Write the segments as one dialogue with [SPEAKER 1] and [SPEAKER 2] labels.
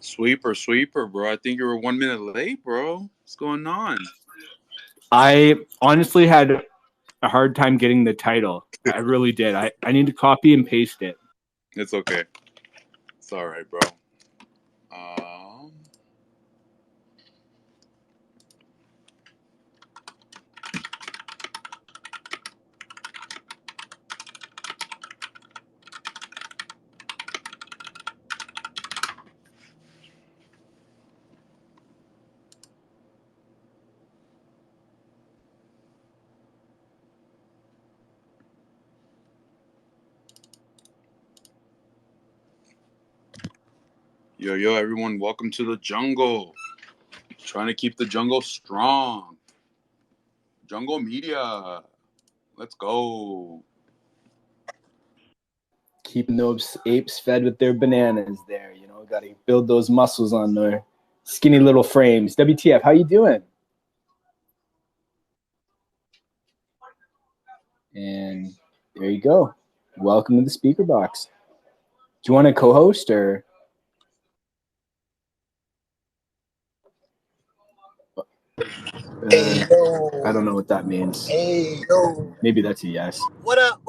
[SPEAKER 1] Sweeper, bro. I think you were 1 minute late, bro. What's going on?
[SPEAKER 2] I honestly had a hard time getting the title. I really did. I need to copy and paste it.
[SPEAKER 1] It's okay. It's all right, bro. Yo, everyone. Welcome to the jungle. Trying to keep the jungle strong. Jungle Media. Let's go.
[SPEAKER 2] Keeping those apes fed with their bananas there. You know, got to build those muscles on their skinny little frames. WTF, how you doing? And there you go. Welcome to the speaker box. Do you want to co-host or?
[SPEAKER 3] Hey, yo.
[SPEAKER 2] I don't know what that means.
[SPEAKER 3] Hey, yo.
[SPEAKER 2] Maybe that's a yes.
[SPEAKER 3] What up?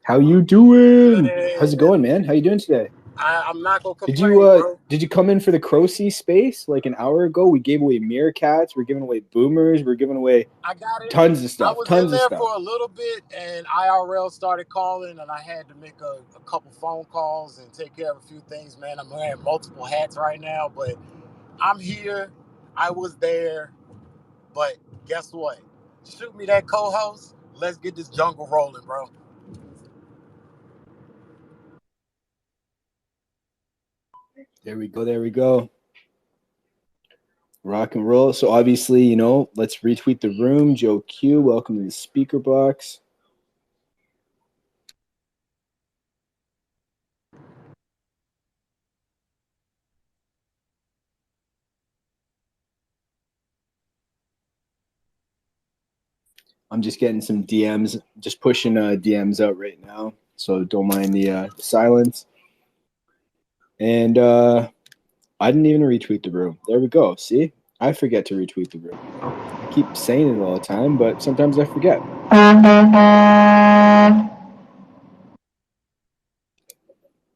[SPEAKER 2] How you doing? How's it going, man? How you doing today?
[SPEAKER 3] I'm not gonna complain, bro.
[SPEAKER 2] Did you come in for the Crocy space like an hour ago? We gave away meerkats. We're giving away boomers. We're giving away tons of stuff.
[SPEAKER 3] I was in there for a little bit, and IRL started calling, and I had to make a couple phone calls and take care of a few things, man. I'm wearing multiple hats right now, but I'm here. I was there, but guess what? Shoot me that co-host. Let's get this jungle rolling, bro.
[SPEAKER 2] There we go. Rock and roll. So obviously, you know, let's retweet the room. Joe Q, welcome to the speaker box. I'm just getting some DMs, just pushing DMs out right now. So don't mind the silence. And I didn't even retweet the room. There we go. See? I forget to retweet the room. I keep saying it all the time, but sometimes I forget.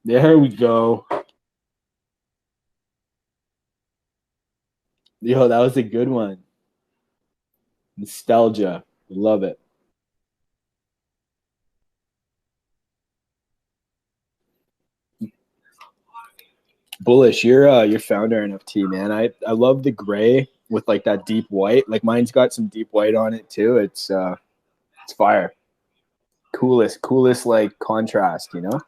[SPEAKER 2] There we go. Yo, that was a good one. Nostalgia. Love it. Bullish, you're founder NFT, man. I love the gray with like that deep white. Like mine's got some deep white on it too. It's fire. Coolest like contrast, you know?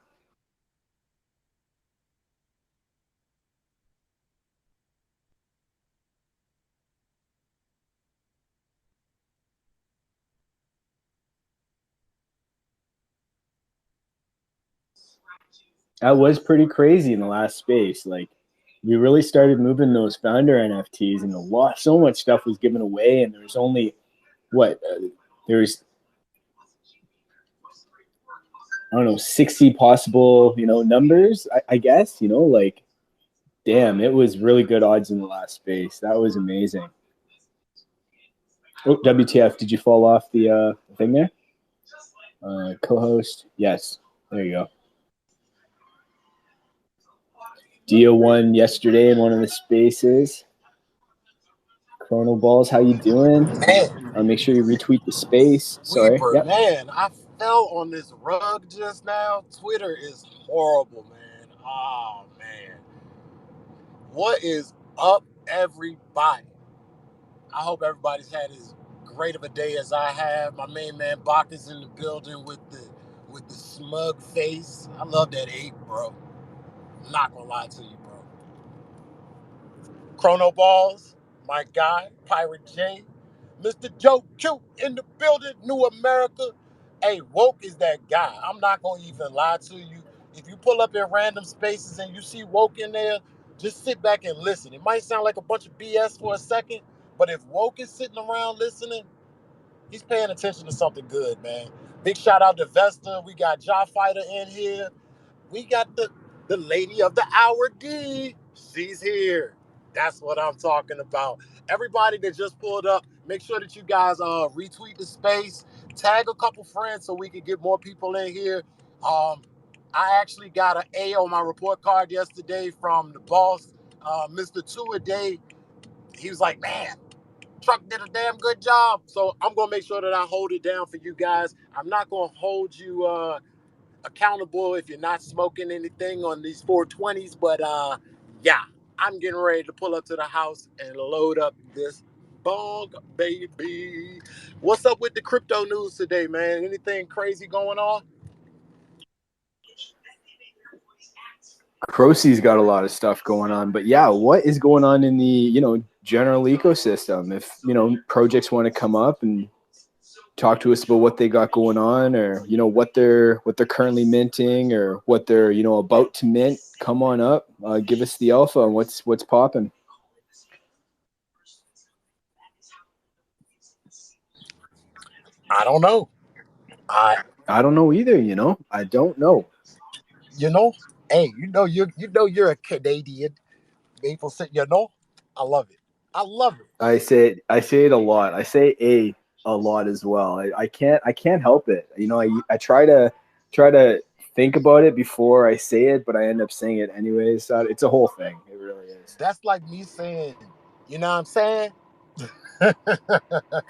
[SPEAKER 2] That was pretty crazy in the last space. Like we really started moving those founder NFTs, and so much stuff was given away, and there was only there's I don't know 60 possible numbers. I guess like damn, it was really good odds in the last space. That was amazing. Oh, WTF? Did you fall off the thing there? Co-host, yes. There you go. Dio won yesterday in one of the spaces. Chrono Balls, how you doing?
[SPEAKER 3] Man,
[SPEAKER 2] make sure you retweet the space. Sorry.
[SPEAKER 3] Yep. Man, I fell on this rug just now. Twitter is horrible, man. Oh, man. What is up, everybody? I hope everybody's had as great of a day as I have. My main man Bach is in the building with the smug face. I love that ape, bro. I'm not gonna lie to you, bro. Chrono Balls, my guy, Pirate J, Mr. Joe Q in the building, New America. Hey, Woke is that guy. I'm not gonna even lie to you. If you pull up in random spaces and you see Woke in there, just sit back and listen. It might sound like a bunch of BS for a second, but if Woke is sitting around listening, He's paying attention to something good, man. Big shout out to Vesta. We got Jaw Fighter in here. We got the lady of the hour, D. She's here. That's what I'm talking about. Everybody that just pulled up, make sure that you guys retweet the space, tag a couple friends so we can get more people in here. I actually got an A on my report card yesterday from the boss, Mr. Two a Day. He was like, man, Truck did a damn good job. So I'm going to make sure that I hold it down for you guys. I'm not going to hold you accountable if you're not smoking anything on these 420s. But yeah, I'm getting ready to pull up to the house and load up this bong, baby. What's up with the crypto news today, man? Anything crazy going on?
[SPEAKER 2] Crocie's got a lot of stuff going on, but yeah, what is going on in the general ecosystem? If projects want to come up and talk to us about what they got going on, or what they're currently minting, or what they're about to mint, come on up, give us the alpha on what's popping.
[SPEAKER 3] I don't know.
[SPEAKER 2] I don't know either. I don't know.
[SPEAKER 3] Hey, you're a Canadian. People say, I love it. I love it.
[SPEAKER 2] I say it a lot. I say a lot as well. I can't help it. I try to think about it before I say it, but I end up saying it anyways. So it's a whole thing. It really is.
[SPEAKER 3] That's like me saying, you know what I'm saying?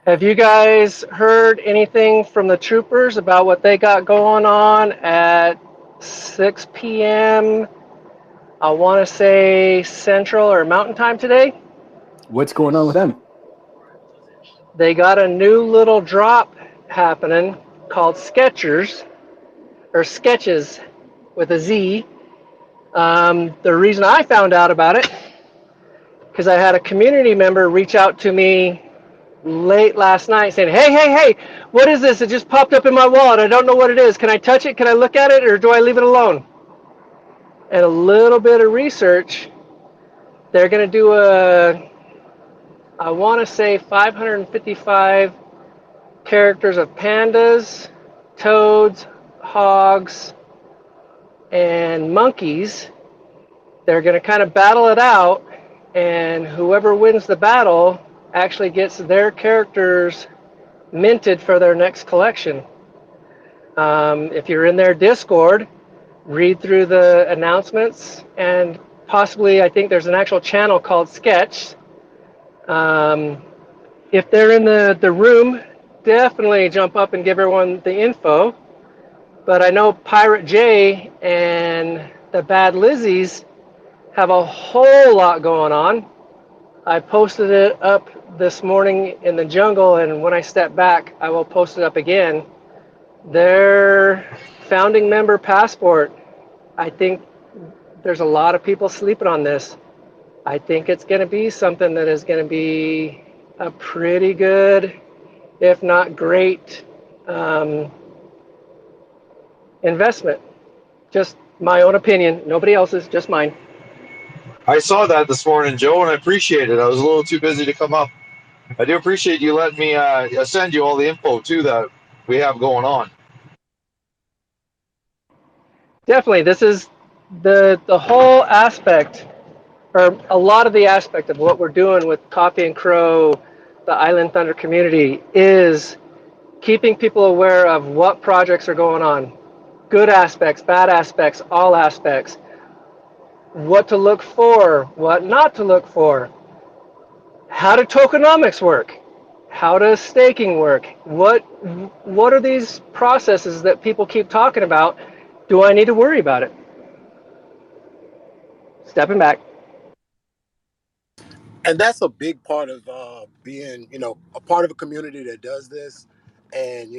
[SPEAKER 4] Have you guys heard anything from the troopers about what they got going on at 6 p.m.? I want to say Central or Mountain Time today?
[SPEAKER 2] What's going on with them?
[SPEAKER 4] They got a new little drop happening called Sketchers, or Sketches with a Z. The reason I found out about it, because I had a community member reach out to me late last night saying, hey, what is this? It just popped up in my wallet. I don't know what it is. Can I touch it? Can I look at it? Or do I leave it alone? And a little bit of research, they're going to do I want to say 555 characters of pandas, toads, hogs, and monkeys. They're going to kind of battle it out, and whoever wins the battle actually gets their characters minted for their next collection. If you're in their Discord, read through the announcements, and possibly I think there's an actual channel called Sketch. If they're in the room, definitely jump up and give everyone the info. But I know Pirate J and the Bad Lizzies have a whole lot going on. I posted it up this morning in the jungle, and when I step back, I will post it up again. Their founding member passport, I think there's a lot of people sleeping on this. I think it's going to be something that is going to be a pretty good, if not great, investment. Just my own opinion, nobody else's, just mine.
[SPEAKER 5] I saw that this morning, Joe, and I appreciate it. I was a little too busy to come up. I do appreciate you letting me send you all the info, too, that we have going on.
[SPEAKER 4] Definitely, this is the whole aspect, or a lot of the aspect of what we're doing with Coffee and Crow, the Island Thunder community, is keeping people aware of what projects are going on. Good aspects, bad aspects, all aspects. What to look for, what not to look for. How do tokenomics work? How does staking work? What are these processes that people keep talking about? Do I need to worry about it? Stepping back.
[SPEAKER 3] And that's a big part of being, a part of a community that does this. And,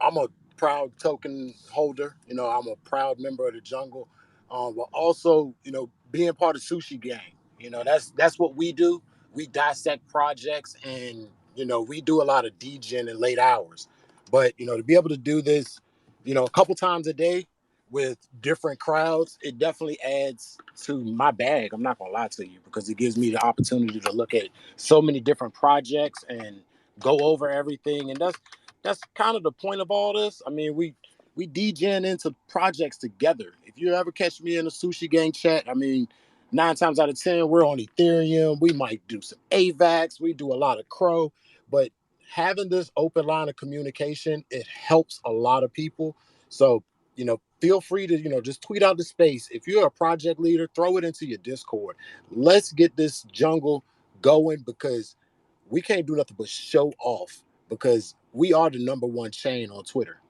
[SPEAKER 3] I'm a proud token holder. I'm a proud member of the jungle. But also, being part of Sushi Gang. That's what we do. We dissect projects, and, we do a lot of degen in late hours. But, to be able to do this, a couple times a day with different crowds, it definitely adds to my bag. I'm not gonna lie to you, because it gives me the opportunity to look at so many different projects and go over everything, and that's kind of the point of all this. I mean, we degen into projects together. If you ever catch me in a Sushi Gang chat, I mean, 9 times out of 10, we're on Ethereum. We might do some AVAX. We do a lot of Crow, but having this open line of communication, it helps a lot of people. So, feel free to, just tweet out the space. If you're a project leader, throw it into your Discord. Let's get this jungle going, because we can't do nothing but show off, because we are the #1 chain on Twitter.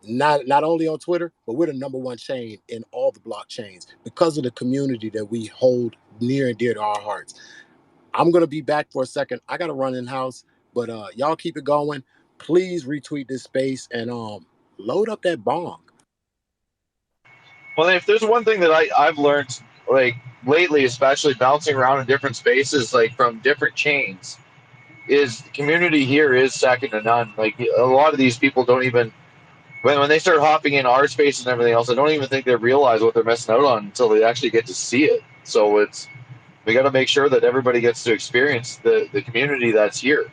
[SPEAKER 3] Not only on Twitter, but we're the #1 chain in all the blockchains because of the community that we hold near and dear to our hearts. I'm going to be back for a second. I got to run in house, but y'all keep it going. Please retweet this space and load up that bong.
[SPEAKER 5] Well, if there's one thing that I've learned, like lately, especially bouncing around in different spaces, like from different chains, is the community here is second to none. Like a lot of these people don't even, when they start hopping in our space and everything else, I don't even think they realize what they're missing out on until they actually get to see it. So we got to make sure that everybody gets to experience the community that's here.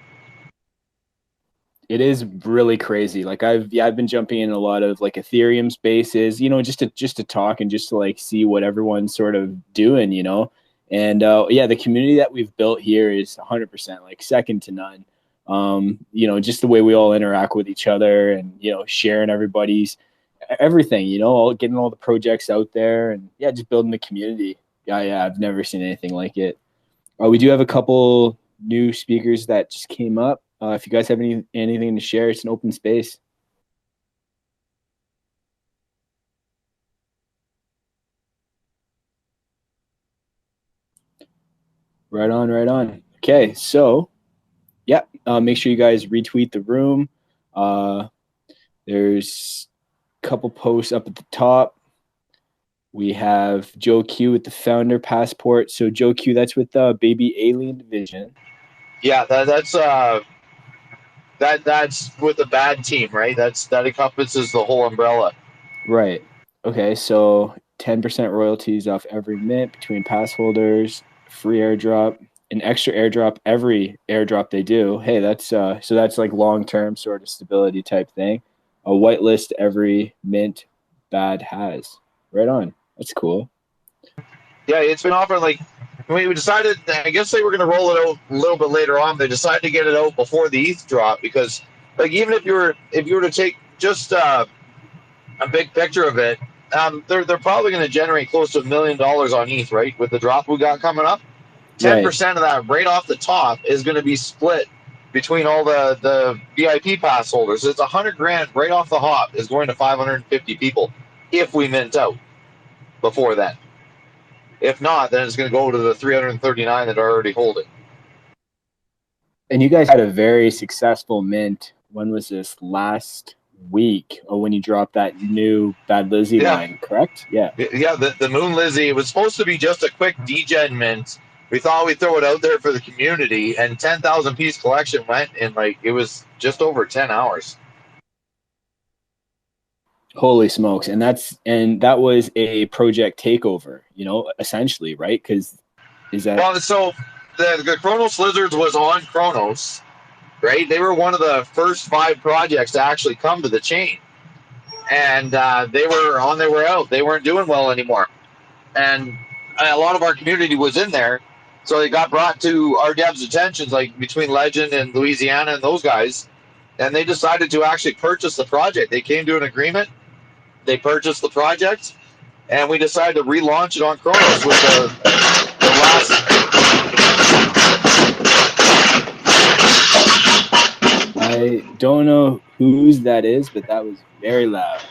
[SPEAKER 2] It is really crazy. Like I've been jumping in a lot of like Ethereum spaces, just to talk and just to like see what everyone's sort of doing, And the community that we've built here is 100% like second to none. Just the way we all interact with each other and sharing everybody's everything, getting all the projects out there and just building the community. Yeah, I've never seen anything like it. We do have a couple new speakers that just came up. If you guys have anything to share, it's an open space. Right on. Okay, so make sure you guys retweet the room. There's a couple posts up at the top. We have Joe Q with the founder passport. So Joe Q, that's with the Baby Alien Division.
[SPEAKER 5] Yeah, that's with the bad team, right? That encompasses the whole umbrella.
[SPEAKER 2] Right. Okay, so 10% royalties off every mint between pass holders, free airdrop, an extra airdrop every airdrop they do. Hey, that's so that's like long-term sort of stability type thing. A whitelist every mint bad has. Right on. That's cool.
[SPEAKER 5] Yeah, it's been offered. Like we decided, I guess they were going to roll it out a little bit later on. They decided to get it out before the ETH drop because, like, even if you were to take just a big picture of it, they're probably going to generate close to $1 million on ETH, right? With the drop we got coming up, 10% of that right off the top is going to be split between all the VIP pass holders. It's $100,000 right off the hop is going to 550 people if we mint out before then. If not, then it's going to go to the 339 that already hold it.
[SPEAKER 2] And you guys had a very successful mint. When was this? Last week, or when you dropped that new Bad Lizzie line, correct? Yeah,
[SPEAKER 5] the Moon Lizzie. It was supposed to be just a quick degen mint. We thought we'd throw it out there for the community, and 10,000 piece collection went in it was just over 10 hours.
[SPEAKER 2] Holy smokes. And that was a project takeover, essentially, right? Because
[SPEAKER 5] so the Chronos Lizards was on Chronos, right? They were one of the first 5 projects to actually come to the chain. And they were on their way out. They weren't doing well anymore. And a lot of our community was in there. So they got brought to our devs' attentions, like between Legend and Louisiana and those guys. And they decided to actually purchase the project. They came to an agreement. They purchased the project. And we decided to relaunch it on Chronos with the last.
[SPEAKER 2] I don't know whose that is, but that was very loud.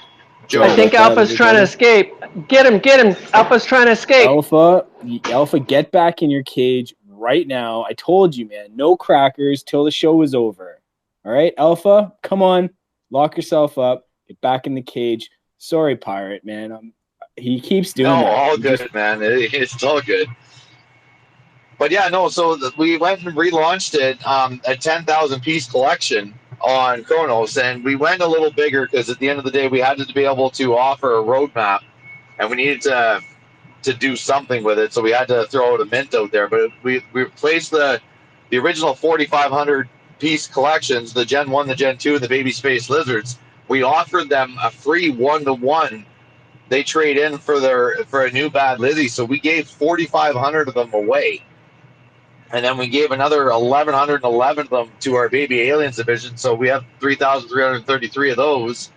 [SPEAKER 5] Joe,
[SPEAKER 4] I think Alpha's trying to escape. Get him. Alpha's trying to escape.
[SPEAKER 2] Alpha, get back in your cage right now. I told you, man, no crackers till the show is over. All right, Alpha, come on. Lock yourself up. Get back in the cage. Sorry, Pirate, man. He keeps doing that.
[SPEAKER 5] No, all good, man. It's all good. But yeah, no, so we went and relaunched it, a 10,000 piece collection on Chronos, and we went a little bigger because at the end of the day, we had to be able to offer a roadmap, and we needed to do something with it, so we had to throw out a mint out there. But we replaced the original 4,500 piece collections, the Gen 1, the Gen 2, and the Baby Space Lizards, we offered them a free 1-to-1. They trade in for a new Bad Lizzie, so we gave 4,500 of them away. And then we gave another 1,111 of them to our Baby Aliens division, so we have 3,333 of those.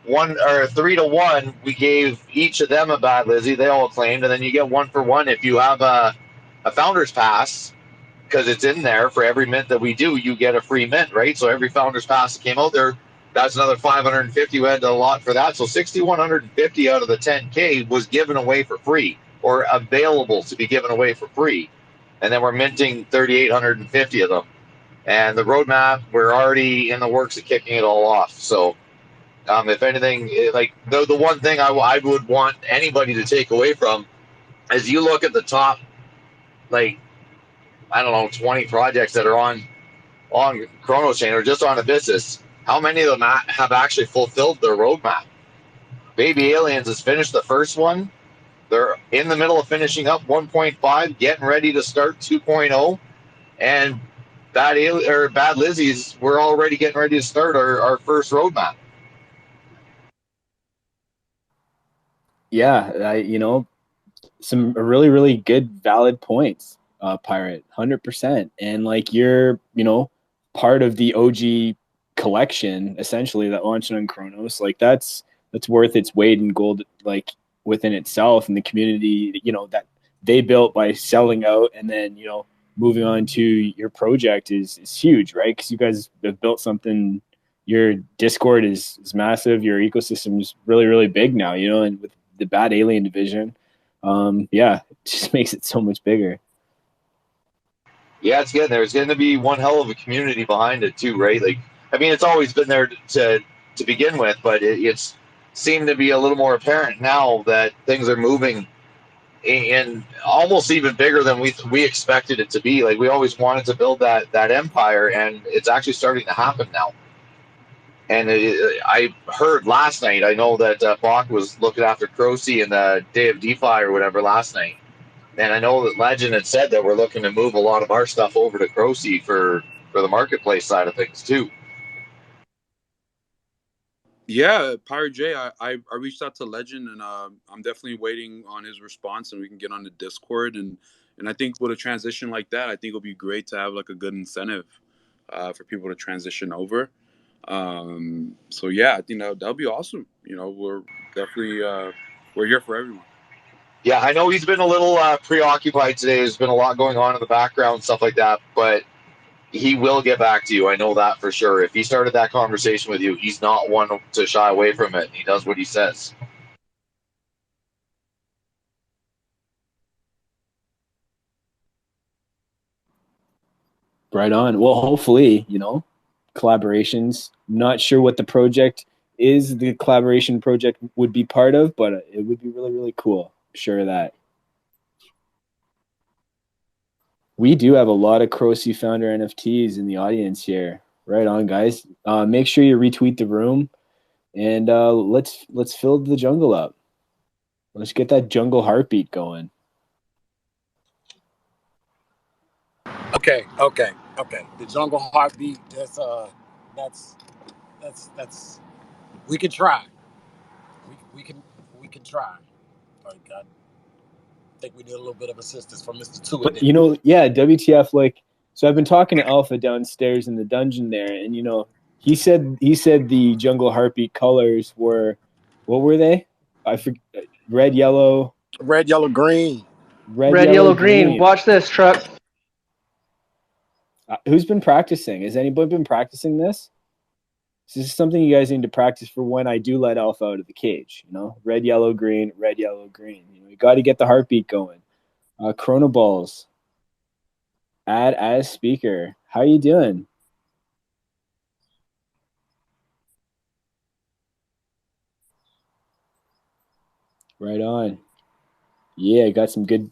[SPEAKER 5] 3-to-1, we gave each of them a Bad Lizzie. They all claimed, and then you get 1-for-1 if you have a Founder's Pass, because it's in there. For every mint that we do, you get a free mint, right? So every Founder's Pass that came out there, that's another 550. We had a lot for that. So 6,150 out of the 10K was given away for free, or available to be given away for free. And then we're minting 3,850 of them. And the roadmap, we're already in the works of kicking it all off. So if anything, like the one thing I would want anybody to take away from is you look at the top, like, I don't know, 20 projects that are on Chrono Chain or just on Abyssus. How many of them have actually fulfilled their roadmap? Baby Aliens has finished the first one. They're in the middle of finishing up 1.5, getting ready to start 2.0. And Bad Lizzie's, we're already getting ready to start our first roadmap.
[SPEAKER 2] Yeah, some really, really good, valid points, Pirate, 100%. And like you're, part of the OG collection, essentially, that launched on Chronos. Like that's worth its weight in gold, like within itself, and the community, that they built by selling out and then, moving on to your project is huge, right? Because you guys have built something. Your Discord is massive. Your ecosystem is really, really big now, and with the Bad Alien division, it just makes it so much bigger.
[SPEAKER 5] Yeah, it's getting there. There's going to be one hell of a community behind it too, right? Like, I mean, it's always been there to begin with, but it's seemed to be a little more apparent now that things are moving and almost even bigger than we expected it to be. Like, we always wanted to build that empire, and it's actually starting to happen now. And I heard last night, I know that Bach was looking after Crocy and the Day of DeFi or whatever last night. And I know that Legend had said that we're looking to move a lot of our stuff over to Crocy for the marketplace side of things too.
[SPEAKER 1] Yeah, Pirate J, I reached out to Legend, and I'm definitely waiting on his response, and we can get on the Discord. And I think with a transition like that, I think it'll be great to have like a good incentive for people to transition over. So yeah, I think that'll be awesome. We're definitely we're here for everyone.
[SPEAKER 5] Yeah, I know he's been a little preoccupied today. There's been a lot going on in the background, stuff like that, but he will get back to you. I know that for sure. If he started that conversation with you, he's not one to shy away from it. He does what he says.
[SPEAKER 2] Right on. Well, hopefully, collaborations. I'm not sure what the project is the collaboration project would be part of, but it would be really, really cool. I'm sure of that. We do have a lot of Crocy founder NFTs in the audience here. Right on, guys. Make sure you retweet the room, and let's fill the jungle up. Let's get that jungle heartbeat going.
[SPEAKER 3] Okay. The jungle heartbeat. That's we can try. We can try. Like, I think we need a little bit of assistance from Mr. Two.
[SPEAKER 2] But WTF? Like, so I've been talking to Alpha downstairs in the dungeon there, and he said the jungle heartbeat colors were, what were they? I forget. Red, yellow,
[SPEAKER 3] green.
[SPEAKER 4] Red, yellow, green. Watch this, Truck.
[SPEAKER 2] Who's been practicing? Has anybody been practicing this? This is something you guys need to practice for when I do let Alpha out of the cage. Red, yellow, green, red, yellow, green. You got to get the heartbeat going. Chrono Balls. Add as speaker. How you doing? Right on. Yeah, got some good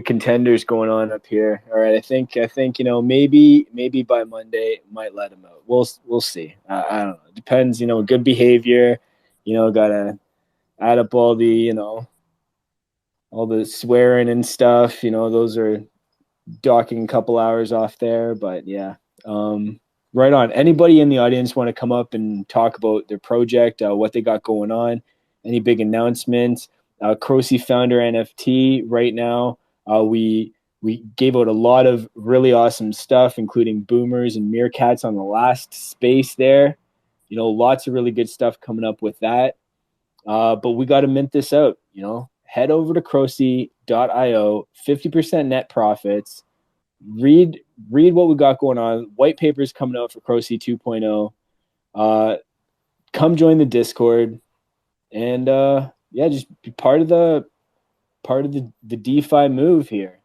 [SPEAKER 2] contenders going on up here. All right, I think maybe by Monday might let him out. We'll see. I don't know. It depends. Good behavior. Gotta add up all the all the swearing and stuff. Those are docking a couple hours off there. But yeah, Right on. Anybody in the audience want to come up and talk about their project, what they got going on, any big announcements? Crocy Founder NFT right now. We gave out a lot of really awesome stuff, including boomers and meerkats on the last space there. You know, lots of really good stuff coming up with that. But we got to mint this out. You know, head over to crocy.io, 50% net profits. Read what we got going on. White papers coming out for Crocy 2.0. Come join the Discord, and yeah, just be part of the DeFi move here.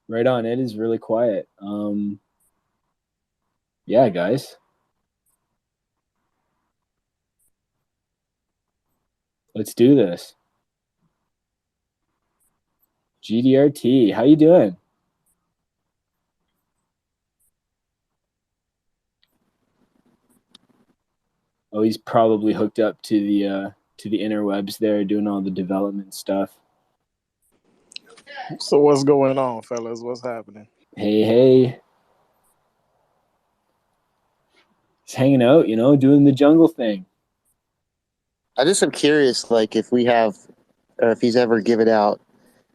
[SPEAKER 2] Right on. It is really quiet. Yeah, guys. Let's do this. GDRT, how you doing? Oh, he's probably hooked up to the interwebs there, doing all the development stuff.
[SPEAKER 6] So what's going on, fellas? What's happening?
[SPEAKER 2] Hey. He's hanging out, you know, doing the jungle thing.
[SPEAKER 7] I just am curious, like if we have, or if he's ever given out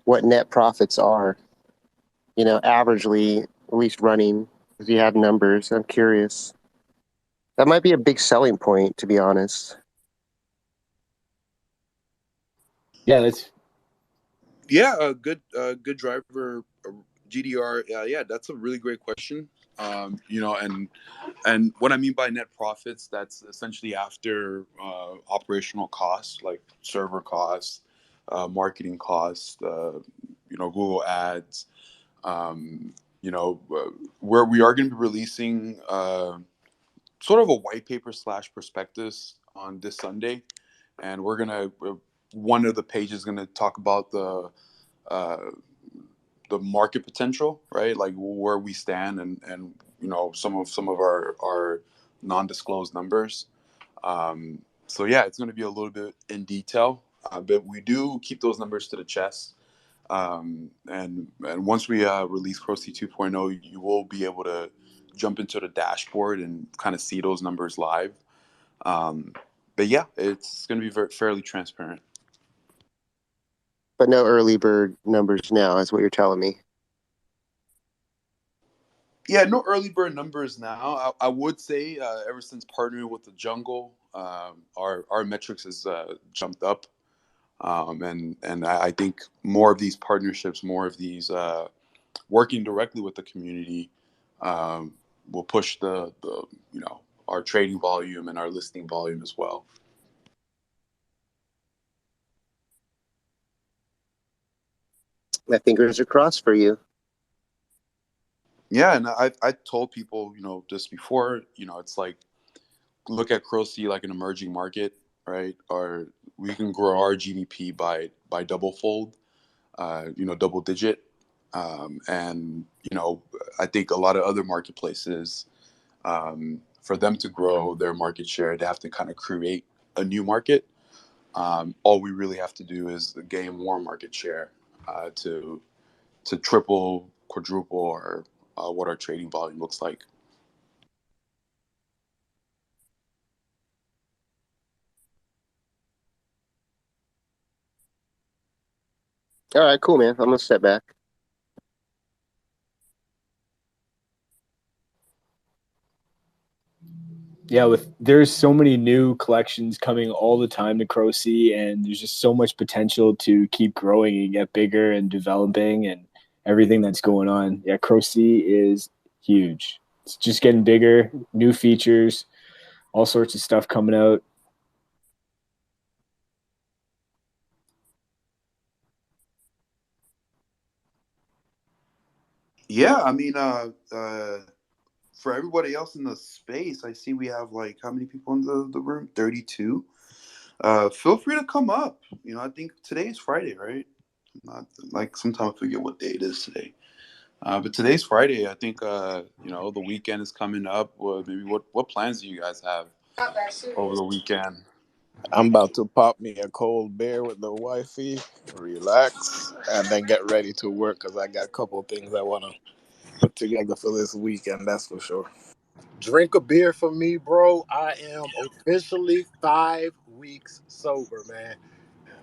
[SPEAKER 7] what net profits are, you know, averagely, at least running, if you have numbers. I'm curious. That might be a big selling point, to be honest.
[SPEAKER 2] Yeah, that's
[SPEAKER 1] a good driver, GDR. Yeah, that's a really great question. You know, and what I mean by net profits, that's essentially after operational costs like server costs, marketing costs, you know, Google Ads. You know, where we are going to be releasing sort of a white paper / prospectus on this Sunday, and we're gonna one of the pages is gonna talk about uh, the market potential, right? Like where we stand, and you know some of our non-disclosed numbers. So yeah, it's gonna be a little bit in detail, but we do keep those numbers to the chest. And once we release Crocy 2.0, you will be able to jump into the dashboard and kind of see those numbers live. But yeah, it's going to be fairly transparent.
[SPEAKER 7] But no early bird numbers now, is what you're telling me.
[SPEAKER 1] Yeah, no early bird numbers now. I would say ever since partnering with the Jungle, our metrics has jumped up. And I think more of these partnerships, more of these working directly with the community, will push the you know our trading volume and our listing volume as well.
[SPEAKER 7] My fingers are crossed for you.
[SPEAKER 1] Yeah, and I told people, you know, just before, you know, it's like look at Crocy like an emerging market, right? Or we can grow our GDP by double fold, you know, double digit. And you know, I think a lot of other marketplaces, for them to grow their market share, they have to kind of create a new market. All we really have to do is gain more market share to triple, quadruple, or what our trading volume looks like.
[SPEAKER 7] All right, cool, man. I'm gonna step back.
[SPEAKER 2] yeah, there's so many new collections coming all the time to Crocy, and there's just so much potential to keep growing and get bigger and developing and everything that's going on. Yeah, Crocy is huge. It's just getting bigger, new features, all sorts of stuff coming out.
[SPEAKER 1] Yeah, I mean, for everybody else in the space, I see we have like how many people in the room? 32. Feel free to come up. You know, I think today is Friday, right? Not like sometimes I forget what day it is today. But today's Friday. I think you know the weekend is coming up. Well, maybe what plans do you guys have over the weekend?
[SPEAKER 6] I'm about to pop me a cold beer with the wifey, relax, and then get ready to work because I got a couple things I want to put together for this weekend. That's for sure.
[SPEAKER 3] Drink a beer for me, bro. I am officially 5 weeks sober, man.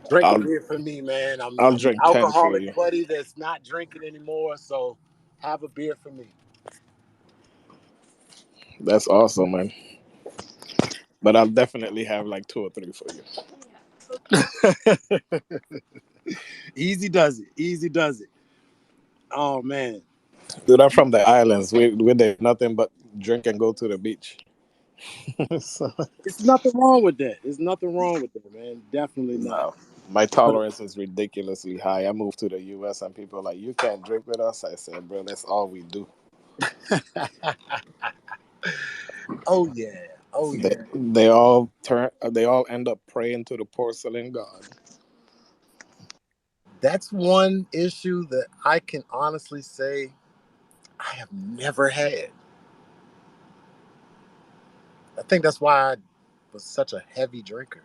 [SPEAKER 3] Drink a
[SPEAKER 6] I'll
[SPEAKER 3] beer for me, man.
[SPEAKER 6] I'll
[SPEAKER 3] I'm the
[SPEAKER 6] drink 10 for
[SPEAKER 3] alcoholic
[SPEAKER 6] you.
[SPEAKER 3] buddy that's not drinking anymore, so have a beer for me.
[SPEAKER 6] That's awesome, man. But I'll definitely have like two or three for you.
[SPEAKER 3] Easy does it. Easy does it. Oh man.
[SPEAKER 6] Dude, I'm from the islands. We there's nothing but drink and go to the beach. So,
[SPEAKER 3] It's nothing wrong with that. There's nothing wrong with that, man. Definitely not.
[SPEAKER 6] no, my
[SPEAKER 3] But
[SPEAKER 6] tolerance is ridiculously high. I moved to the U.S. and people are like, you can't drink with us. I said, bro, that's all we do.
[SPEAKER 3] oh yeah. Oh
[SPEAKER 6] They
[SPEAKER 3] yeah.
[SPEAKER 6] they all turn. They all end up praying to the porcelain god.
[SPEAKER 3] That's one issue that I can honestly say I have never had. I think that's why I was such a heavy drinker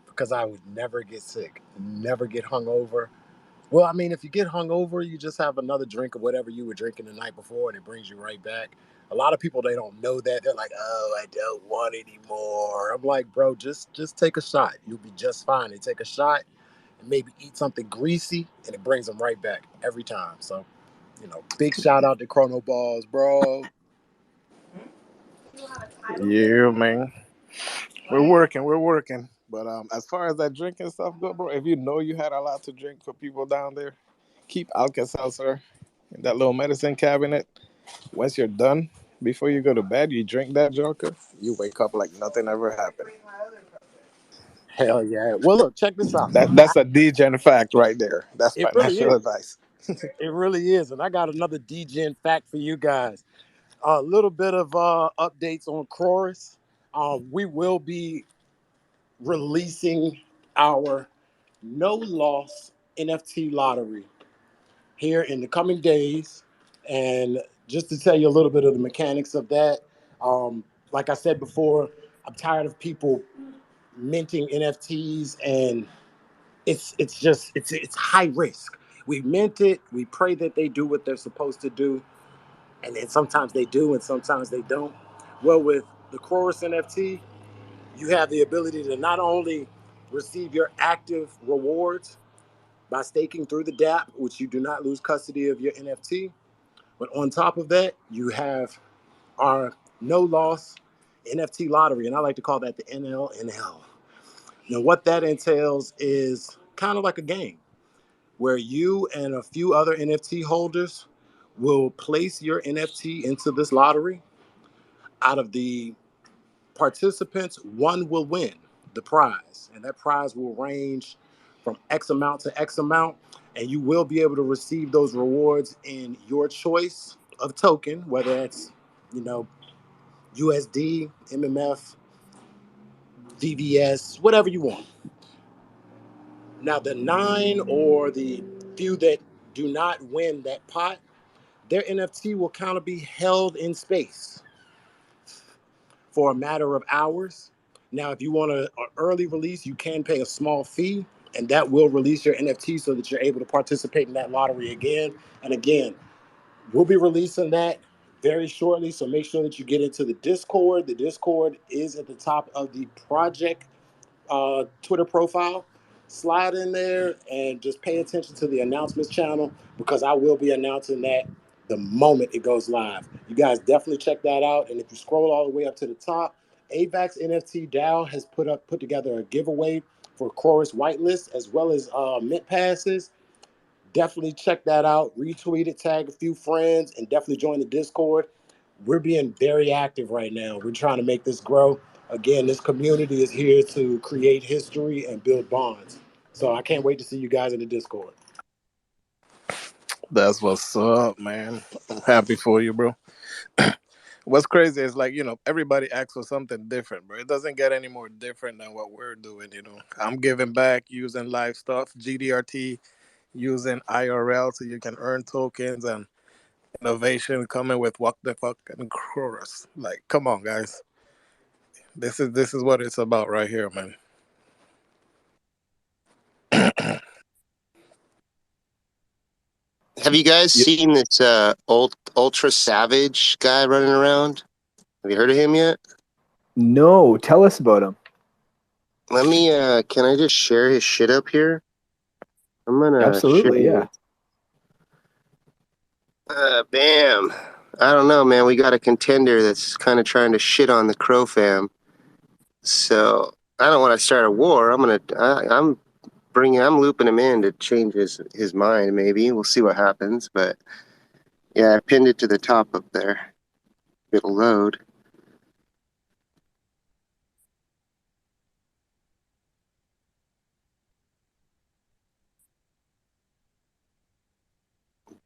[SPEAKER 3] because I would never get sick, never get hungover. Well, I mean, if you get hungover, you just have another drink of whatever you were drinking the night before, and it brings you right back. A lot of people they don't know that. They're like, "Oh, I don't want any more." I'm like, "Bro, just take a shot. You'll be just fine." They take a shot and maybe eat something greasy, and it brings them right back every time. So, big shout out to Chrono Balls, bro.
[SPEAKER 6] Yeah, man. We're working. But as far as that drinking stuff go, bro, if you know you had a lot to drink for people down there, keep Alka Seltzer in that little medicine cabinet. Once you're done, before you go to bed, you drink that joker. You wake up like nothing ever happened.
[SPEAKER 3] Hell yeah. Well, look, check this out.
[SPEAKER 6] That's a degen fact right there. That's
[SPEAKER 3] It really
[SPEAKER 6] financial
[SPEAKER 3] is.
[SPEAKER 6] advice.
[SPEAKER 3] It really is. And I got another DGen fact for you guys. A little bit of updates on Chorus. We will be releasing our no loss NFT lottery here in the coming days. And just to tell you a little bit of the mechanics of that, like I said before, I'm tired of people minting NFTs and it's high risk. We mint it, we pray that they do what they're supposed to do, and then sometimes they do and sometimes they don't. Well, with the Chorus NFT, you have the ability to not only receive your active rewards by staking through the DApp, which you do not lose custody of your NFT, but on top of that, you have our no loss NFT lottery, and I like to call that the NLNL. Now, what that entails is kind of like a game where you and a few other NFT holders will place your NFT into this lottery. Out of the participants, one will win the prize, and that prize will range from X amount to X amount, and you will be able to receive those rewards in your choice of token, whether that's you know USD, MMF, VVS, whatever you want. Now, the nine or the few that do not win that pot, their NFT will kind of be held in space for a matter of hours. Now, if you want an early release, you can pay a small fee, and that will release your NFT so that you're able to participate in that lottery again. And again, we'll be releasing that very shortly, so make sure that you get into the Discord. The Discord is at the top of the project Twitter profile. Slide in there and just pay attention to the announcements channel because I will be announcing that the moment it goes live. You guys definitely check that out. And if you scroll all the way up to the top, AVAX NFT DAO has put together a giveaway for Chorus Whitelist as well as Mint Passes. Definitely check that out. Retweet it, tag a few friends, and definitely join the Discord. We're being very active right now. We're trying to make this grow. Again, this community is here to create history and build bonds. So I can't wait to see you guys in the Discord.
[SPEAKER 6] That's what's up, man. I'm happy for you, bro. What's crazy is like, everybody asks for something different, bro. It doesn't get any more different than what we're doing. I'm giving back using live stuff, GDRT, using IRL so you can earn tokens and innovation coming with what the fuck and chorus. Like, come on, guys. This is what it's about right here, man.
[SPEAKER 7] Have you guys seen this Ultra Savage guy running around? Have you heard of him yet?
[SPEAKER 2] No, tell us about him.
[SPEAKER 7] Let me, can I just share his shit up here? I'm gonna
[SPEAKER 2] Absolutely,
[SPEAKER 7] share.
[SPEAKER 2] yeah.
[SPEAKER 7] Bam. I don't know, man. We got a contender that's kind of trying to shit on the crofam. So I don't want to start a war. I'm looping him in to change his mind. Maybe we'll see what happens. But yeah, I pinned it to the top up there. It'll load.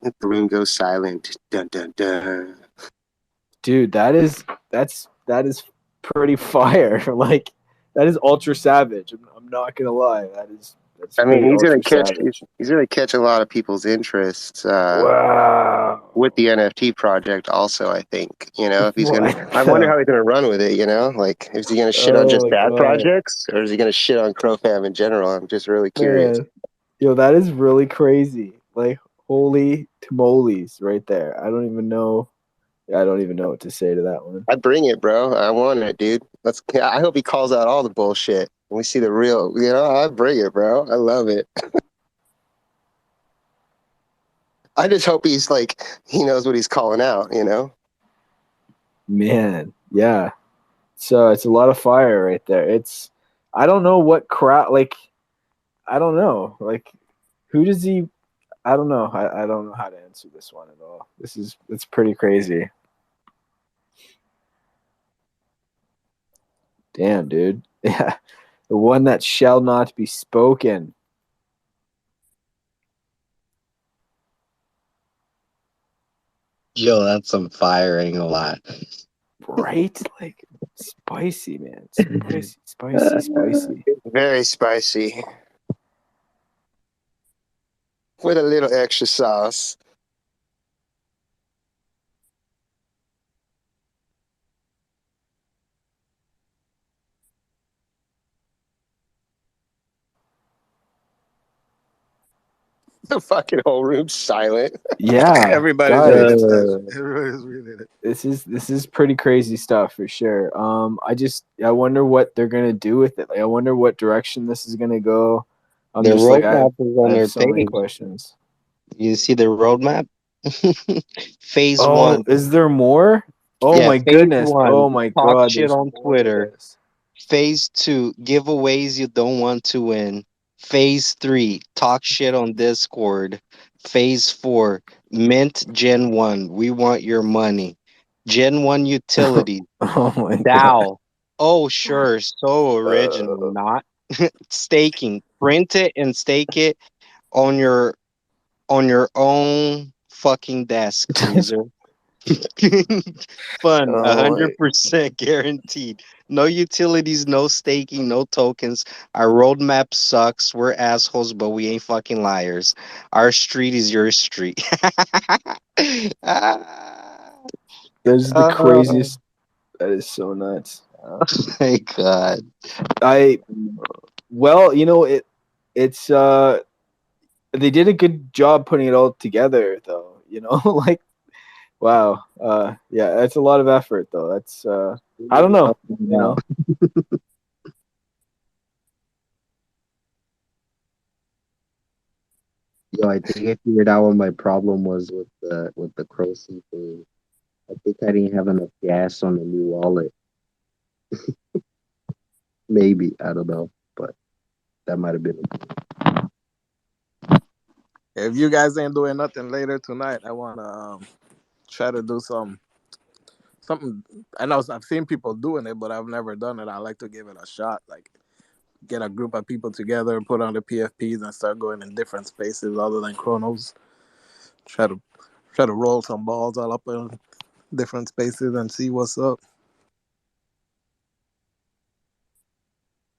[SPEAKER 7] Let the room go silent. Dun dun dun.
[SPEAKER 2] Dude, that is pretty fire. Like, that is ultra savage. I'm not gonna lie. That's
[SPEAKER 7] I mean,
[SPEAKER 2] pretty
[SPEAKER 7] he's gonna
[SPEAKER 2] ultra
[SPEAKER 7] catch.
[SPEAKER 2] savage.
[SPEAKER 7] He's gonna catch a lot of people's interests.
[SPEAKER 2] Wow.
[SPEAKER 7] With the NFT project, also, I think, if he's gonna, I
[SPEAKER 2] What
[SPEAKER 7] wonder
[SPEAKER 2] the-
[SPEAKER 7] how he's gonna run with it. Like, is he gonna shit on
[SPEAKER 2] Oh
[SPEAKER 7] just
[SPEAKER 2] my
[SPEAKER 7] bad
[SPEAKER 2] God.
[SPEAKER 7] projects, or is he gonna shit on crofam in general? I'm just really curious.
[SPEAKER 2] Man. Yo, that is really crazy. Like, holy tamales right there. I don't even know what to say to that one.
[SPEAKER 7] I bring it, bro. I want it, dude. I hope he calls out all the bullshit and we see the real. I bring it, bro. I love it. I just hope he's like, he knows what he's calling out.
[SPEAKER 2] Man, yeah. So it's a lot of fire right there. I don't know what crowd, like, I don't know. Like, who does he, I don't know. I don't know how to answer this one at all. It's pretty crazy. Damn, dude. Yeah. The one that shall not be spoken.
[SPEAKER 8] Yo, that's some fire, ain't gonna lie.
[SPEAKER 2] Right? Like, spicy, man. Spicy.
[SPEAKER 7] Very spicy. With a little extra sauce. The fucking whole room's silent.
[SPEAKER 2] Yeah.
[SPEAKER 6] Everybody's
[SPEAKER 2] guys,
[SPEAKER 6] reading this. Everybody's reading it.
[SPEAKER 2] This is pretty crazy stuff for sure. I wonder what they're gonna do with it. Like, I wonder what direction this is gonna go. I'm
[SPEAKER 8] The
[SPEAKER 2] just like, I
[SPEAKER 8] roadmap is on
[SPEAKER 2] have
[SPEAKER 8] their
[SPEAKER 2] so many
[SPEAKER 8] page.
[SPEAKER 2] questions.
[SPEAKER 8] You see the roadmap? Phase
[SPEAKER 2] Oh,
[SPEAKER 8] one.
[SPEAKER 2] is there more? Oh
[SPEAKER 8] Yeah,
[SPEAKER 2] my
[SPEAKER 8] phase
[SPEAKER 2] goodness.
[SPEAKER 8] one.
[SPEAKER 2] Oh my
[SPEAKER 8] Talk
[SPEAKER 2] God.
[SPEAKER 8] shit
[SPEAKER 2] There's
[SPEAKER 8] on
[SPEAKER 2] more to
[SPEAKER 8] Twitter.
[SPEAKER 2] this.
[SPEAKER 8] Phase two, giveaways you don't want to win. Phase three, talk shit on Discord. Phase four, mint Gen 1. We want your money. Gen 1 utility.
[SPEAKER 2] Oh my God.
[SPEAKER 8] DAO. Oh, sure. So original. Not staking. Print it and stake it on your own fucking desk, loser. Fun,
[SPEAKER 2] Oh my
[SPEAKER 8] 100% guaranteed. No utilities, no staking, no tokens. Our roadmap sucks. We're assholes, but we ain't fucking liars. Our street is your street. Ah,
[SPEAKER 2] That's the craziest. That is so nuts.
[SPEAKER 8] my God.
[SPEAKER 2] Well, it's they did a good job putting it all together though, like, wow. Yeah, that's a lot of effort though. That's I don't know,
[SPEAKER 8] Yo, I think I figured out what my problem was with the Crossy thing. I think I didn't have enough gas on the new wallet. Maybe, I don't know, but that might have been it.
[SPEAKER 6] If you guys ain't doing nothing later tonight, I wanna try to do something. I know I've seen people doing it, but I've never done it. I like to give it a shot. Like, get a group of people together, put on the PFPs, and start going in different spaces other than Chronos. Try to roll some balls all up in different spaces and see what's up.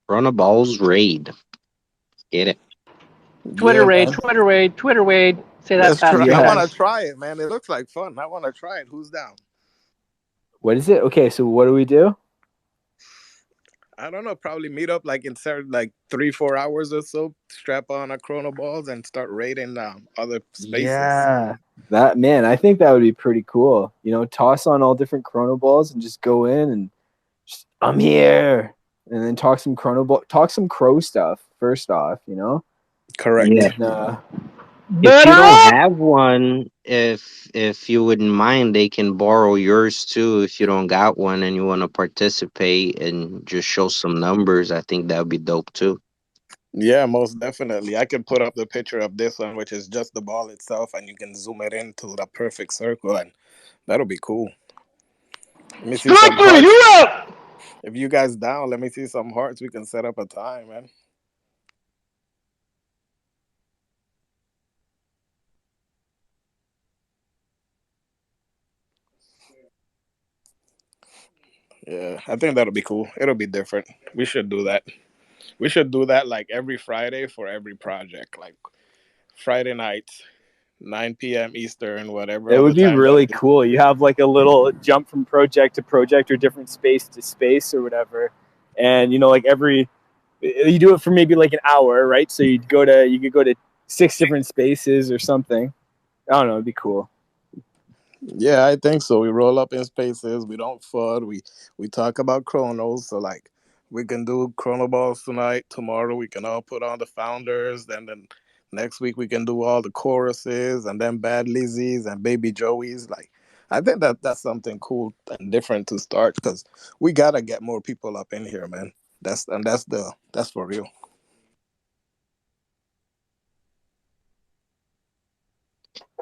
[SPEAKER 8] Run a balls raid. Get it.
[SPEAKER 4] Twitter
[SPEAKER 6] Yeah,
[SPEAKER 4] raid,
[SPEAKER 6] man.
[SPEAKER 4] Twitter raid, Twitter raid. Say that
[SPEAKER 6] Let's try.
[SPEAKER 4] faster,
[SPEAKER 6] I
[SPEAKER 2] Yeah.
[SPEAKER 6] want to
[SPEAKER 4] guys.
[SPEAKER 6] try it, man. It looks like fun. I want to try it. Who's down?
[SPEAKER 2] what is it? Okay, so what do we do?
[SPEAKER 6] I don't know, probably meet up like in certain like 3-4 hours or so, strap on a chrono balls and start raiding other spaces.
[SPEAKER 2] Yeah. That man, I think that would be pretty cool. You know, toss on all different chrono balls and just go in and just, I'm here. And then talk some crow stuff first off, you know? And
[SPEAKER 8] Yeah.
[SPEAKER 6] Correct.
[SPEAKER 2] then
[SPEAKER 8] If you
[SPEAKER 4] Better
[SPEAKER 8] don't
[SPEAKER 4] up!
[SPEAKER 8] have one, if you wouldn't mind, they can borrow yours too. If you don't got one and you want to participate and just show some numbers, I think that would be dope too.
[SPEAKER 6] Yeah, most definitely. I can put up the picture of this one, which is just the ball itself, and you can zoom it into the perfect circle, and that'll be cool. Let me see some
[SPEAKER 4] Striker,
[SPEAKER 6] hearts.
[SPEAKER 4] you up!
[SPEAKER 6] If you guys down, let me see some hearts. We can set up a time, man. Yeah, I think that'll be cool. It'll be different. We should do that. We should do that like every Friday for every project. Like Friday nights, 9 p.m. Eastern, whatever
[SPEAKER 2] it
[SPEAKER 6] other
[SPEAKER 2] would be
[SPEAKER 6] time that
[SPEAKER 2] really
[SPEAKER 6] is.
[SPEAKER 2] cool. You have like a little jump from project to project or different space to space or whatever. And you know, like every you do it for maybe like an hour, right? So you could go to 6 different spaces or something. I don't know, it'd be cool.
[SPEAKER 6] Yeah, I think so. We roll up in spaces. We don't FUD. We talk about chronos. So like, we can do chrono balls tonight. Tomorrow we can all put on the founders. Then next week we can do all the choruses and then Bad Lizzies and Baby Joey's. Like, I think that's something cool and different to start because we gotta get more people up in here, man. That's for real.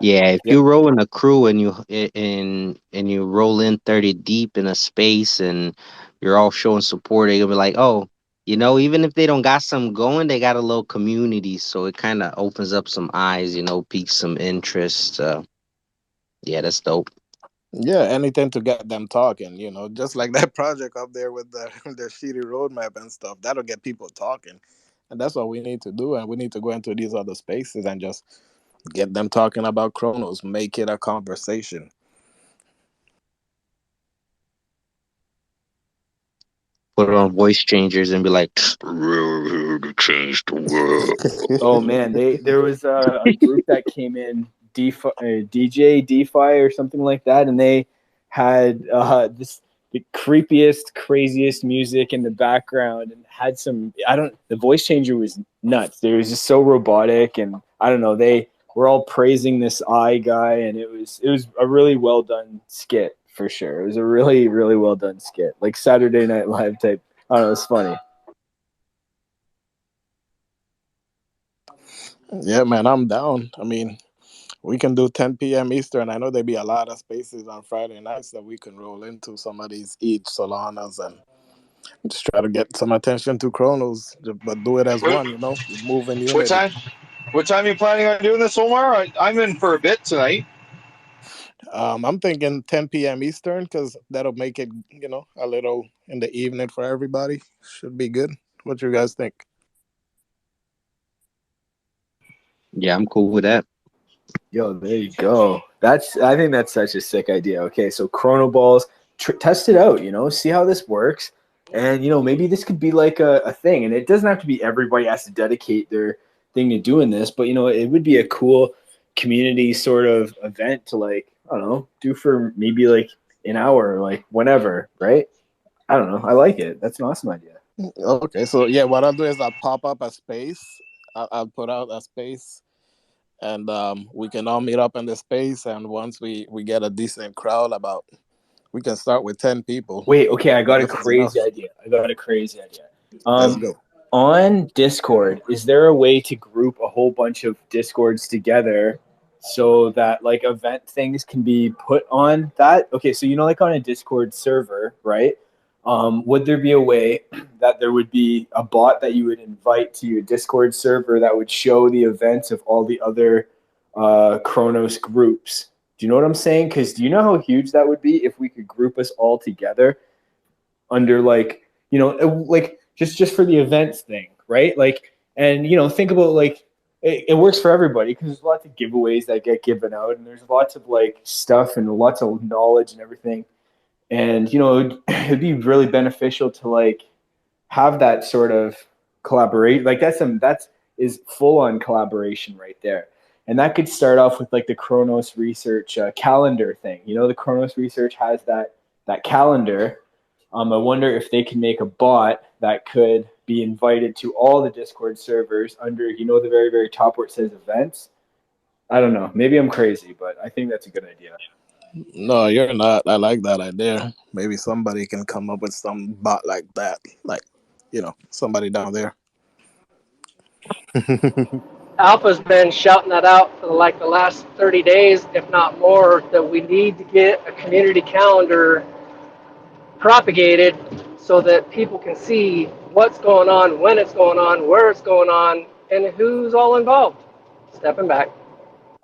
[SPEAKER 8] Yeah, if
[SPEAKER 6] Yep.
[SPEAKER 8] you roll in a crew and you roll in 30 deep in a space and you're all showing support, they're gonna be like, oh, even if they don't got something going, they got a little community, so it kind of opens up some eyes, piques some interest. Yeah, that's dope.
[SPEAKER 6] Yeah, anything to get them talking, just like that project up there with the their shitty roadmap and stuff. That'll get people talking. And that's what we need to do. And we need to go into these other spaces and just get them talking about Chronos, make it a conversation.
[SPEAKER 8] Put it on voice changers and be like, "We're here to change the world."
[SPEAKER 2] Oh man, there was a group that came in, DeFi, DJ DeFi or something like that, and they had this the creepiest, craziest music in the background, and had some. I don't. The voice changer was nuts. It was just so robotic, and I don't know. They were all praising this eye guy, and it was a really well done skit for sure. It was a really really well done skit, like Saturday Night Live type. I don't know. It's funny.
[SPEAKER 6] Yeah, man, I'm down. I mean, we can do 10 p.m. Eastern. I know there'd be a lot of spaces on Friday nights that we can roll into some of these each Solanas and just try to get some attention to Chronos, but do it as
[SPEAKER 5] What,
[SPEAKER 6] one, we move in
[SPEAKER 5] what
[SPEAKER 6] unity.
[SPEAKER 5] time? What time are you planning on doing this, Omar? I'm in for a bit tonight.
[SPEAKER 6] I'm thinking 10 p.m. Eastern because that'll make it, a little in the evening for everybody. Should be good. What you guys think?
[SPEAKER 8] Yeah, I'm cool with that.
[SPEAKER 2] Yo, there you go. I think that's such a sick idea. Okay, so Chrono Balls, test it out, see how this works. And, maybe this could be like a thing. And it doesn't have to be everybody has to dedicate their thing to doing this, but, it would be a cool community sort of event to, like, I don't know, do for maybe like an hour, like whenever, right? I don't know. I like it. That's an awesome idea.
[SPEAKER 6] Okay, so yeah, what I'll do is I'll pop up a space. I'll put out a space, and we can all meet up in the space. And once we get a decent crowd, we can start with 10 people.
[SPEAKER 2] Wait, okay, I got a
[SPEAKER 6] Enough is enough.
[SPEAKER 2] crazy idea.
[SPEAKER 6] Let's go.
[SPEAKER 2] On Discord, is there a way to group a whole bunch of Discords together so that like event things can be put on that? Okay, so like on a Discord server, right? Would there be a way that there would be a bot that you would invite to your Discord server that would show the events of all the other Chronos groups? Do you know what I'm saying? Because do you know how huge that would be if we could group us all together under like like just for the events thing, right? Like, and think about like it works for everybody because there's lots of giveaways that get given out, and there's lots of like stuff and lots of knowledge and everything, and it'd be really beneficial to like have that sort of collaborate. Like that's is full on collaboration right there. And that could start off with like the Kronos Research calendar thing. You know, the Kronos Research has that calendar. I wonder if they can make a bot that could be invited to all the Discord servers under, you know, the very, very top where it says events. I don't know. Maybe I'm crazy, but I think that's a good idea.
[SPEAKER 6] No, you're not. I like that idea. Maybe somebody can come up with some bot like that. Like, somebody down there.
[SPEAKER 4] Alpha's been shouting that out for like the last 30 days, if not more, that we need to get a community calendar propagated so that people can see what's going on, when it's going on, where it's going on, and who's all involved. Stepping back.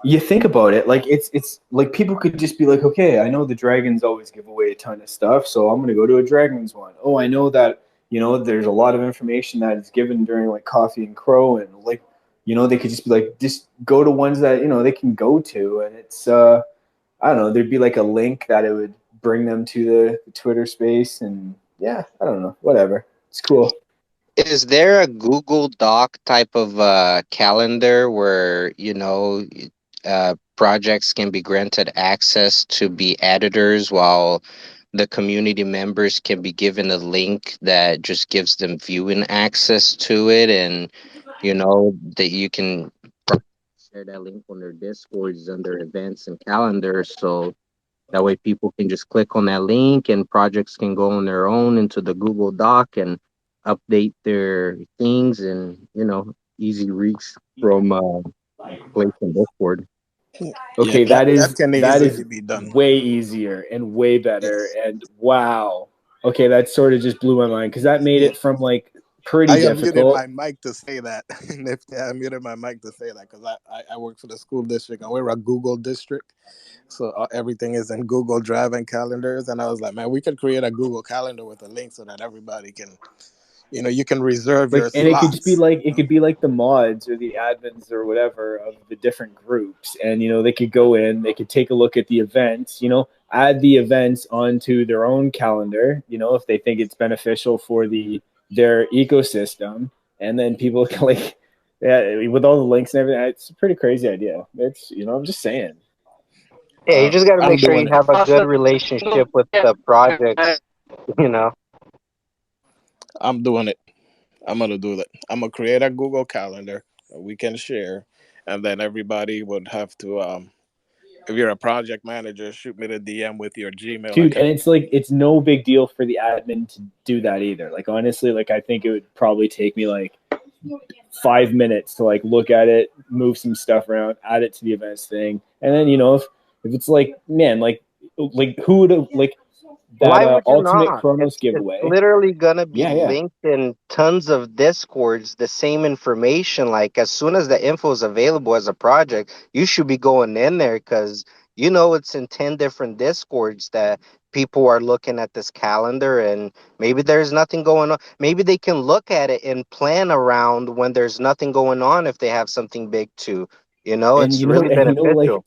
[SPEAKER 2] You think about it, like it's like people could just be like, okay, I know the dragons always give away a ton of stuff, so I'm gonna go to a dragons one. Oh, I know that, you know, there's a lot of information that is given during like coffee and crow, and like, you know, they could just be like, just go to ones that, you know, they can go to, and it's I don't know, there'd be like a link that it would bring them to the Twitter space, and yeah, I don't know, whatever, it's cool.
[SPEAKER 8] Is there a Google Doc type of calendar where, projects can be granted access to be editors while the community members can be given a link that just gives them viewing access to it, and, that you can share that link on their Discords under events and calendars, so that way people can just click on that link and projects can go on their own into the Google Doc and update their things, and, easy reach from place in Discord.
[SPEAKER 6] Yeah,
[SPEAKER 2] Okay,
[SPEAKER 6] that,
[SPEAKER 2] that
[SPEAKER 6] that
[SPEAKER 2] is
[SPEAKER 6] can
[SPEAKER 2] that is
[SPEAKER 6] easily be done.
[SPEAKER 2] way easier and way better,
[SPEAKER 6] Yes.
[SPEAKER 2] and wow. Okay, that sort of just blew my mind because that made
[SPEAKER 6] Yeah.
[SPEAKER 2] it from like pretty
[SPEAKER 6] I unmuted
[SPEAKER 2] difficult.
[SPEAKER 6] my mic to say that. Nifty, I unmuted my mic to say that because I work for the school district and we're a Google district. So everything is in Google Drive and calendars. And I was like, man, we could create a Google Calendar with a link so that everybody can, you can reserve your
[SPEAKER 2] Like, and it could just be
[SPEAKER 6] slots.
[SPEAKER 2] like it could be like the mods or the admins or whatever of the different groups, and you know they could go in, they could take a look at the events, you know, add the events onto their own calendar, you know, if they think it's beneficial for their ecosystem, and then people can like, yeah, with all the links and everything, it's a pretty crazy idea. It's, you know, I'm just saying.
[SPEAKER 4] Yeah, you just got to
[SPEAKER 6] I'm
[SPEAKER 4] make sure
[SPEAKER 6] doing
[SPEAKER 4] you
[SPEAKER 6] it.
[SPEAKER 4] have a good relationship with the projects, you know.
[SPEAKER 6] I'm doing it. I'm gonna do that. I'm gonna create a Google Calendar that we can share, and then everybody would have to. If you're a project manager, shoot me the DM with your Gmail
[SPEAKER 2] Dude,
[SPEAKER 6] account.
[SPEAKER 2] and it's like it's no big deal for the admin to do that either. Like honestly, like I think it would probably take me like 5 minutes to like look at it, move some stuff around, add it to the events thing, and then you know if it's like, man, like who would have like that
[SPEAKER 8] Why would you
[SPEAKER 2] ultimate
[SPEAKER 8] not?
[SPEAKER 2] Chronos
[SPEAKER 8] It's
[SPEAKER 2] giveaway?
[SPEAKER 8] literally gonna be
[SPEAKER 2] Yeah, yeah.
[SPEAKER 8] linked in tons of Discords, the same information. Like as soon as the info is available as a project, you should be going in there because it's in 10 different Discords that people are looking at this calendar, and maybe there's nothing going on. Maybe they can look at it and plan around when there's nothing going on if they have something big to.
[SPEAKER 2] And
[SPEAKER 8] It's really
[SPEAKER 2] like
[SPEAKER 8] beneficial.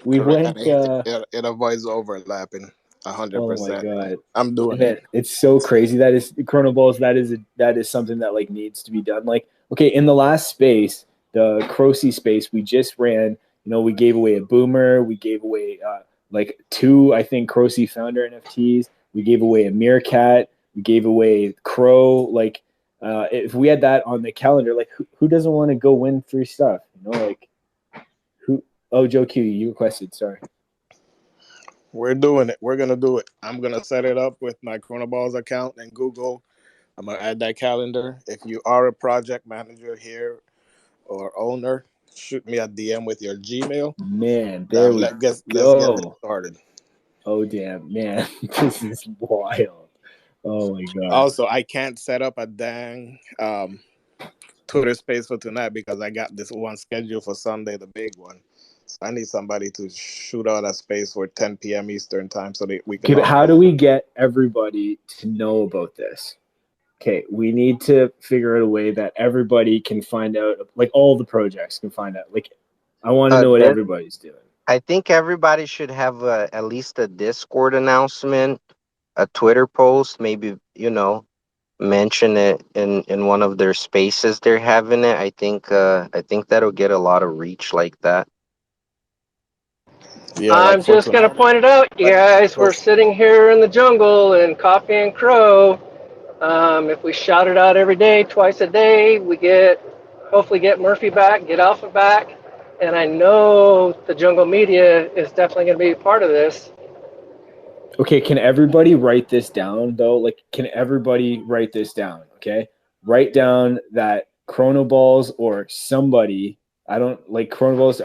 [SPEAKER 2] we
[SPEAKER 6] Correct, and
[SPEAKER 2] went
[SPEAKER 6] it avoids overlapping. hundred
[SPEAKER 2] oh my
[SPEAKER 6] percent.
[SPEAKER 2] god.
[SPEAKER 6] I'm doing it.
[SPEAKER 2] Man, it's so crazy. That is Chrono Balls. That is something that like needs to be done. Like, okay, in the last space, the Crocy space, we just ran. You know, we gave away a boomer. We gave away like two, I think, Crocy founder NFTs. We gave away a meerkat. We gave away crow. Like, if we had that on the calendar, like, who doesn't want to go win free stuff? You know, like who? Oh, Joe Q, you requested. Sorry.
[SPEAKER 6] We're doing it. We're gonna do it. I'm gonna set it up with my Chronoballs account and Google. I'm gonna add that calendar. If you are a project manager here or owner, shoot me a DM with your Gmail.
[SPEAKER 2] Man, there
[SPEAKER 6] And
[SPEAKER 2] we
[SPEAKER 6] let's get this
[SPEAKER 2] go.
[SPEAKER 6] started.
[SPEAKER 2] Oh damn, man, this is wild. Oh my god.
[SPEAKER 6] Also, I can't set up a dang Twitter space for tonight because I got this one scheduled for Sunday, the big one. So I need somebody to shoot out a space for 10 p.m. Eastern time so that we can
[SPEAKER 2] Okay, but
[SPEAKER 6] all
[SPEAKER 2] how
[SPEAKER 6] go
[SPEAKER 2] do we
[SPEAKER 6] in.
[SPEAKER 2] get everybody to know about this? Okay, we need to figure out a way that everybody can find out, like all the projects can find out. Like, I want to know what
[SPEAKER 8] This
[SPEAKER 2] everybody's doing.
[SPEAKER 8] I think everybody should have at least a Discord announcement, a Twitter post, maybe, mention it in one of their spaces they're having it, I think that'll get a lot of reach like that.
[SPEAKER 6] Yeah, like
[SPEAKER 4] I'm
[SPEAKER 6] for
[SPEAKER 4] just gonna
[SPEAKER 6] tonight.
[SPEAKER 4] point it out, you
[SPEAKER 6] Like
[SPEAKER 4] guys. We're
[SPEAKER 6] for
[SPEAKER 4] sitting here in the jungle in Coffee and Crow. If we shout it out every day, twice a day, we hopefully get Murphy back, get Alpha back, and I know the jungle media is definitely going to be a part of this.
[SPEAKER 2] Okay, can everybody write this down though? Like, can everybody write this down? Okay, write down that Chrono Balls or somebody. I don't like Chrono Balls.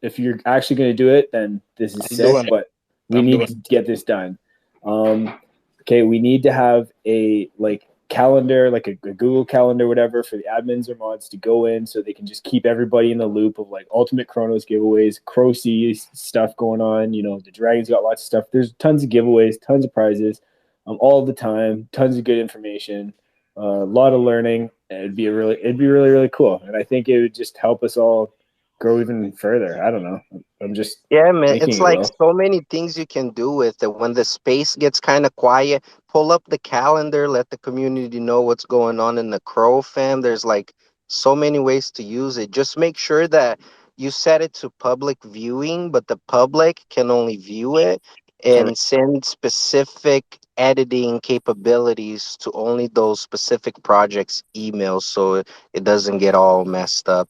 [SPEAKER 2] If you're actually going to do it, then this is
[SPEAKER 6] I'm
[SPEAKER 2] sick.
[SPEAKER 6] doing it.
[SPEAKER 2] But we
[SPEAKER 6] I'm
[SPEAKER 2] need
[SPEAKER 6] doing
[SPEAKER 2] to get this done. Okay, we need to have a like calendar, like a Google calendar, whatever, for the admins or mods to go in so they can just keep everybody in the loop of like Ultimate Chronos giveaways, Crow Seas stuff going on. You know, the Dragons got lots of stuff. There's tons of giveaways, tons of prizes, all the time, tons of good information, a lot of learning. It'd be really, really cool. And I think it would just help us all grow even further. I don't know. I'm just
[SPEAKER 8] Yeah, man,
[SPEAKER 2] thinking
[SPEAKER 8] it's
[SPEAKER 2] it
[SPEAKER 8] like
[SPEAKER 2] will.
[SPEAKER 8] so many things you can do with it. When the space gets kind of quiet, pull up the calendar, let the community know what's going on in the Crow fam. There's like so many ways to use it. Just make sure that you set it to public viewing, but the public can only view it, and send specific editing capabilities to only those specific projects' emails so it doesn't get all messed up.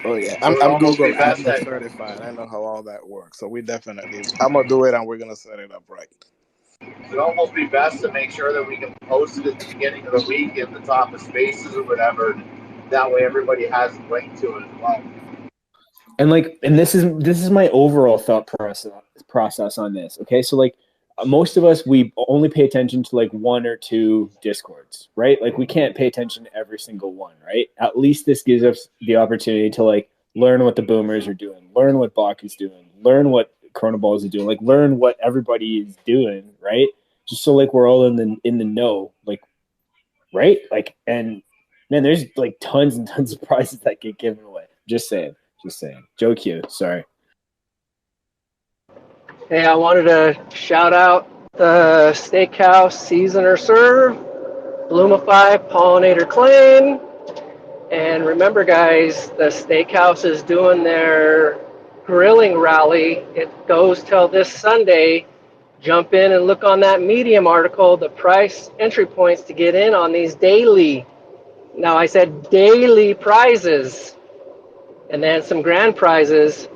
[SPEAKER 6] Oh yeah,
[SPEAKER 5] It would
[SPEAKER 6] I'm
[SPEAKER 5] almost be
[SPEAKER 6] Google
[SPEAKER 5] best
[SPEAKER 6] admin
[SPEAKER 5] that
[SPEAKER 6] certified. I know how all that works. So I'm gonna do it, and we're gonna set it up right.
[SPEAKER 5] it would almost be best to make sure that we can post it at the beginning of the week in the top of spaces or whatever. That way, everybody has a link to it as well.
[SPEAKER 2] And like, and this is my overall thought process on this. Okay, so like most of us, we only pay attention to like one or two discords, right? Like we can't pay attention to every single one, right? At least this gives us the opportunity to like learn what the boomers are doing, learn what Bach is doing, learn what Chronoballs is doing, like learn what everybody is doing, right? Just so like we're all in the know, like, right? Like, and man, there's like tons and tons of prizes that get given away. Just saying. Just saying. Joe Q. Sorry.
[SPEAKER 4] Hey, I wanted to shout out the Steakhouse Season or Serve, Bloomify Pollinator Claim, and remember, guys, the Steakhouse is doing their grilling rally. It goes till this Sunday. Jump in and look on that Medium article, the price entry points to get in on these daily. Now, I said daily prizes, and then some grand prizes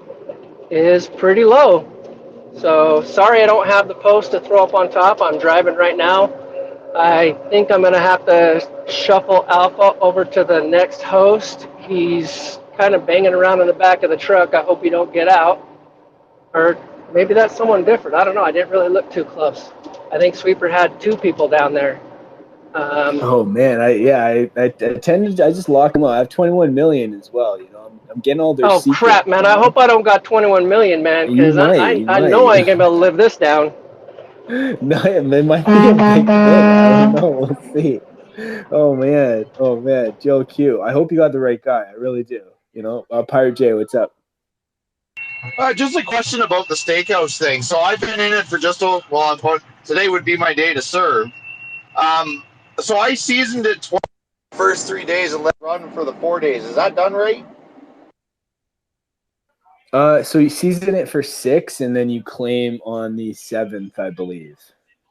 [SPEAKER 4] is pretty low. So sorry I don't have the post to throw up on top. I'm driving right now. I think I'm going to have to shuffle Alpha over to the next host. He's kind of banging around in the back of the truck. I hope he don't get out. Or maybe that's someone different. I don't know. I didn't really look too close. I think Sweeper had two people down there.
[SPEAKER 2] Oh man, I tend I just lock them up. I have 21 million as well. You know, I'm getting all their
[SPEAKER 4] Oh
[SPEAKER 2] secrets.
[SPEAKER 4] crap, man!
[SPEAKER 2] You
[SPEAKER 4] I
[SPEAKER 2] know,
[SPEAKER 4] hope I don't got 21 million, man,
[SPEAKER 2] you
[SPEAKER 4] because
[SPEAKER 2] might,
[SPEAKER 4] I know I
[SPEAKER 2] you
[SPEAKER 4] ain't gonna be able to live this down.
[SPEAKER 2] know, no, it might be a big thing. I don't know. We'll see. Oh man, Joe Q. I hope you got the right guy. I really do. You know, Pirate J, what's up?
[SPEAKER 5] Just a question about the steakhouse thing. So I've been in it for today would be my day to serve. Um, so I seasoned it twice the first 3 days and let it run for the 4 days. Is that done right?
[SPEAKER 2] So you season it for 6, and then you claim on the 7th, I believe.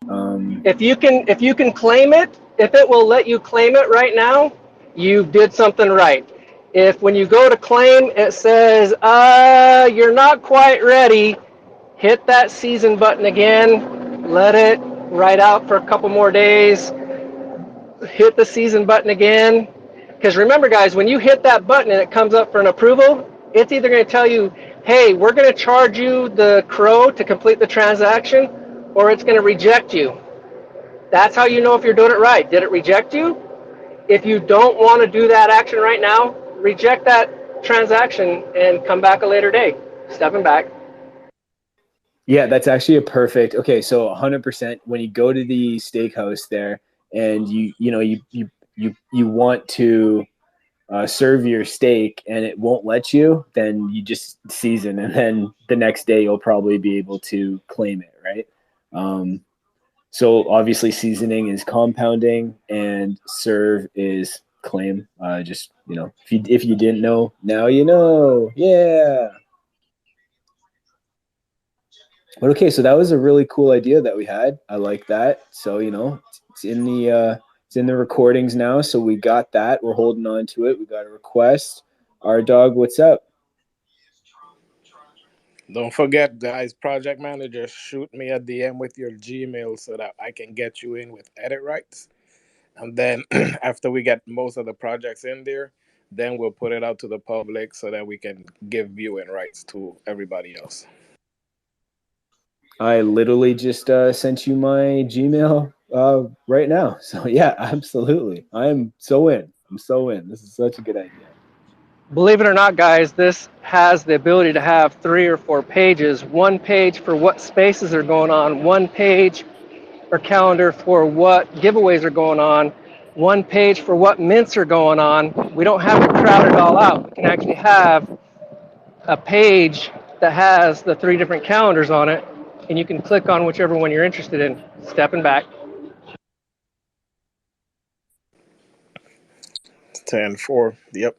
[SPEAKER 4] If you can claim it, if it will let you claim it right now, you did something right. If when you go to claim it says you're not quite ready, hit that season button again, let it ride out for a couple more days, hit the season button again. Because remember, guys, when you hit that button and it comes up for an approval, it's either going to tell you, hey, we're going to charge you the crow to complete the transaction, or it's going to reject you. That's how you know if you're doing it right. Did it reject you? If you don't want to do that action right now, reject that transaction and come back a later day. Stepping back.
[SPEAKER 2] Yeah, that's actually a perfect. Okay, so 100% when you go to the steakhouse there and you want to serve your steak and it won't let you, then you just season and then the next day you'll probably be able to claim it, right? Um, So obviously seasoning is compounding and serve is claim. Just, you know, if you didn't know, now you know. Yeah. But okay, so that was a really cool idea that we had. I like that. So, you know, it's in the recordings now. So we got that. We're holding on to it. We got a request. Our dog, what's up?
[SPEAKER 6] Don't forget, guys, project manager, shoot me a DM with your Gmail so that I can get you in with edit rights. And then after we get most of the projects in there, then we'll put it out to the public so that we can give viewing rights to everybody else.
[SPEAKER 2] I literally just sent you my Gmail right now. So yeah, absolutely. I'm so in. I'm so in. This is such a good idea.
[SPEAKER 4] Believe it or not, guys, this has the ability to have 3 or 4 pages. One page for what spaces are going on, one page or calendar for what giveaways are going on, one page for what mints are going on. We don't have to crowd it all out. We can actually have a page that has the 3 different calendars on it, and you can click on whichever one you're interested in. Stepping back.
[SPEAKER 6] 10-4. Yep.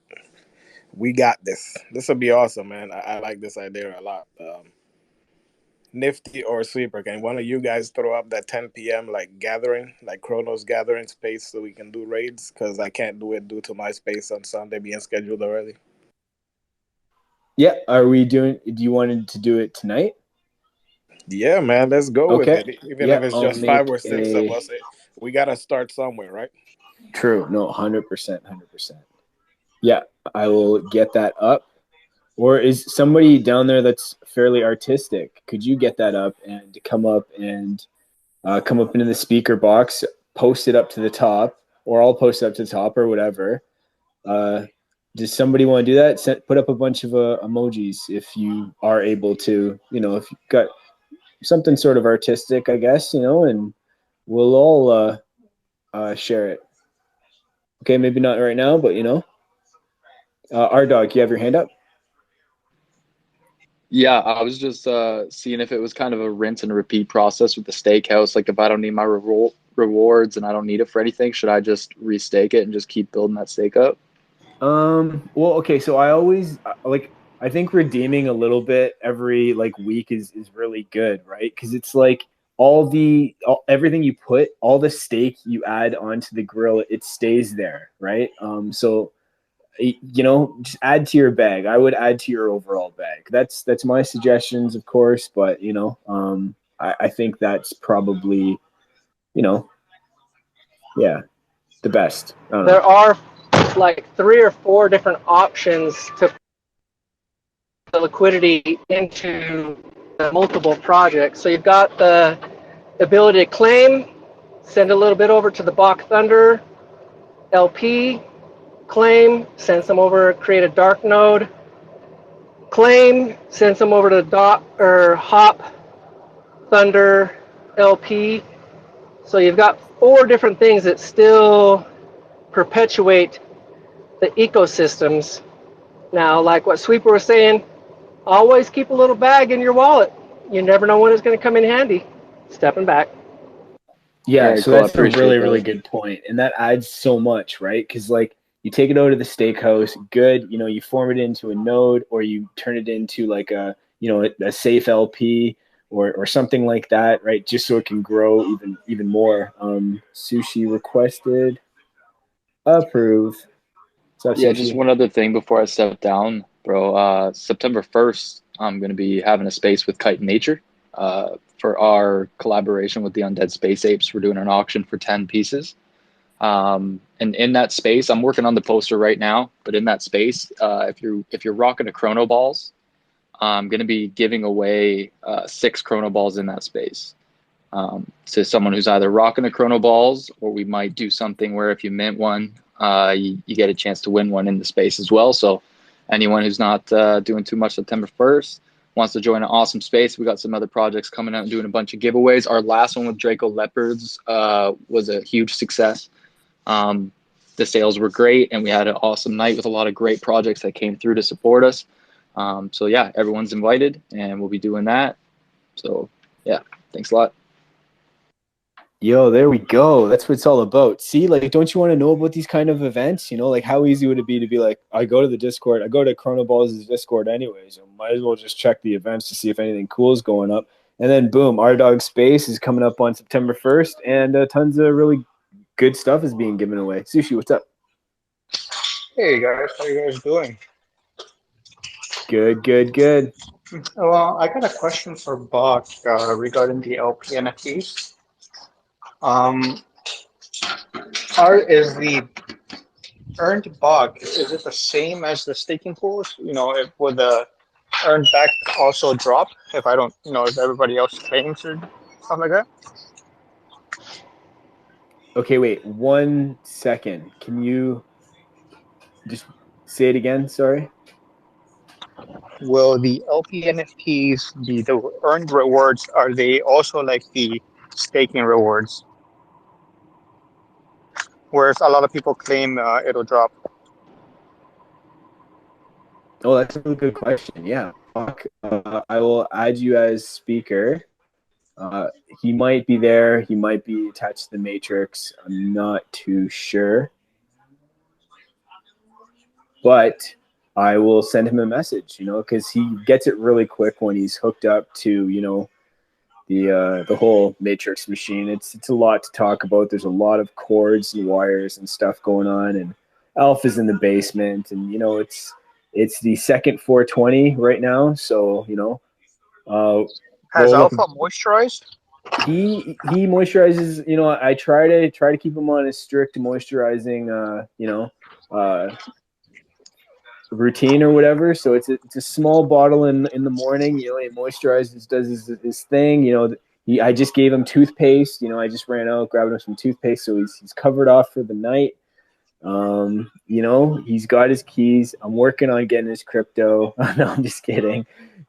[SPEAKER 6] We got this. This will be awesome, man. I like this idea a lot. Nifty or Sweeper, can one of you guys throw up that 10 p.m. like gathering, like Chronos gathering space so we can do raids? Because I can't do it due to my space on Sunday being scheduled already.
[SPEAKER 2] Yeah, do you want to do it tonight?
[SPEAKER 6] Yeah, man, let's go with it. Even if it's
[SPEAKER 2] I'll
[SPEAKER 6] just 5 or
[SPEAKER 2] make
[SPEAKER 6] 6 of us, we got to start somewhere, right?
[SPEAKER 2] True. No, 100%, 100%. Yeah, I will get that up. Or is somebody down there that's fairly artistic? Could you get that up and come up into the speaker box, post it up to the top, or I'll post it up to the top or whatever. Does somebody want to do that? Put up a bunch of emojis if you are able to, you know, if you've got something sort of artistic, I guess, you know, and we'll all share it. Okay, maybe not right now, but, you know. Our dog, you have your hand up?
[SPEAKER 9] Yeah, I was just seeing if it was kind of a rinse and repeat process with the steakhouse. Like if I don't need my rewards and I don't need it for anything, should I just restake it and just keep building that steak up?
[SPEAKER 2] Well, okay, so I always like I think redeeming a little bit every like week is really good, right? Because it's like everything you put, all the steak you add onto the grill, it stays there, right? So you know, just add to your bag. I would add to your overall bag. That's my suggestions, of course, but you know, I think that's probably, you know, yeah, the best. I don't know.
[SPEAKER 4] There are like 3 or 4 different options to the liquidity into the multiple projects. So you've got the ability to claim, send a little bit over to the Bach Thunder LP, claim, send some over, create a dark node, claim, send some over to Doc or Hop Thunder LP. So you've got 4 different things that still perpetuate the ecosystems. Now, like what Sweeper was saying, always keep a little bag in your wallet. You never know when it's going to come in handy. Stepping back.
[SPEAKER 2] Yeah,
[SPEAKER 9] Very
[SPEAKER 2] so
[SPEAKER 9] cool. I
[SPEAKER 2] that's a
[SPEAKER 9] appreciate
[SPEAKER 2] really,
[SPEAKER 9] that.
[SPEAKER 2] really good point. And that adds so much, right? Because like you take it over to the steakhouse, good, you know, you form it into a node or you turn it into like a, you know, a safe LP or something like that, right? Just so it can grow even more. Sushi requested, approve. What's up,
[SPEAKER 9] Yeah, just
[SPEAKER 2] Sushi?
[SPEAKER 9] one other thing before I step down, bro. September 1st, I'm going to be having a space with Kite Nature for our collaboration with the Undead Space Apes. We're doing an auction for 10 pieces. And in that space, I'm working on the poster right now, but in that space, if you're rocking a Chrono Balls, I'm going to be giving away 6 Chrono Balls in that space. To someone who's either rocking the Chrono Balls, or we might do something where if you mint one, you get a chance to win one in the space as well. So anyone who's not doing too much September 1st wants to join an awesome space, we got some other projects coming out and doing a bunch of giveaways. Our last one with Draco Leopards was a huge success. The sales were great, and we had an awesome night with a lot of great projects that came through to support us. So yeah, everyone's invited, and we'll be doing that. So yeah, thanks a lot.
[SPEAKER 2] Yo, there we go. That's what it's all about. See, like, don't you want to know about these kind of events? You know, like, how easy would it be to be like, I go to the Discord, I go to Chronoballs' Discord anyways. I might as well just check the events to see if anything cool is going up. And then, boom, Our Dog Space is coming up on September 1st, and tons of really good stuff is being given away. Sushi, what's up?
[SPEAKER 10] Hey guys, how you guys doing?
[SPEAKER 2] Good, good, good.
[SPEAKER 10] Well, I got a question for Bach regarding the LP NFTs. Um, is the earned Bach, is it the same as the staking pools? You know, if would the earned back also drop if I don't, you know, if everybody else claims or stuff like that?
[SPEAKER 2] Okay, wait, 1 second. Can you just say it again? Sorry.
[SPEAKER 10] Will the LP NFTs, the earned rewards, are they also like the staking rewards? Whereas a lot of people claim it'll drop.
[SPEAKER 2] Oh, that's a really good question. Yeah. I will add you as speaker. He might be there. He might be attached to the Matrix. I'm not too sure. But I will send him a message, you know, because he gets it really quick when he's hooked up to, you know, the whole Matrix machine. It's a lot to talk about. There's a lot of cords and wires and stuff going on, and Alpha's in the basement, and you know it's the second 420 right now. So you know,
[SPEAKER 10] Has
[SPEAKER 2] roll up.
[SPEAKER 10] Alpha moisturized?
[SPEAKER 2] He moisturizes. You know, I try to keep him on a strict moisturizing. You know, routine or whatever. So it's a small bottle in the morning. You know, he moisturizes, does his thing. You know, I just gave him toothpaste. You know, I just ran out, grabbed him some toothpaste, so he's covered off for the night. You know, he's got his keys. I'm working on getting his crypto. No, I'm just kidding.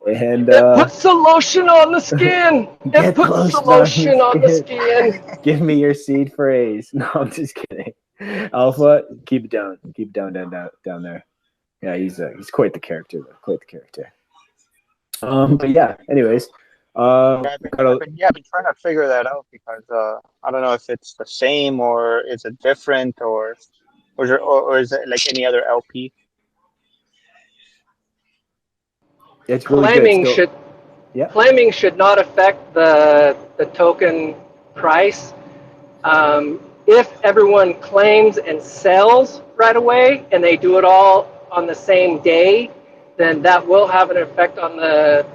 [SPEAKER 2] And
[SPEAKER 4] It puts the lotion on the skin. It puts the lotion on the skin.
[SPEAKER 2] Give me your seed phrase. No, I'm just kidding. Alpha, keep it down. Keep it down there. Yeah, he's quite the character, though. Quite the character. But yeah. Anyways,
[SPEAKER 10] I've been trying to figure that out because I don't know if it's the same or is it different or is it like any other LP?
[SPEAKER 2] It's really good.
[SPEAKER 4] Claiming should not affect the token price. If everyone claims and sells right away and they do it all on the same day, then that will have an effect on the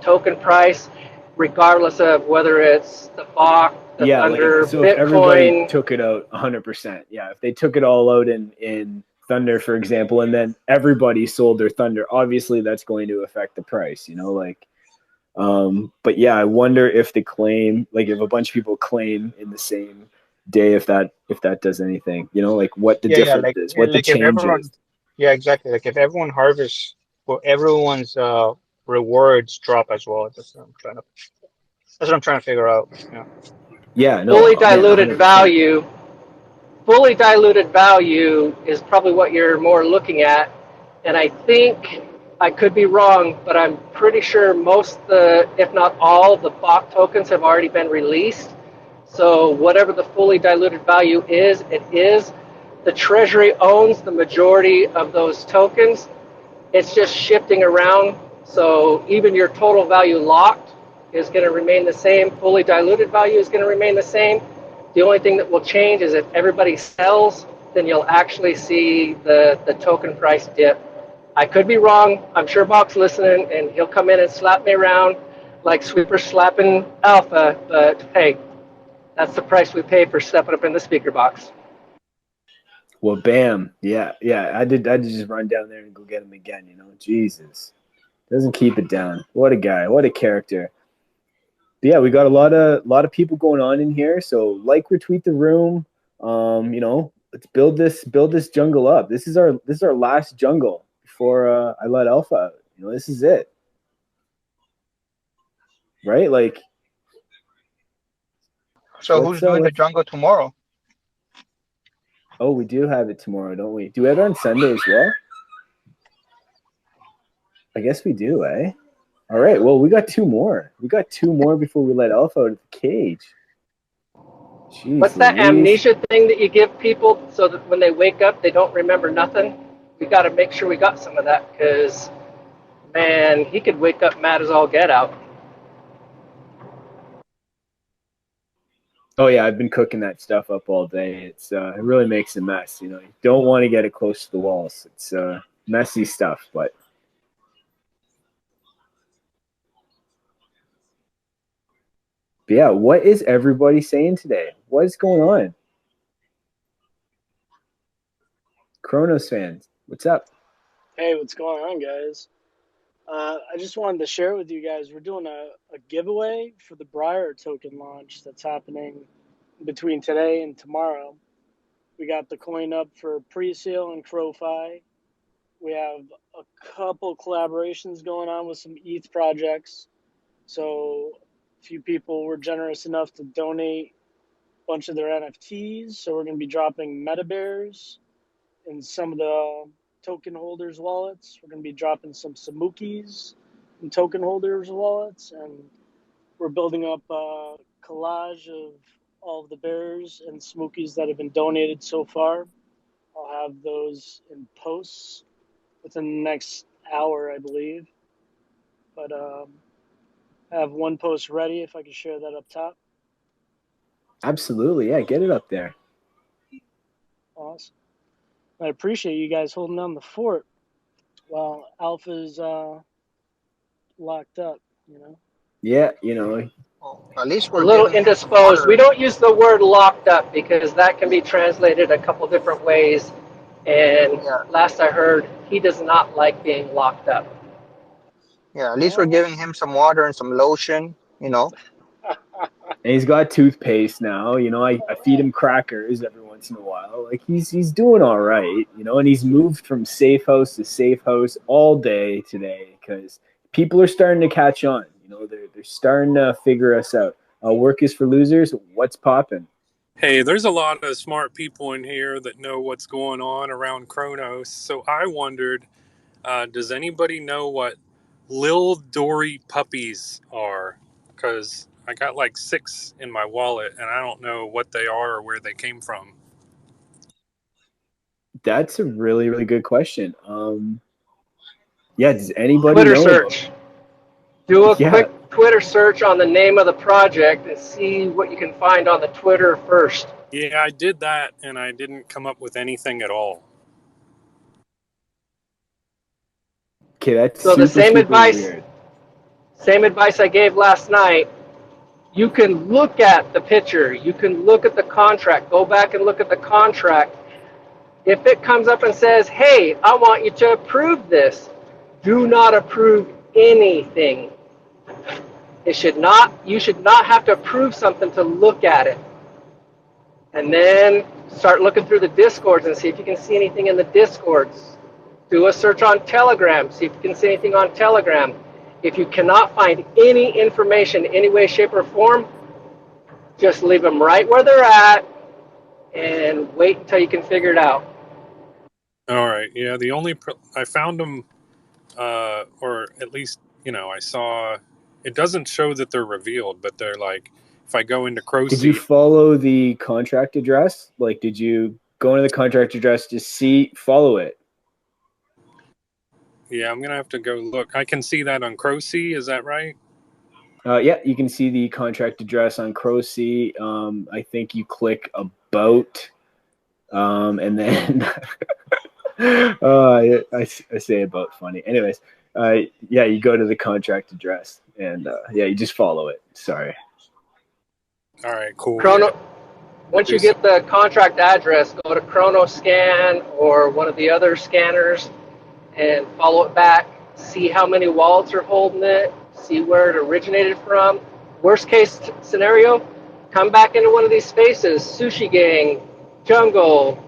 [SPEAKER 4] token price, regardless of whether it's the Bach, the Thunder,
[SPEAKER 2] so
[SPEAKER 4] Bitcoin.
[SPEAKER 2] If everybody took it out 100%, yeah, if they took it all out in Thunder, for example, and then everybody sold their Thunder, obviously that's going to affect the price, you know, like. But yeah, I wonder if the claim, like if a bunch of people claim in the same day, if that does anything, you know, like what the difference is, what the change is.
[SPEAKER 10] Yeah, exactly. Like if everyone harvests, well, everyone's rewards drop as well. That's what I'm trying to figure out. Yeah.
[SPEAKER 2] Yeah. No.
[SPEAKER 4] Fully diluted value. Fully diluted value is probably what you're more looking at, and I think I could be wrong, but I'm pretty sure most if not all, the Bach tokens have already been released. So whatever the fully diluted value is, it is. The Treasury owns the majority of those tokens. It's just shifting around. So even your total value locked is going to remain the same. Fully diluted value is going to remain the same. The only thing that will change is if everybody sells, then you'll actually see the token price dip. I could be wrong. I'm sure Bach's listening, and he'll come in and slap me around like Sweeper slapping Alpha. But hey, that's the price we pay for stepping up in the speaker box.
[SPEAKER 2] Well, bam. Yeah. I did just run down there and go get him again, you know. Jesus. Doesn't keep it down. What a guy. What a character. But yeah, we got a lot of people going on in here. So retweet the room. You know, let's build this jungle up. This is our last jungle before I let Alpha out. You know, this is it. Right? Like.
[SPEAKER 10] So who's doing the jungle tomorrow?
[SPEAKER 2] Oh, we do have it tomorrow, don't we? Do we have it on Sunday as well? I guess we do, eh? All right. Well, we got two more. We got two more before we let Alpha out of the cage. Jeez
[SPEAKER 4] What's that
[SPEAKER 2] Louise.
[SPEAKER 4] amnesia thing that you give people so that when they wake up, they don't remember nothing? We got to make sure we got some of that because, man, he could wake up mad as all get out.
[SPEAKER 2] Oh yeah, I've been cooking that stuff up all day. It really makes a mess. You know, you don't want to get it close to the walls. It's messy stuff, but yeah, what is everybody saying today? What's going on? Kronos fans, what's up?
[SPEAKER 11] Hey, what's going on, guys? I just wanted to share with you guys we're doing a giveaway for the Briar token launch that's happening between today and tomorrow. We got the coin up for pre-sale and CroFi. We have a couple collaborations going on with some ETH projects. So a few people were generous enough to donate a bunch of their NFTs. So we're going to be dropping Meta Bears in some of the token holders' wallets. We're going to be dropping some Samukis in token holders' wallets. And we're building up a collage of all of the bears and Samukis that have been donated so far. I'll have those in posts within the next hour, I believe. But I have one post ready if I could share that up top.
[SPEAKER 2] Absolutely, yeah, get it up there.
[SPEAKER 11] Awesome. I appreciate you guys holding down the fort while Alpha's locked up, you know?
[SPEAKER 2] Yeah, you know,
[SPEAKER 10] Well, at least
[SPEAKER 4] A
[SPEAKER 10] we're
[SPEAKER 4] little
[SPEAKER 10] giving him
[SPEAKER 4] indisposed. We
[SPEAKER 10] water.
[SPEAKER 4] don't use the word locked up because that can be translated a couple different ways. And
[SPEAKER 10] Yeah,
[SPEAKER 4] last I heard, he does not like being locked up.
[SPEAKER 10] yeah. At least we're
[SPEAKER 11] Well,
[SPEAKER 10] giving him some water and some lotion. You know.
[SPEAKER 2] and he's got toothpaste now. You know, I feed him crackers every once in a while. Like he's doing all right. You know, and he's moved from safe house to safe house all day today because people are starting to catch on. You know, they're starting to figure us out. Work is for losers. What's popping?
[SPEAKER 12] Hey, there's a lot of smart people in here that know what's going on around Kronos. So I wondered, does anybody know what Lil Dory puppies are? Because I got like 6 in my wallet and I don't know what they are or where they came from.
[SPEAKER 2] That's a really really good question. Yeah, does anybody
[SPEAKER 4] Twitter
[SPEAKER 2] know about?
[SPEAKER 4] search. Do a
[SPEAKER 2] Yeah,
[SPEAKER 4] quick Twitter search on the name of the project and see what you can find on the Twitter first.
[SPEAKER 12] Yeah, I did that and I didn't come up with anything at all.
[SPEAKER 2] okay, that's
[SPEAKER 4] So the
[SPEAKER 2] super super weird.
[SPEAKER 4] same advice I gave last night. You can look at the picture. You can look at the contract. Go back and look at the contract. If it comes up and says, hey, I want you to approve this, do not approve anything. You should not have to approve something to look at it. And then start looking through the discords and see if you can see anything in the discords. Do a search on Telegram, see if you can see anything on Telegram. If you cannot find any information, any way, shape, or form, just leave them right where they're at and wait until you can figure it out.
[SPEAKER 12] All right. Yeah, I found them, or at least, I saw, it doesn't show that they're revealed, but they're like, if I go into
[SPEAKER 2] Did you
[SPEAKER 12] Crowseed.
[SPEAKER 2] follow the contract address? Like, did you go into the contract address to follow it?
[SPEAKER 12] Yeah, I'm gonna have to go look. I can see that on Crowsea. Is that right?
[SPEAKER 2] Yeah, you can see the contract address on Crowsea. I think you click about, and then I say about funny. Anyways, yeah, you go to the contract address, and yeah, you just follow it. Sorry.
[SPEAKER 12] All right, cool.
[SPEAKER 4] Once you get the contract address, go to ChronoScan or one of the other scanners and follow it back. See how many wallets are holding it. See where it originated from. Worst case scenario, come back into one of these spaces, Sushi Gang, Jungle,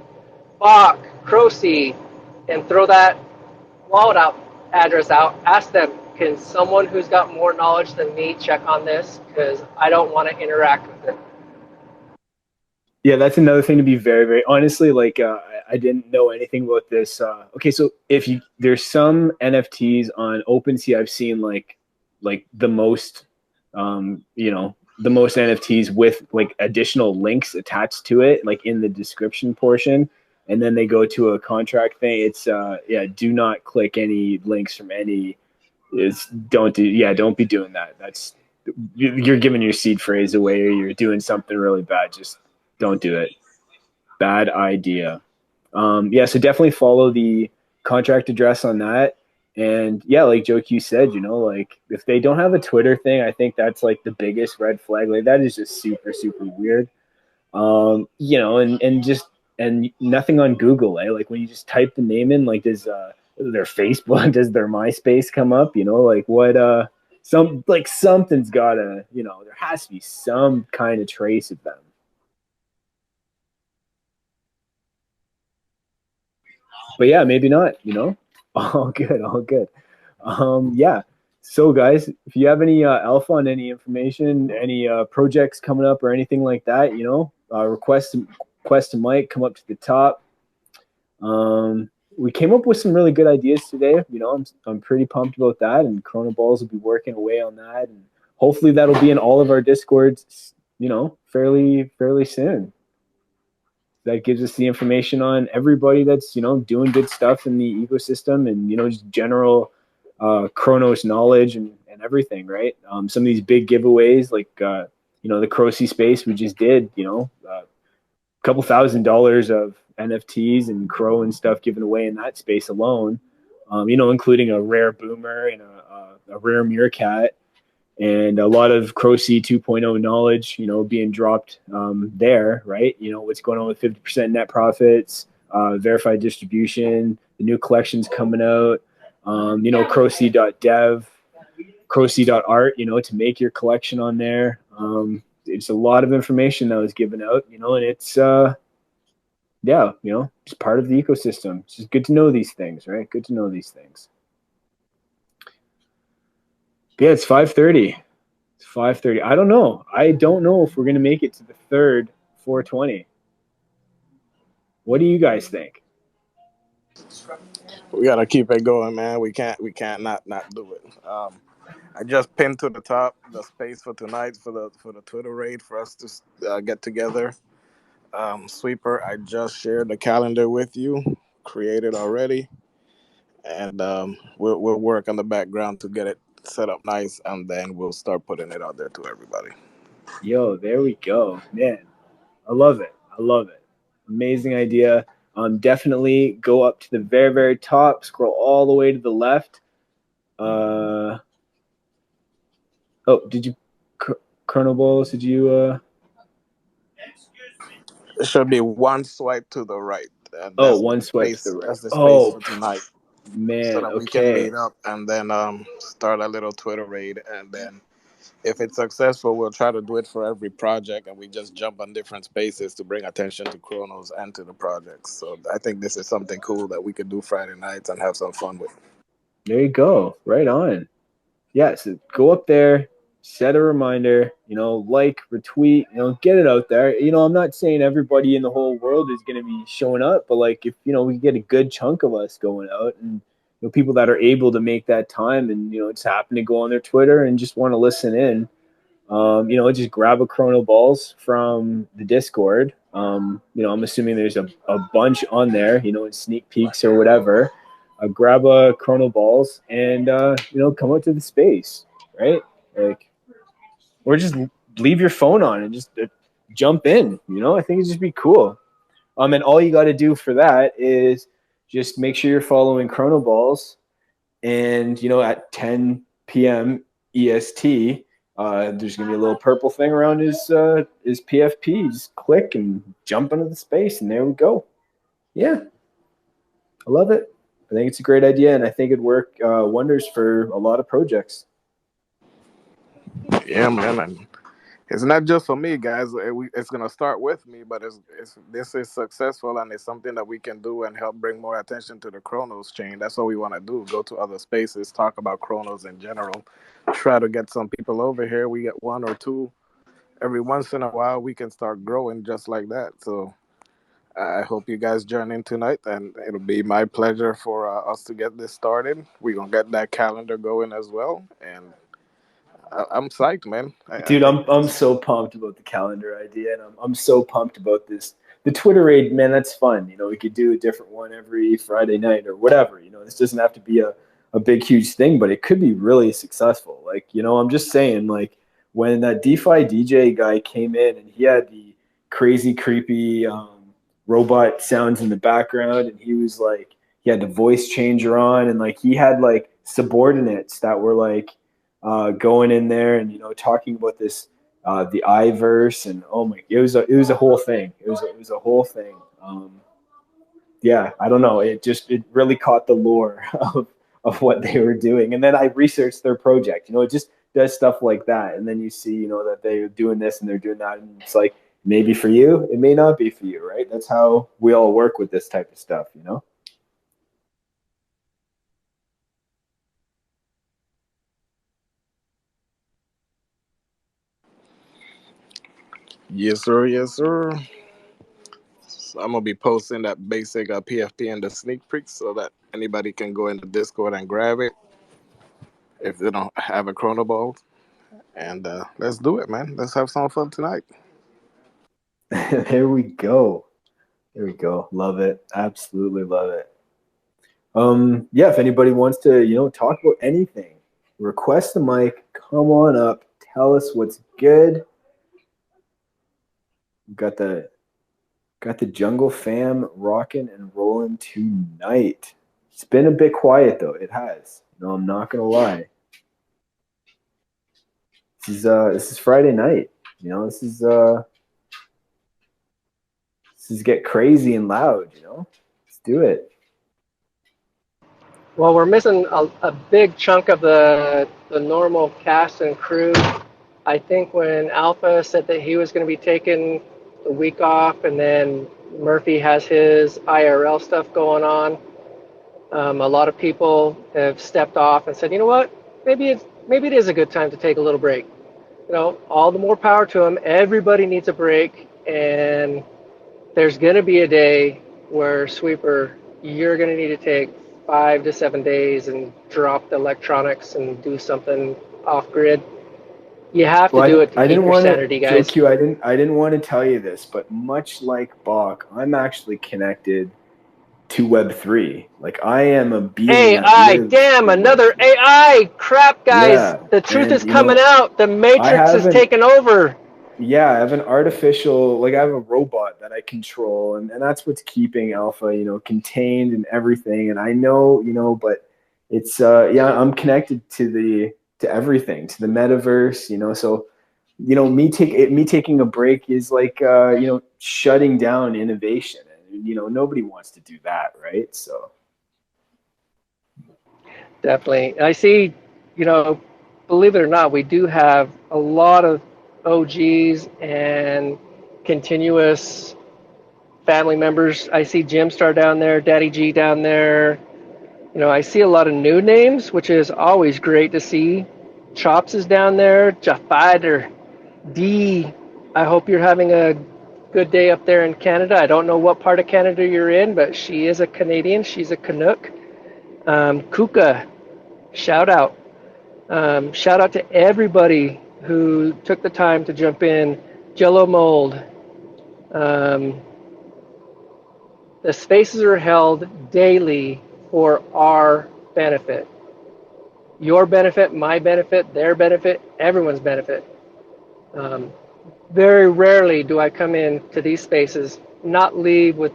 [SPEAKER 4] Bach, Crocy, and throw that wallet address out. Ask them, can someone who's got more knowledge than me check on this? Because I don't want to interact with it.
[SPEAKER 2] Yeah, that's another thing to be very, very honestly. Like, I didn't know anything about this. Okay, so there's some NFTs on OpenSea I've seen like the most, the most NFTs with like additional links attached to it, like in the description portion. And then they go to a contract thing. It's do not click any links from any. Don't be doing that. That's you're giving your seed phrase away, or you're doing something really bad. Just don't do it. Bad idea. So definitely follow the contract address on that. And yeah, like Joe Q said, like if they don't have a Twitter thing, I think that's like the biggest red flag. Like that is just super, super weird. And nothing on Google, eh? Like when you just type the name in, like does their Facebook, does their MySpace come up? Like what something's gotta, there has to be some kind of trace of them. But yeah, maybe not, all good, all good. Yeah. So guys, if you have any alpha on any information, any projects coming up or anything like that, request to Mike, come up to the top. We came up with some really good ideas today. I'm pretty pumped about that, and Chrono Balls will be working away on that, and hopefully that'll be in all of our Discords, fairly soon. That gives us the information on everybody that's doing good stuff in the ecosystem, and just general Chronos knowledge and everything, right? Some of these big giveaways, like the Crocy space we just did, a couple $1,000s of NFTs and Crow and stuff given away in that space alone, including a rare boomer and a rare meerkat, and a lot of Crocy 2.0 knowledge, being dropped there, right? What's going on with 50% net profits, verified distribution, the new collections coming out, Crocy.dev, Crocy.art, to make your collection on there. It's a lot of information that was given out, and it's, it's part of the ecosystem. It's just good to know these things, right? Good to know these things. Yeah, it's 5:30. It's 5:30. I don't know. I don't know if we're gonna make it to the third 420. What do you guys think?
[SPEAKER 6] We gotta keep it going, man. We can't not do it. I just pinned to the top the space for tonight for the Twitter raid for us to get together. Sweeper, I just shared the calendar with you, created already, and we'll work on the background to get it set up nice, and then we'll start putting it out there to everybody.
[SPEAKER 2] Yo, there we go, man. I love it. Amazing idea. Definitely go up to the very, very top, scroll all the way to the left. Did you, Chrono Balls, did you?
[SPEAKER 6] It should be one swipe to the right.
[SPEAKER 2] One swipe to the right.
[SPEAKER 6] That's the space for tonight.
[SPEAKER 2] Man,
[SPEAKER 6] so that we can meet up and then start a little Twitter raid, and then if it's successful, we'll try to do it for every project, and we just jump on different spaces to bring attention to Chronos and to the projects. So I think this is something cool that we could do Friday nights and have some fun with.
[SPEAKER 2] There you go. Right on. Yeah, so go up there, set a reminder, like, retweet, get it out there. I'm not saying everybody in the whole world is going to be showing up, but like if, we get a good chunk of us going out, and people that are able to make that time and, just happen to go on their Twitter and just want to listen in, just grab a Chrono Balls from the Discord. I'm assuming there's a bunch on there, in sneak peeks or whatever. Grab a Chrono Balls and, come out to the space, right? Like, or just leave your phone on and just jump in, I think it'd just be cool. And all you got to do for that is just make sure you're following Chrono Balls, and, at 10 p.m. EST, there's going to be a little purple thing around his PFP. Just click and jump into the space, and there we go. Yeah. I love it. I think it's a great idea, and I think it'd work wonders for a lot of projects.
[SPEAKER 6] Yeah, man. And it's not just for me, guys. It's going to start with me, but this is successful, and it's something that we can do and help bring more attention to the Chronos chain. That's what we want to do. Go to other spaces, talk about Chronos in general, try to get some people over here. We get one or two every once in a while. We can start growing just like that. So I hope you guys join in tonight, and it'll be my pleasure for us to get this started. We're going to get that calendar going as well, and I'm psyched, man. I
[SPEAKER 2] Dude,
[SPEAKER 6] think
[SPEAKER 2] I'm so pumped about the calendar idea, and I'm so pumped about this. The Twitter raid, man, that's fun. You know, we could do a different one every Friday night or whatever. You know, this doesn't have to be a big, huge thing, but it could be really successful. Like, you know, I'm just saying, like, when that DeFi DJ guy came in and he had the crazy, creepy robot sounds in the background, and he was like, he had the voice changer on, and like he had like subordinates that were like going in there and, you know, talking about this the iverse, and oh my, it was a whole thing. It was a whole thing. Yeah, I don't know. It really caught the lore of what they were doing, and then I researched their project. You know, it just does stuff like that, and then you see, you know, that they're doing this and they're doing that, and it's like, maybe for you, it may not be for you, right? That's how we all work with this type of stuff, you know.
[SPEAKER 6] yes, sir, yes, sir. So I'm gonna be posting that basic PFP and the sneak peek so that anybody can go into Discord and grab it if they don't have a Chrono Ball. And let's do it, man. Let's have some fun tonight.
[SPEAKER 2] There we go. There we go. Love it. Absolutely love it. Yeah, if anybody wants to, you know, talk about anything, request the mic, come on up, tell us what's good. Got the jungle fam rocking and rolling tonight. It's been a bit quiet though. It has. No, I'm not gonna lie. This is Friday night. You know, this is get crazy and loud, you know? Let's do it.
[SPEAKER 4] Well, we're missing a big chunk of the normal cast and crew. I think when Alpha said that he was going to be taking the week off, and then Murphy has his IRL stuff going on, a lot of people have stepped off and said, you know what, maybe it is a good time to take a little break. You know, all the more power to them. Everybody needs a break, and there's going to be a day where, Sweeper, you're going to need to take 5 to 7 days and drop the electronics and do something off grid. You have to do it to
[SPEAKER 2] I
[SPEAKER 4] keep
[SPEAKER 2] didn't
[SPEAKER 4] your
[SPEAKER 2] want
[SPEAKER 4] sanity,
[SPEAKER 2] to,
[SPEAKER 4] guys.
[SPEAKER 2] JQ, I didn't want to tell you this, but much like Bach, I'm actually connected to Web3. Like, I am a being that
[SPEAKER 4] AI,
[SPEAKER 2] lives
[SPEAKER 4] damn,
[SPEAKER 2] in
[SPEAKER 4] another
[SPEAKER 2] Web3.
[SPEAKER 4] AI. Crap, guys.
[SPEAKER 2] Yeah,
[SPEAKER 4] The truth
[SPEAKER 2] and
[SPEAKER 4] is
[SPEAKER 2] you
[SPEAKER 4] coming
[SPEAKER 2] know,
[SPEAKER 4] out. The
[SPEAKER 2] I
[SPEAKER 4] Matrix
[SPEAKER 2] have
[SPEAKER 4] is
[SPEAKER 2] an
[SPEAKER 4] taking over.
[SPEAKER 2] yeah, I have an artificial, like I have a robot that I control, and that's what's keeping Alpha, you know, contained and everything. And I know, you know, but it's yeah, I'm connected to everything, to the metaverse, you know. So, you know, me taking a break is like you know, shutting down innovation. And you know, nobody wants to do that, right? So
[SPEAKER 4] Definitely. I see, you know, believe it or not, we do have a lot of OGs and continuous family members. I see Jim Star down there, Daddy G down there. You know, I see a lot of new names, which is always great to see. Chops is down there, Jafider, D. I hope you're having a good day up there in Canada. I don't know what part of Canada you're in, but she is a Canadian. She's a Canuck. Kuka, shout out. Shout out to everybody who took the time to jump in. Jello Mold. Um, the spaces are held daily for our benefit. Your benefit, my benefit, their benefit, everyone's benefit. Um, Very rarely do I come in to these spaces, not leave with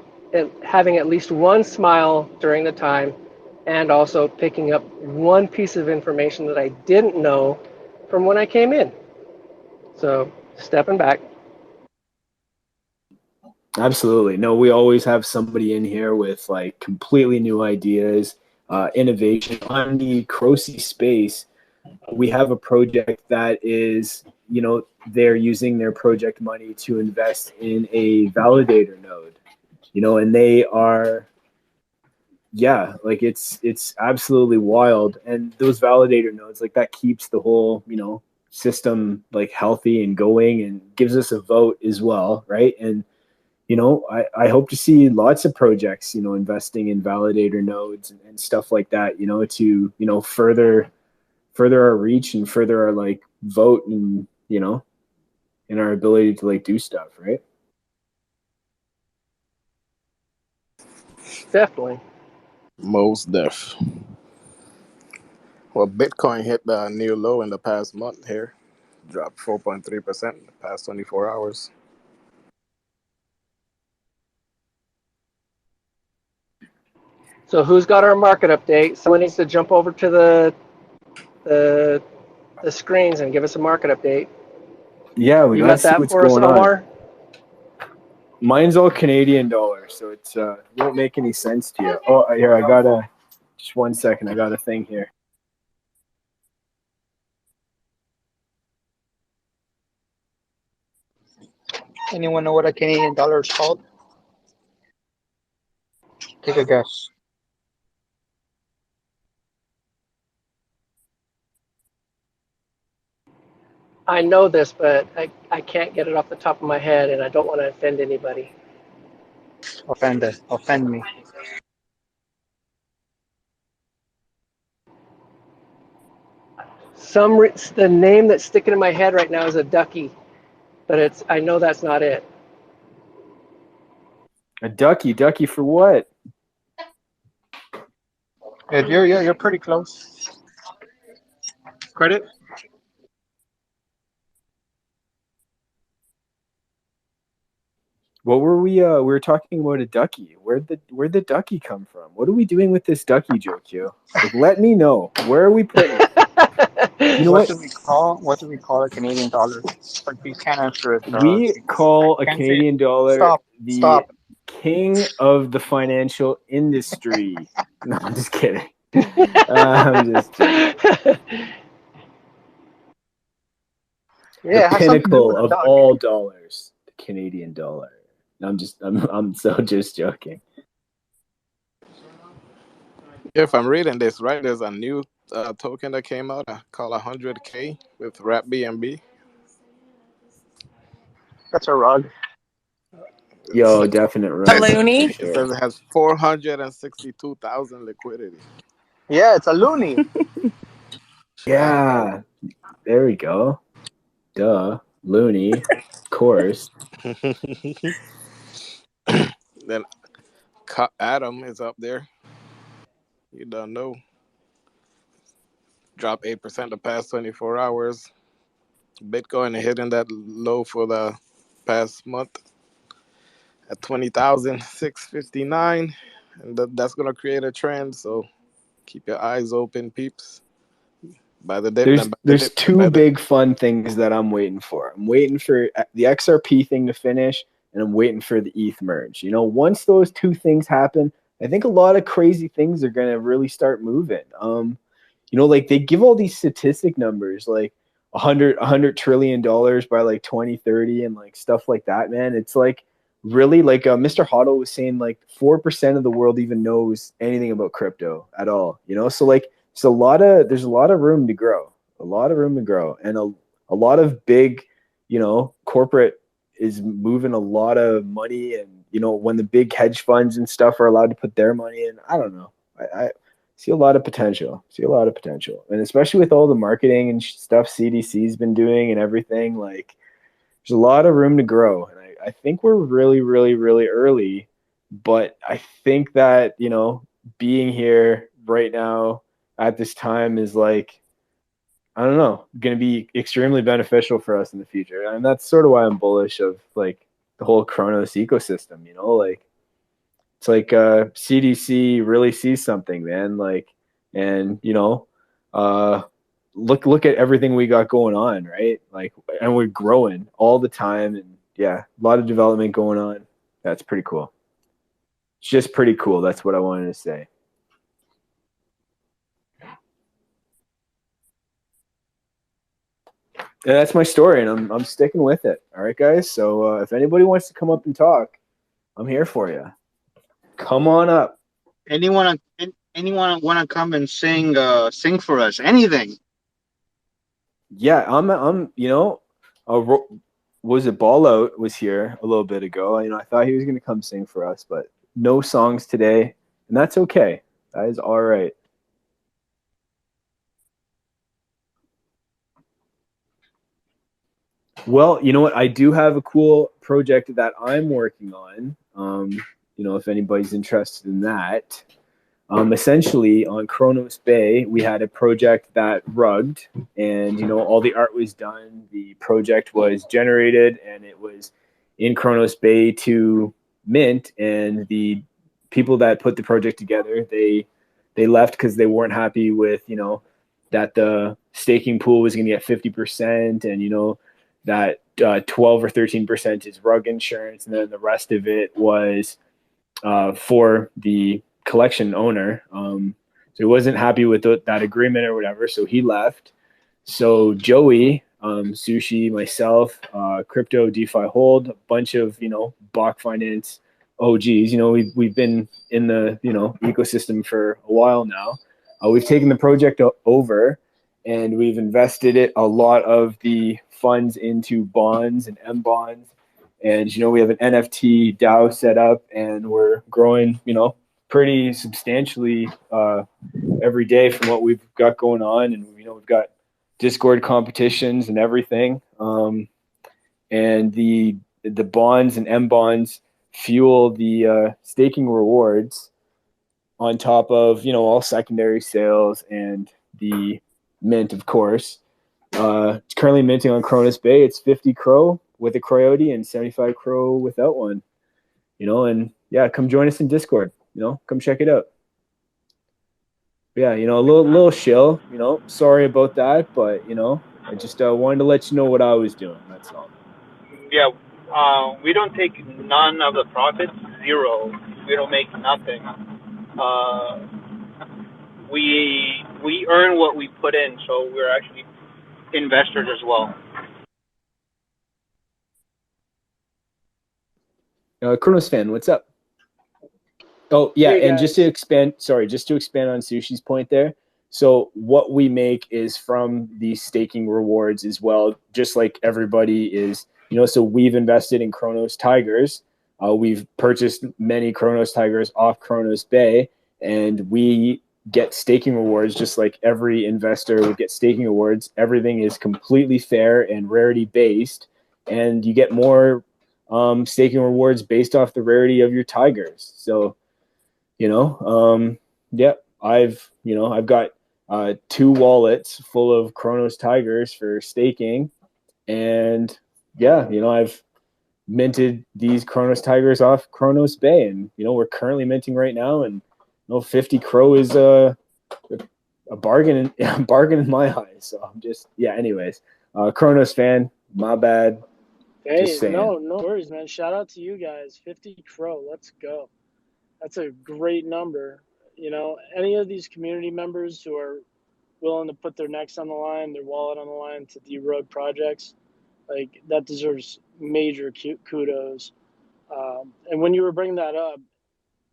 [SPEAKER 4] having at least one smile during the time, and also picking up one piece of information that I didn't know from when I came in. So, stepping back.
[SPEAKER 2] absolutely. No, we always have somebody in here with like completely new ideas, innovation on the Crocy space. We have a project that is, you know, they're using their project money to invest in a validator node, you know, and they are, yeah, like it's absolutely wild. And those validator nodes, like that keeps the whole, you know, system like healthy and going, and gives us a vote as well, right? And you know, I hope to see lots of projects, you know, investing in validator nodes and stuff like that, you know, to, you know, further our reach and further our like vote and, you know, in our ability to like do stuff, right?
[SPEAKER 4] Definitely.
[SPEAKER 6] Most def. Well, Bitcoin hit the new low in the past month here, dropped 4.3% in the past 24 hours.
[SPEAKER 4] So who's got our market update? Someone needs to jump over to the screens and give us a market update.
[SPEAKER 2] Yeah, we
[SPEAKER 4] You
[SPEAKER 2] gotta
[SPEAKER 4] got
[SPEAKER 2] see
[SPEAKER 4] that
[SPEAKER 2] what's
[SPEAKER 4] for us,
[SPEAKER 2] going on.
[SPEAKER 4] Omar?
[SPEAKER 2] Mine's all Canadian dollars, so it's won't make any sense to you. Oh, here I got a. Just 1 second, I got a thing here.
[SPEAKER 10] Anyone know what a Canadian dollar is called? Take a guess.
[SPEAKER 4] I know this, but I can't get it off the top of my head, and I don't want to offend anybody.
[SPEAKER 10] Offend me.
[SPEAKER 4] The name that's sticking in my head right now is a ducky, but I know that's not it.
[SPEAKER 2] A ducky for what?
[SPEAKER 10] You're pretty close. Credit?
[SPEAKER 2] What were we were talking about a ducky. Where'd the ducky come from? What are we doing with this ducky joke, you? Like, let me know. Where are we putting it? You know what?
[SPEAKER 10] What do we call a Canadian dollar? But you can't answer it.
[SPEAKER 2] We call a
[SPEAKER 10] Can't say it.
[SPEAKER 2] Canadian dollar
[SPEAKER 10] Stop.
[SPEAKER 2] the king of the financial industry. No, I'm just kidding. I'm just kidding.
[SPEAKER 10] Yeah,
[SPEAKER 2] The pinnacle of all dollars, the Canadian dollar. I'm so just joking.
[SPEAKER 6] If I'm reading this right, there's a new token that came out called 100K with Wrap BNB.
[SPEAKER 10] That's a rug.
[SPEAKER 2] Yo, definite rug.
[SPEAKER 13] A loony?
[SPEAKER 6] It says it has 462,000 liquidity.
[SPEAKER 10] Yeah, it's a loony.
[SPEAKER 2] Yeah, there we go. Duh, loony, of course.
[SPEAKER 6] Then Adam is up there. You don't know. Dropped 8% the past 24 hours. Bitcoin hitting that low for the past month at 20,659, and that's gonna create a trend. So keep your eyes open, peeps. By the dip,
[SPEAKER 2] There's two big fun things that I'm waiting for. I'm waiting for the XRP thing to finish, and I'm waiting for the ETH merge. You know, once those two things happen, I think a lot of crazy things are gonna really start moving. You know, like they give all these statistic numbers, like $100 trillion by like 2030 and like stuff like that, man. It's like really like Mr. Hoddle was saying, like 4% of the world even knows anything about crypto at all. You know, so like there's a lot of room to grow, and a lot of big, you know, corporate is moving a lot of money, and you know when the big hedge funds and stuff are allowed to put their money in, I don't know. I see a lot of potential. And especially with all the marketing and stuff CDC's been doing and everything, like there's a lot of room to grow. And I think we're really, really, really early, but I think that, you know, being here right now at this time is like, I don't know, going to be extremely beneficial for us in the future. And that's sort of why I'm bullish of like the whole Kronos ecosystem, you know, like it's like CDC really sees something, man. Like, and you know, look at everything we got going on, right? Like, and we're growing all the time, and yeah, a lot of development going on. That's pretty cool. It's just pretty cool. That's what I wanted to say. And that's my story, and I'm sticking with it. All right, guys. So if anybody wants to come up and talk, I'm here for you. Come on up.
[SPEAKER 10] Anyone want to come and sing for us? Anything?
[SPEAKER 2] Yeah, I'm. You know, was it Ball Out was here a little bit ago. You know, I thought he was going to come sing for us, but no songs today, and that's okay. That is all right. Well, you know what? I do have a cool project that I'm working on. If anybody's interested in that. Essentially, on Kronos Bay, we had a project that rugged, and all the art was done. The project was generated, and it was in Kronos Bay to mint. And the people that put the project together, they left because they weren't happy with that the staking pool was going to get 50%, and that 12 or 13% is rug insurance, and then the rest of it was for the collection owner. So he wasn't happy with that agreement or whatever, so he left. So Joey, Sushi, myself, Crypto, DeFi Hold, a bunch of Bach Finance OGs. We've been in the ecosystem for a while now. We've taken the project over, and we've invested a lot of the funds into bonds and M bonds. And we have an NFT DAO set up, and we're growing pretty substantially every day from what we've got going on. And we've got Discord competitions and everything. And the bonds and M bonds fuel the staking rewards, on top of all secondary sales and the mint, of course. It's currently minting on Kronos Bay. It's 50 Cro with a coyote and 75 Cro without one. And yeah, come join us in Discord. Come check it out. Yeah, a little shill. Sorry about that, but I just wanted to let you know what I was doing. That's all.
[SPEAKER 10] Yeah, we don't take none of the profits, zero. We don't make nothing. We earn what we put in, so we're actually investors as well.
[SPEAKER 2] Kronos fan, what's up? Oh yeah,
[SPEAKER 11] Hey,
[SPEAKER 2] and
[SPEAKER 11] guys.
[SPEAKER 2] just to expand on Sushi's point there. So what we make is from the staking rewards as well, just like everybody is. So we've invested in Kronos Tigers. We've purchased many Kronos Tigers off Kronos Bay, and we get staking rewards just like every investor would get staking rewards. Everything is completely fair and rarity based, and you get more staking rewards based off the rarity of your Tigers. So, yeah, I've got 2 wallets full of Kronos Tigers for staking, and yeah, I've minted these Kronos Tigers off Kronos Bay, and we're currently minting right now, and 50 Cro is a bargain, bargain in my eyes. So I'm just anyways, Kronos fan, my bad.
[SPEAKER 11] Hey,
[SPEAKER 2] Just saying.
[SPEAKER 11] no worries, man. Shout out to you guys. 50 Cro, let's go. That's a great number. Any of these community members who are willing to put their necks on the line, their wallet on the line to derug projects, like that deserves major kudos. And when you were bringing that up,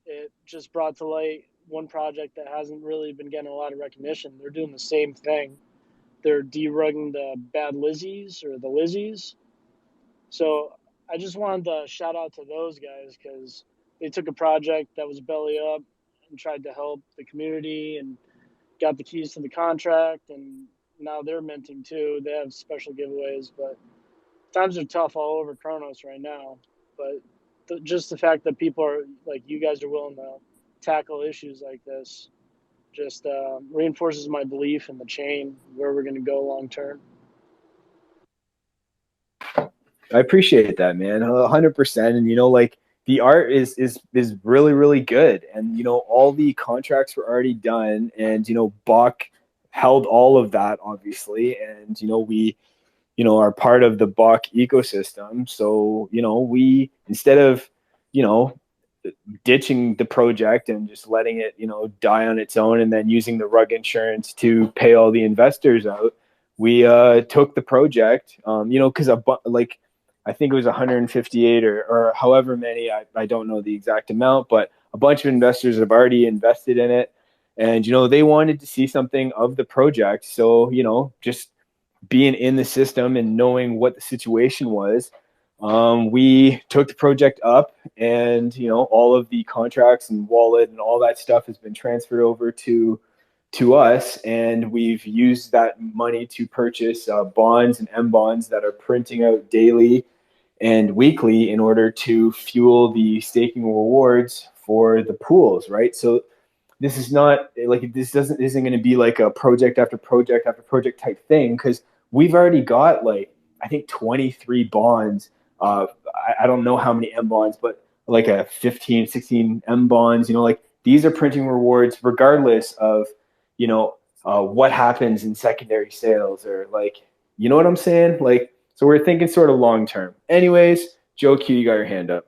[SPEAKER 11] it just brought to light one project that hasn't really been getting a lot of recognition. They're doing the same thing. They're derugging the bad Lizzies or the Lizzies. So I just wanted to shout out to those guys because they took a project that was belly up and tried to help the community and got the keys to the contract, and now they're minting too. They have special giveaways, but times are tough all over Kronos right now. But just the fact that people are like you guys are willing to tackle issues like this just reinforces my belief in the chain, where we're going to go long term.
[SPEAKER 2] I appreciate that, man. 100%. And like the art is really, really good. And all the contracts were already done, and Bach held all of that, obviously. And we are part of the Bach ecosystem. So we, instead of ditching the project and just letting it die on its own, and then using the rug insurance to pay all the investors out, we took the project, because like I think it was 158 or however many, I don't know the exact amount, but a bunch of investors have already invested in it, and they wanted to see something of the project. So just being in the system and knowing what the situation was, we took the project up, and all of the contracts and wallet and all that stuff has been transferred over to to us, and we've used that money to purchase bonds and M bonds that are printing out daily and weekly in order to fuel the staking rewards for the pools, right? So this is not like isn't going to be like a project after project after project type thing, because we've already got like I think 23 bonds. I don't know how many M bonds, but like a 15, 16 M bonds. Like these are printing rewards regardless of what happens in secondary sales, or like what I'm saying. Like, so we're thinking sort of long term. Anyways, Joe Q, you got your hand up.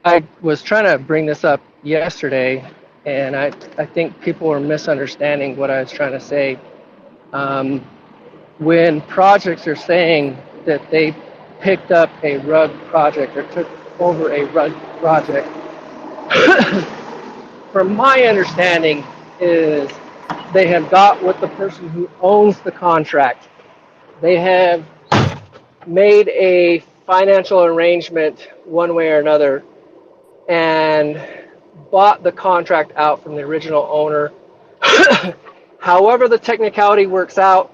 [SPEAKER 4] I was trying to bring this up yesterday, and I think people are misunderstanding what I was trying to say. When projects are saying that they picked up a rug project or took over a rug project, from my understanding is they have got with the person who owns the contract. They have made a financial arrangement one way or another and bought the contract out from the original owner. However the technicality works out,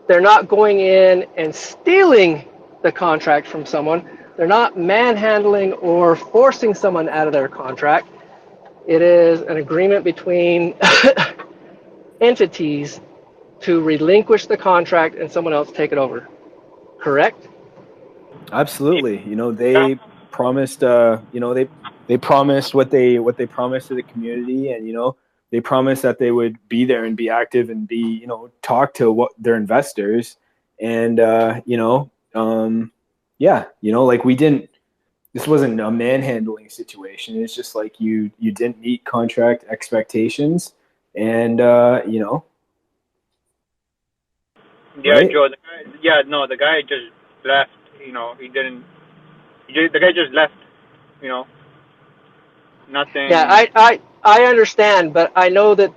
[SPEAKER 4] they're not going in and stealing the contract from someone. They're not manhandling or forcing someone out of their contract. It is an agreement between entities to relinquish the contract and someone else take it over. Correct?
[SPEAKER 2] Absolutely. They promised. They promised what they promised to the community, and they promised that they would be there and be active and be talk to their investors, and like we didn't. This wasn't a manhandling situation. It's just like you didn't meet contract expectations, and
[SPEAKER 10] Yeah,
[SPEAKER 2] right?
[SPEAKER 10] Joe. The guy just left. He didn't. The guy just left. You know,
[SPEAKER 4] Yeah,
[SPEAKER 10] nothing.
[SPEAKER 4] I understand, but I know that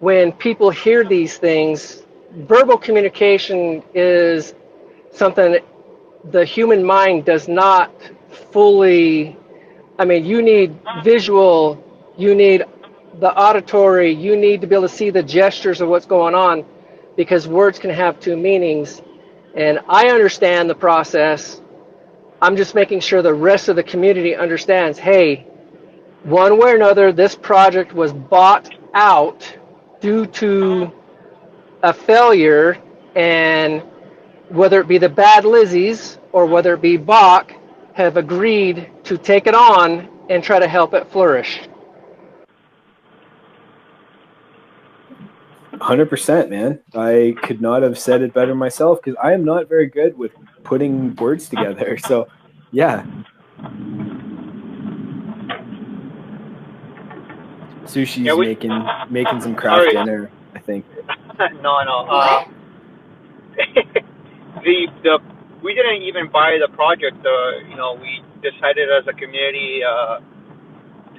[SPEAKER 4] when people hear these things, verbal communication is something the human mind does not fully. I mean, you need visual, you need the auditory, you need to be able to see the gestures of what's going on, because words can have two meanings. And I understand the process. I'm just making sure the rest of the community understands, hey, one way or another, this project was bought out due to a failure, and whether it be the Bad Lizzies or whether it be Bach, have agreed to take it on and try to help it flourish.
[SPEAKER 2] 100%, man. I could not have said it better myself, because I am not very good with putting words together. So, yeah.
[SPEAKER 10] Yeah,
[SPEAKER 2] Sushi's
[SPEAKER 10] we.
[SPEAKER 2] making some craft
[SPEAKER 10] Sorry.
[SPEAKER 2] dinner, I think.
[SPEAKER 10] No. The we didn't even buy the project. We decided as a community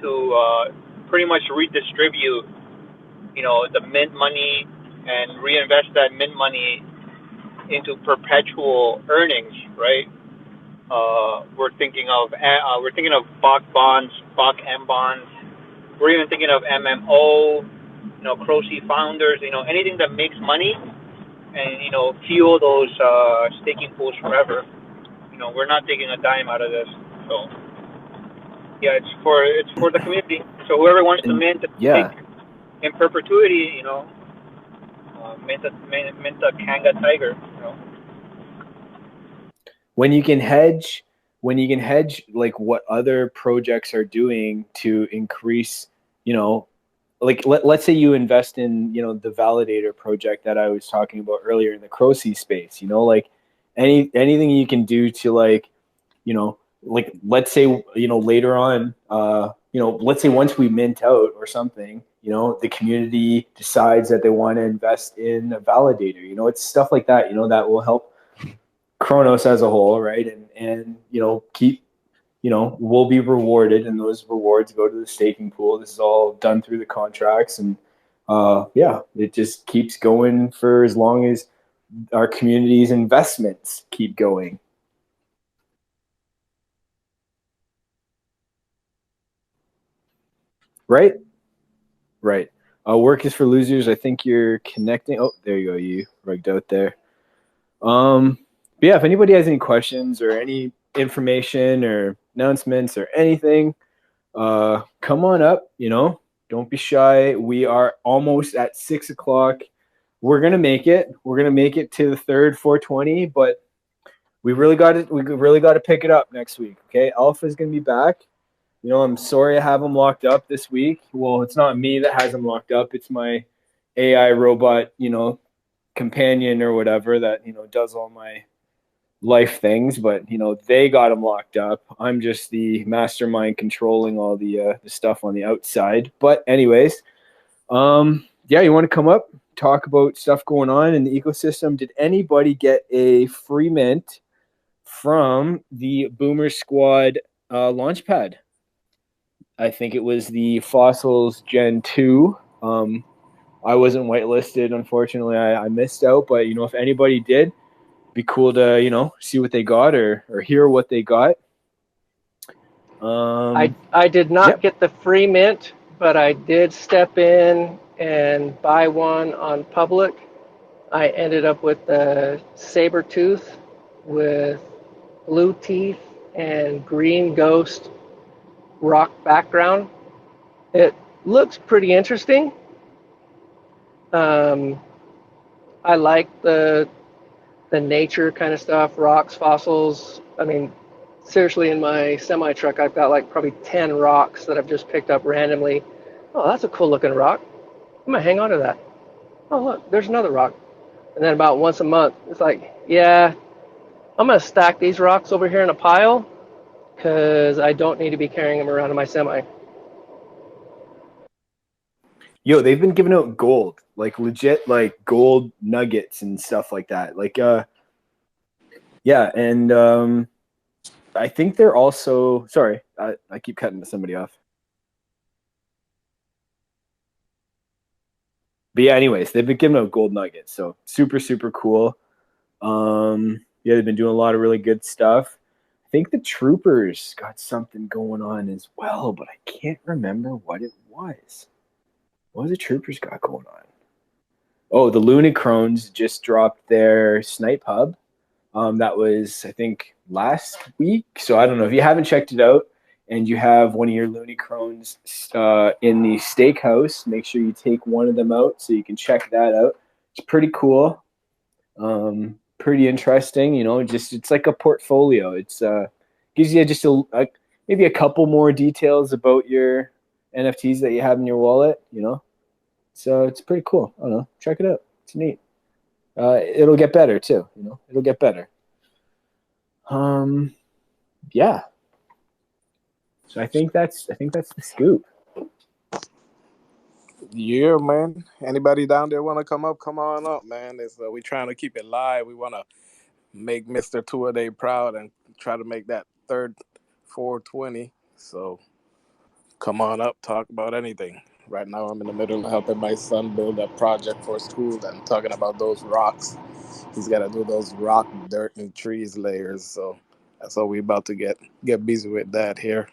[SPEAKER 10] to pretty much redistribute, the mint money and reinvest that mint money into perpetual earnings, right? We're thinking of Bach bonds, Bach M bonds. We're even thinking of MMO, Croce founders, anything that makes money and fuel those staking pools forever. We're not taking a dime out of this. So yeah, it's for the community. So whoever wants to
[SPEAKER 2] And
[SPEAKER 10] mint
[SPEAKER 2] yeah,
[SPEAKER 10] in perpetuity, mint a Kanga tiger.
[SPEAKER 2] when you can hedge, like what other projects are doing to increase, like let's say you invest in, the validator project that I was talking about earlier in the Croce space, like anything you can do to like, like let's say, later on, let's say once we mint out or something, the community decides that they want to invest in a validator, it's stuff like that, that will help Kronos as a whole, right? And keep, we'll be rewarded, and those rewards go to the staking pool. This is all done through the contracts, and yeah, it just keeps going for as long as our community's investments keep going. Right? Right. Work is for losers. I think you're connecting. Oh, there you go. You rugged out there. But yeah, if anybody has any questions or any information or announcements or anything, come on up. Don't be shy. We are almost at 6 o'clock. We're gonna make it. We're gonna make it to the third 420, but we really got to. We really got to pick it up next week. Okay, Alpha's gonna be back. I'm sorry I have him locked up this week. Well, it's not me that has him locked up. It's my AI robot, companion or whatever that, does all my life things. But, they got him locked up. I'm just the mastermind controlling all the stuff on the outside. But anyways, yeah, you want to come up, talk about stuff going on in the ecosystem. Did anybody get a free mint from the Boomer Squad launchpad? I think it was the Fossils Gen 2. I wasn't whitelisted, unfortunately. I missed out, but if anybody did, it'd be cool to see what they got or hear what they got.
[SPEAKER 4] I did not get the free mint, but I did step in and buy one on public. I ended up with a saber tooth with blue teeth and green ghost rock background. It looks pretty interesting. I like the nature kind of stuff, rocks, fossils. I mean, seriously, in my semi truck, I've got like probably 10 rocks that I've just picked up randomly. Oh, that's a cool looking rock. I'm gonna hang on to that. Oh, look, there's another rock. And then about once a month, it's like, yeah, I'm gonna stack these rocks over here in a pile because I don't need to be carrying them around in my semi.
[SPEAKER 2] Yo, they've been giving out gold, like legit, like gold nuggets and stuff like that. Like, yeah, and I think they're also. Sorry, I keep cutting somebody off. But yeah, anyways, they've been giving out gold nuggets, so super, super cool. Yeah, they've been doing a lot of really good stuff. I think the Troopers got something going on as well, but I can't remember what it was. What the Troopers got going on? Oh, the Lunicrones just dropped their Snipe Hub. That was, I think, last week. So I don't know. If you haven't checked it out and you have one of your Lunicrones in the steakhouse, make sure you take one of them out so you can check that out. It's pretty cool. Pretty interesting. It's like a portfolio. It's gives you just maybe a couple more details about your NFTs that you have in your wallet, So it's pretty cool. I don't know. Check it out. It's neat. It'll get better too, It'll get better. Yeah. So I think that's the scoop.
[SPEAKER 6] Yeah, man. Anybody down there want to come up? Come on up, man. We're trying to keep it live. We want to make Mr. Two-A-Day proud and try to make that third 420. So come on up, talk about anything. Right now I'm in the middle of helping my son build a project for school and talking about those rocks. He's got to do those rock, dirt, and trees layers. So that's all we about to get busy with that here.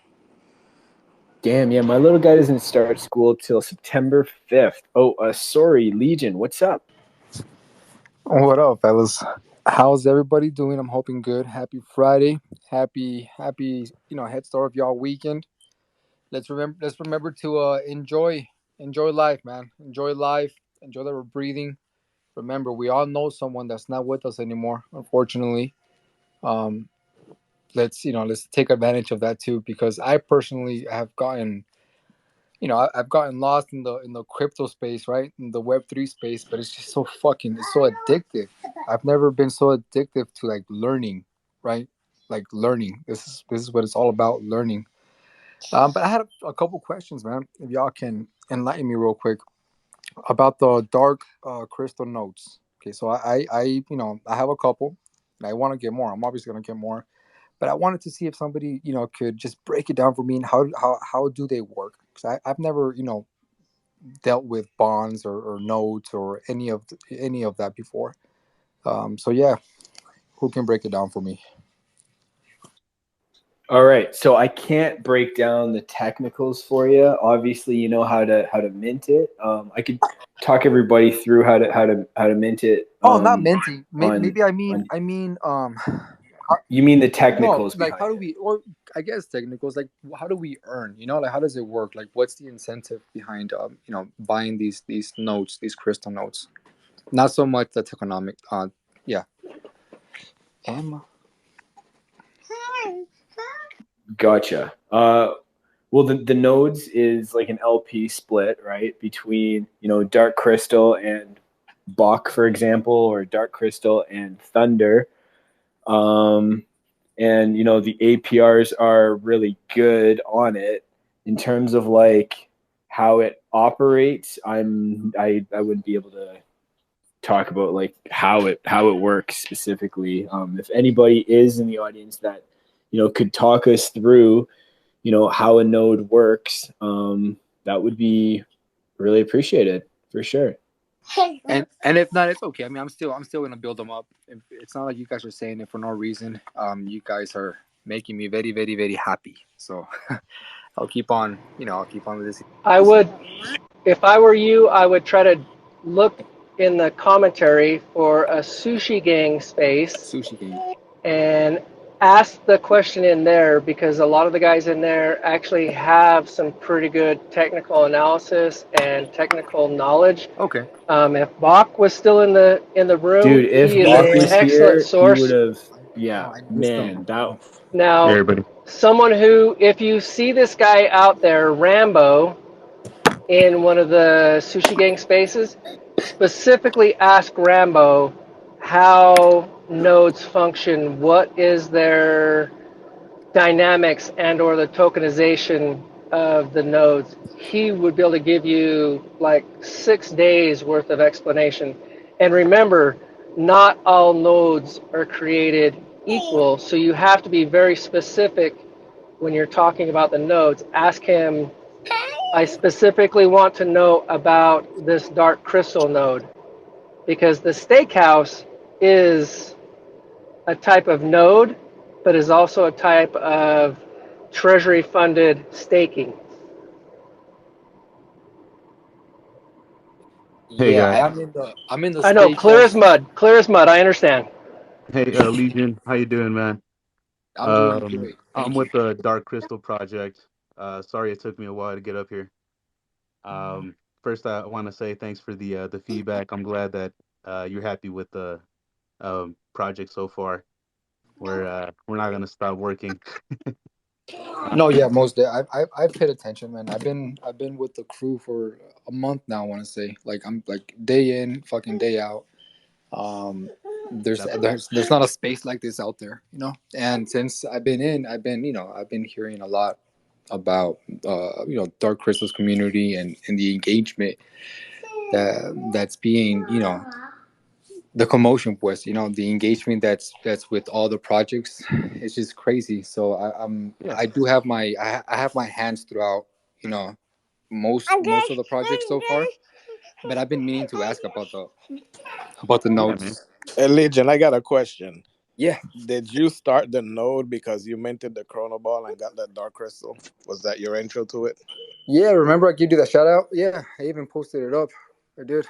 [SPEAKER 2] Damn, yeah, my little guy doesn't start school till September 5th. Oh, sorry, Legion, what's up?
[SPEAKER 13] What up, fellas? How's everybody doing? I'm hoping good. Happy Friday. Happy, head start of y'all weekend. Let's remember to enjoy life, man. Enjoy life. Enjoy that we're breathing. Remember, we all know someone that's not with us anymore, unfortunately. Let's take advantage of that too, because I personally have gotten I've gotten lost in the crypto space, right? In the Web3 space, but it's just it's so addictive. I've never been so addictive to like learning, right? Like learning. This is what it's all about, learning. But I had a couple questions, man. If y'all can enlighten me real quick about the dark crystal notes. Okay, so I have a couple, and I want to get more. I'm obviously gonna get more, but I wanted to see if somebody could just break it down for me and how do they work? Because I've never dealt with bonds or notes or any of that before. So yeah, who can break it down for me?
[SPEAKER 2] All right, so I can't break down the technicals for you. Obviously, you know how to mint it. I could talk everybody through how to mint it.
[SPEAKER 13] Oh, not minting.
[SPEAKER 2] On
[SPEAKER 13] Maybe
[SPEAKER 2] you mean the
[SPEAKER 13] no,
[SPEAKER 2] technicals
[SPEAKER 13] like
[SPEAKER 2] behind
[SPEAKER 13] how do
[SPEAKER 2] it?
[SPEAKER 13] we, or I guess technicals, like how do we earn? Like how does it work? Like what's the incentive behind buying these notes, these crystal notes? Not so much the economic. Yeah. Emma.
[SPEAKER 2] Gotcha. Well, the nodes is like an LP split, right, between Dark Crystal and Bach, for example, or Dark Crystal and Thunder. And the APRs are really good on it. In terms of like how it operates, I wouldn't be able to talk about like how it works specifically. If anybody is in the audience that could talk us through how a node works, that would be really appreciated for sure.
[SPEAKER 13] And if not, it's okay. I mean, I'm still gonna build them up. It's not like you guys are saying it for no reason. You guys are making me very, very, very happy. So I'll keep on with this.
[SPEAKER 4] I would, if I were you, I would try to look in the commentary for a sushi gang space
[SPEAKER 13] Sushi game.
[SPEAKER 4] and ask the question in there, because a lot of the guys in there actually have some pretty good technical analysis and technical knowledge.
[SPEAKER 13] Okay.
[SPEAKER 4] If Bach was still in the room,
[SPEAKER 2] Dude, if
[SPEAKER 4] he is
[SPEAKER 2] Bach
[SPEAKER 4] an
[SPEAKER 2] was
[SPEAKER 4] excellent
[SPEAKER 2] here, he would
[SPEAKER 4] source.
[SPEAKER 2] have.
[SPEAKER 13] Oh,
[SPEAKER 2] Yeah,
[SPEAKER 13] I missed
[SPEAKER 2] man,
[SPEAKER 13] them.
[SPEAKER 2] that.
[SPEAKER 4] Now,
[SPEAKER 14] everybody.
[SPEAKER 4] someone who, if you see this guy out there, Rambo, in one of the sushi gang spaces, specifically ask Rambo how nodes function, what is their dynamics and or the tokenization of the nodes. He would be able to give you like 6 days worth of explanation. And remember, not all nodes are created equal, so you have to be very specific when you're talking about the nodes. Ask him, I specifically want to know about this dark crystal node, because the steakhouse is a type of node, but is also a type of treasury funded staking.
[SPEAKER 14] Hey
[SPEAKER 13] Yeah,
[SPEAKER 14] guys.
[SPEAKER 13] I'm in the
[SPEAKER 4] I know, clear as
[SPEAKER 13] steakhouse.
[SPEAKER 4] mud, clear as mud. I understand.
[SPEAKER 14] Hey Legion, how you doing, man?
[SPEAKER 13] I'm doing great.
[SPEAKER 14] I'm
[SPEAKER 13] Thank you.
[SPEAKER 14] with the Dark Crystal Project. Sorry it took me a while to get up here. First I want to say thanks for the feedback. I'm glad that you're happy with the project so far. We're not gonna stop working.
[SPEAKER 13] No, yeah, I've paid attention, man. I've been with the crew for a month now. I want to say, like, I'm like day in, fucking day out. Um, there's not a space like this out there, And since I've been in, I've been hearing a lot about Dark Crystal's community and the engagement that's being the commotion was, the engagement that's with all the projects. It's just crazy. So
[SPEAKER 14] Yeah,
[SPEAKER 13] I do have I have my hands throughout, most of the projects so far. But I've been meaning to ask about the
[SPEAKER 14] yeah, man.
[SPEAKER 13] notes.
[SPEAKER 6] Hey, Legion, I got a question.
[SPEAKER 13] Yeah.
[SPEAKER 6] Did you start the node because you minted the Chrono Ball and got that Dark Crystal? Was that your intro to it?
[SPEAKER 13] Yeah, remember I gave you that shout out? Yeah, I even posted it up. I did.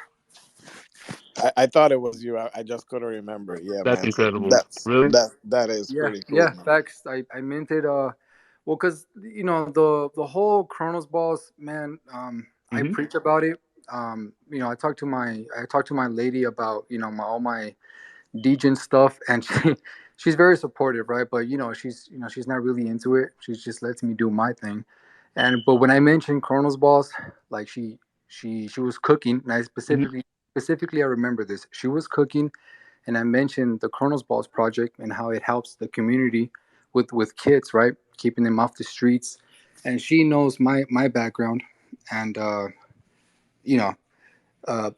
[SPEAKER 6] I thought it was you. I just couldn't remember. Yeah,
[SPEAKER 14] That's
[SPEAKER 6] man.
[SPEAKER 14] incredible. Really?
[SPEAKER 6] That is
[SPEAKER 13] Yeah,
[SPEAKER 6] pretty cool,
[SPEAKER 13] yeah,
[SPEAKER 6] man.
[SPEAKER 13] facts. I minted well, cause the whole Chronos balls, man. I
[SPEAKER 14] Mm-hmm.
[SPEAKER 13] preach about it. I talked to my lady about all my Degen stuff, and she's very supportive, right? But she's not really into it. She's just lets me do my thing. But when I mentioned Chronos balls, like she was cooking, and I
[SPEAKER 14] Mm-hmm.
[SPEAKER 13] specifically I remember this. She was cooking, and I mentioned the Chronos balls project and how it helps the community with kids, right, keeping them off the streets. And she knows my background, and you know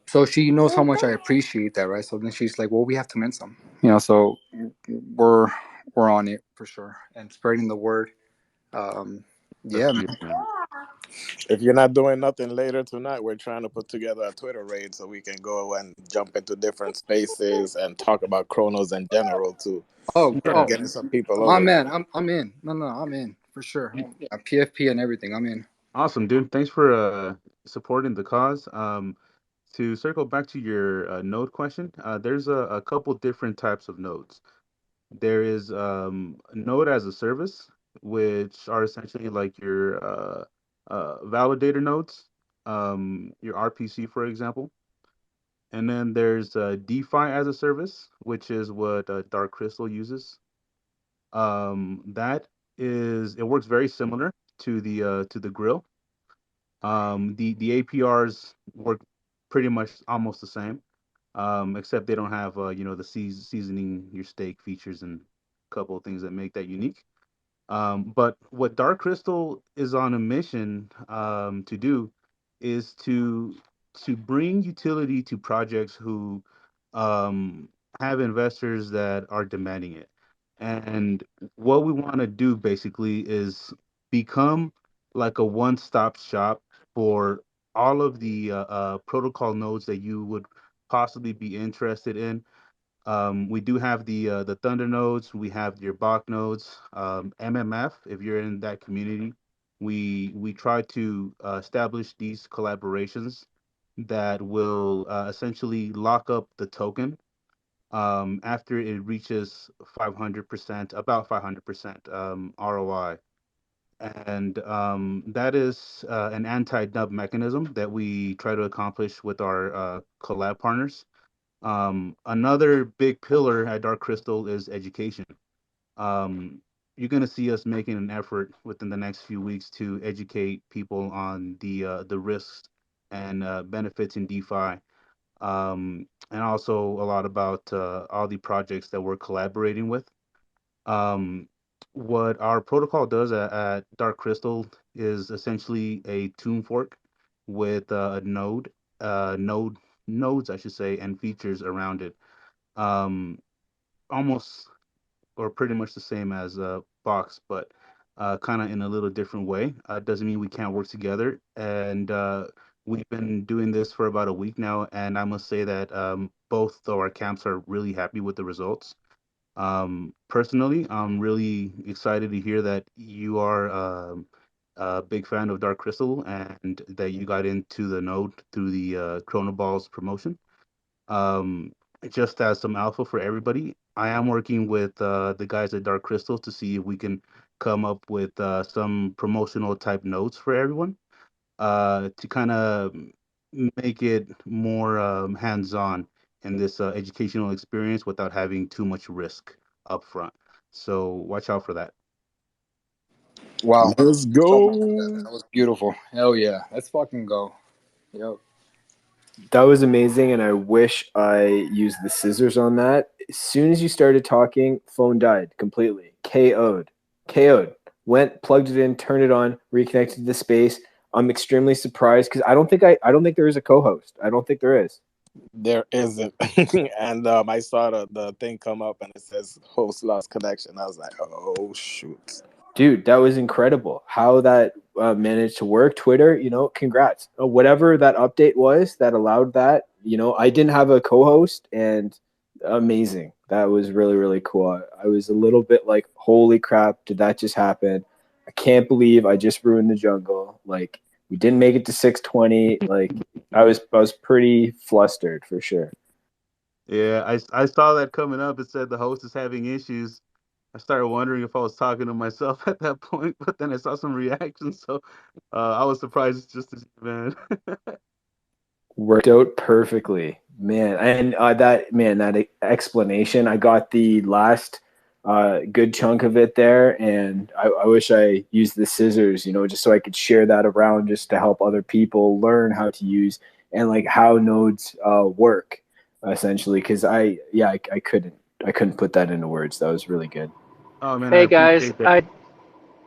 [SPEAKER 13] so she knows how much I appreciate that, right? So then she's like, "Well, we have to mint some, So we're we're on it for sure and spreading the word.
[SPEAKER 14] That's
[SPEAKER 13] Yeah, man.
[SPEAKER 14] beautiful, man.
[SPEAKER 6] If you're not doing nothing later tonight, we're trying to put together a Twitter raid so we can go and jump into different spaces and talk about Chronos in general too.
[SPEAKER 1] Yeah.
[SPEAKER 6] Getting some people
[SPEAKER 13] my
[SPEAKER 6] over there.
[SPEAKER 13] man, I'm in. No, I'm in for sure. Yeah, PFP and everything. I'm in.
[SPEAKER 14] Awesome, dude. Thanks for supporting the cause. To circle back to your node question, there's a couple different types of nodes. There is node as a service, which are essentially like your validator nodes, your RPC, for example. And then there's DeFi as a service, which is what Dark Crystal uses. That is, it works very similar to the grill. The APRs work pretty much almost the same, except they don't have the seasoning your steak features and a couple of things that make that unique. But what Dark Crystal is on a mission to do is to bring utility to projects who um, have investors that are demanding it. And what we want to do basically is become like a one-stop shop for all of the protocol nodes that you would possibly be interested in. We do have the Thunder nodes. We have your Bach nodes. MMF, if you're in that community, we try to establish these collaborations that will essentially lock up the token after it reaches 500%, about 500% ROI. And that is an anti-nub mechanism that we try to accomplish with our collab partners. Another big pillar at Dark Crystal is education. Um, you're going to see us making an effort within the next few weeks to educate people on the risks and benefits in DeFi, and also a lot about all the projects that we're collaborating with. Um, what our protocol does at Dark Crystal is essentially a tune fork with a nodes, I should say, and features around it. Um, Almost or pretty much the same as Box, but kind of in a little different way. Doesn't mean we can't work together. And we've been doing this for about a week now, and I must say that both of our camps are really happy with the results. Personally, I'm really excited to hear that you are a big fan of Dark Crystal and that you got into the node through the Chrono Balls promotion. Um, just as some alpha for everybody, I am working with the guys at Dark Crystal to see if we can come up with some promotional type notes for everyone to kind of make it more hands-on in this educational experience without having too much risk up front. So watch out for that.
[SPEAKER 13] Wow.
[SPEAKER 6] Let's
[SPEAKER 13] Oh my God,
[SPEAKER 6] go.
[SPEAKER 13] that was beautiful. Hell yeah. Let's fucking go. Yep.
[SPEAKER 2] That was amazing, and I wish I used the scissors on that. As soon as you started talking, phone died completely. KO'd. KO'd. Went, plugged it in, turned it on, reconnected to the space. I'm extremely surprised because I don't think there is a co-host. I don't think there is.
[SPEAKER 6] There isn't. And I saw the thing come up and it says host lost connection. I was like, oh shoot.
[SPEAKER 2] Dude, that was incredible how that managed to work. Twitter, congrats. Whatever that update was that allowed that, I didn't have a co-host, and amazing. That was really, really cool. I was a little bit like, holy crap, did that just happen? I can't believe I just ruined the jungle. Like, we didn't make it to 620. Like, I was pretty flustered for sure.
[SPEAKER 14] Yeah, I saw that coming up. It said the host is having issues. I started wondering if I was talking to myself at that point, but then I saw some reactions, so I was surprised just as you, man.
[SPEAKER 2] Worked out perfectly, man. And that explanation, I got the last good chunk of it there, and I wish I used the scissors, just so I could share that around, just to help other people learn how to use and like how nodes work, essentially. Because I couldn't put that into words. That was really good.
[SPEAKER 14] Oh man, I
[SPEAKER 4] Hey guys,
[SPEAKER 14] appreciate that.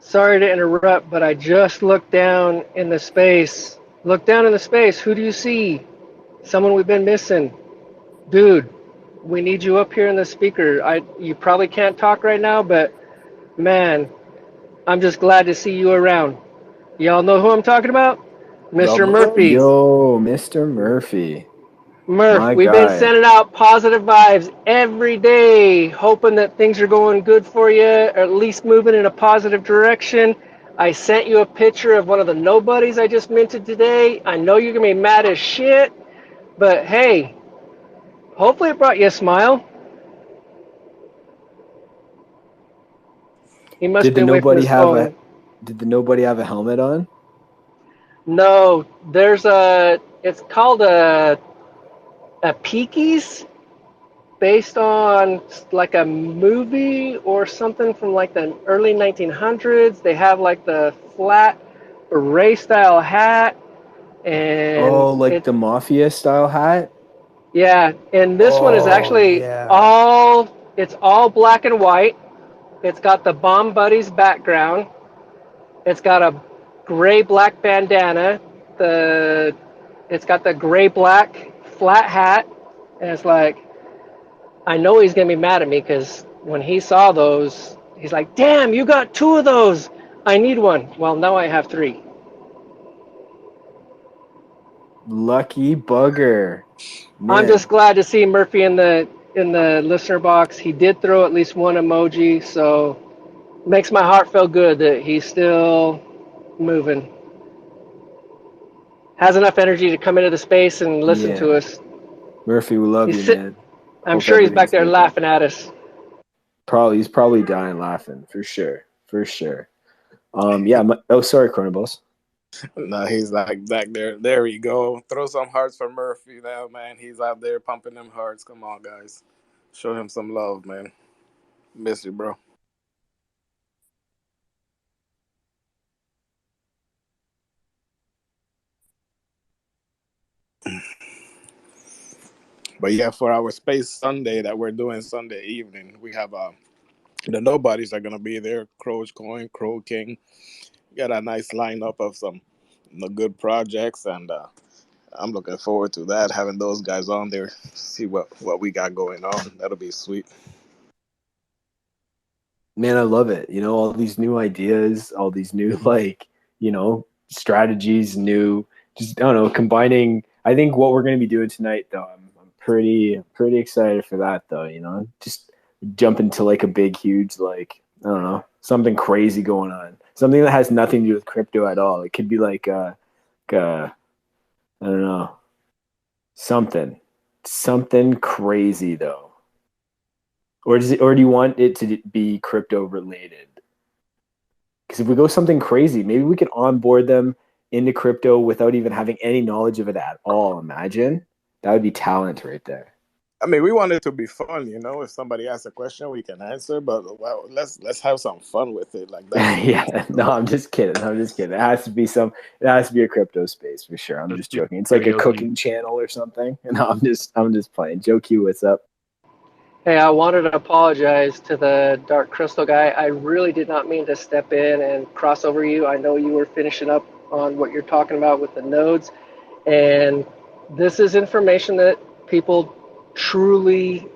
[SPEAKER 4] sorry to interrupt, but I just looked down in the space. Look down in the space. Who do you see? Someone we've been missing. Dude, we need you up here in the speaker. You probably can't talk right now, but man, I'm just glad to see you around. Y'all know who I'm talking about? Mr.
[SPEAKER 6] Double
[SPEAKER 4] Murphy.
[SPEAKER 6] M's.
[SPEAKER 2] Yo, Mr. Murphy,
[SPEAKER 4] Murph,
[SPEAKER 2] my
[SPEAKER 4] we've been
[SPEAKER 2] guy.
[SPEAKER 4] sending out positive vibes every day, hoping that things are going good for you, or at least moving in a positive direction. I sent you a picture of one of the nobodies I just minted today. I know you're going to be mad as shit, but hey, hopefully it brought you a smile. He must
[SPEAKER 2] Did
[SPEAKER 4] be
[SPEAKER 2] the
[SPEAKER 4] away from
[SPEAKER 2] nobody
[SPEAKER 4] his
[SPEAKER 2] have a
[SPEAKER 4] phone.
[SPEAKER 2] Did the nobody have a helmet on?
[SPEAKER 4] No, it's called a Peakies, based on like a movie or something from like the early 1900s. They have like the flat beret style hat, and
[SPEAKER 2] Oh, like the mafia style hat?
[SPEAKER 4] yeah, and this one is
[SPEAKER 6] Oh
[SPEAKER 4] actually
[SPEAKER 6] yeah.
[SPEAKER 4] it's all black and white. It's got the Bomb Buddies background. It's got a gray black bandana. The it's got the gray black flat hat, and it's like, I know he's gonna be mad at me because when he saw those, he's like, "Damn, you got two of those. I need one." Well, now I have three.
[SPEAKER 2] Lucky bugger.
[SPEAKER 4] I'm just
[SPEAKER 2] Man,
[SPEAKER 4] glad to see Murphy in the listener box. He did throw at least one emoji, so makes my heart feel good that he's still moving. Has enough energy to come into the space and listen to
[SPEAKER 2] yeah.
[SPEAKER 4] us.
[SPEAKER 2] Murphy, we love
[SPEAKER 4] He's
[SPEAKER 2] you,
[SPEAKER 4] sit.
[SPEAKER 2] man.
[SPEAKER 4] I'm
[SPEAKER 2] Hope
[SPEAKER 4] sure he's back
[SPEAKER 2] everything's
[SPEAKER 4] there
[SPEAKER 2] good though.
[SPEAKER 4] laughing at us.
[SPEAKER 2] He's probably dying laughing for sure. For sure. Yeah, oh sorry, Chronobos.
[SPEAKER 6] No, he's like back there. There we go. Throw some hearts for Murphy now, man. He's out there pumping them hearts. Come on, guys. Show him some love, man. Miss you, bro. But yeah, for our Space Sunday that we're doing Sunday evening, we have the nobodies are gonna be there. Crows Coin, Crow King. Got a nice lineup of some good projects, and I'm looking forward to that. Having those guys on there, see what we got going on. That'll be sweet.
[SPEAKER 2] Man, I love it. All these new ideas, all these new strategies, new just I don't know, combining. I think what we're going to be doing tonight though, I'm pretty excited for that though. Just jump into like a big huge I don't know, something crazy going on. Something that has nothing to do with crypto at all. It could be I don't know, something crazy though. Or do you want it to be crypto related? Because if we go something crazy, maybe we can onboard them into crypto without even having any knowledge of it at all. Imagine that would be talent right there.
[SPEAKER 6] I mean, we want it to be fun, If somebody asks a question, we can answer. But well, let's have some fun with it. Like that's the least.
[SPEAKER 2] Yeah, no, I'm just kidding. I'm just kidding. It has to be it has to be a crypto space for sure. I'm
[SPEAKER 14] Let's
[SPEAKER 2] just
[SPEAKER 14] keep
[SPEAKER 2] joking. It's
[SPEAKER 14] it
[SPEAKER 2] like a
[SPEAKER 14] karaoke.
[SPEAKER 2] cooking channel or something. No, I'm just playing. Joe Q, what's up?
[SPEAKER 4] Hey, I wanted to apologize to the Dark Crystal guy. I really did not mean to step in and cross over you. I know you were finishing up on what you're talking about with the nodes, and this is information that people truly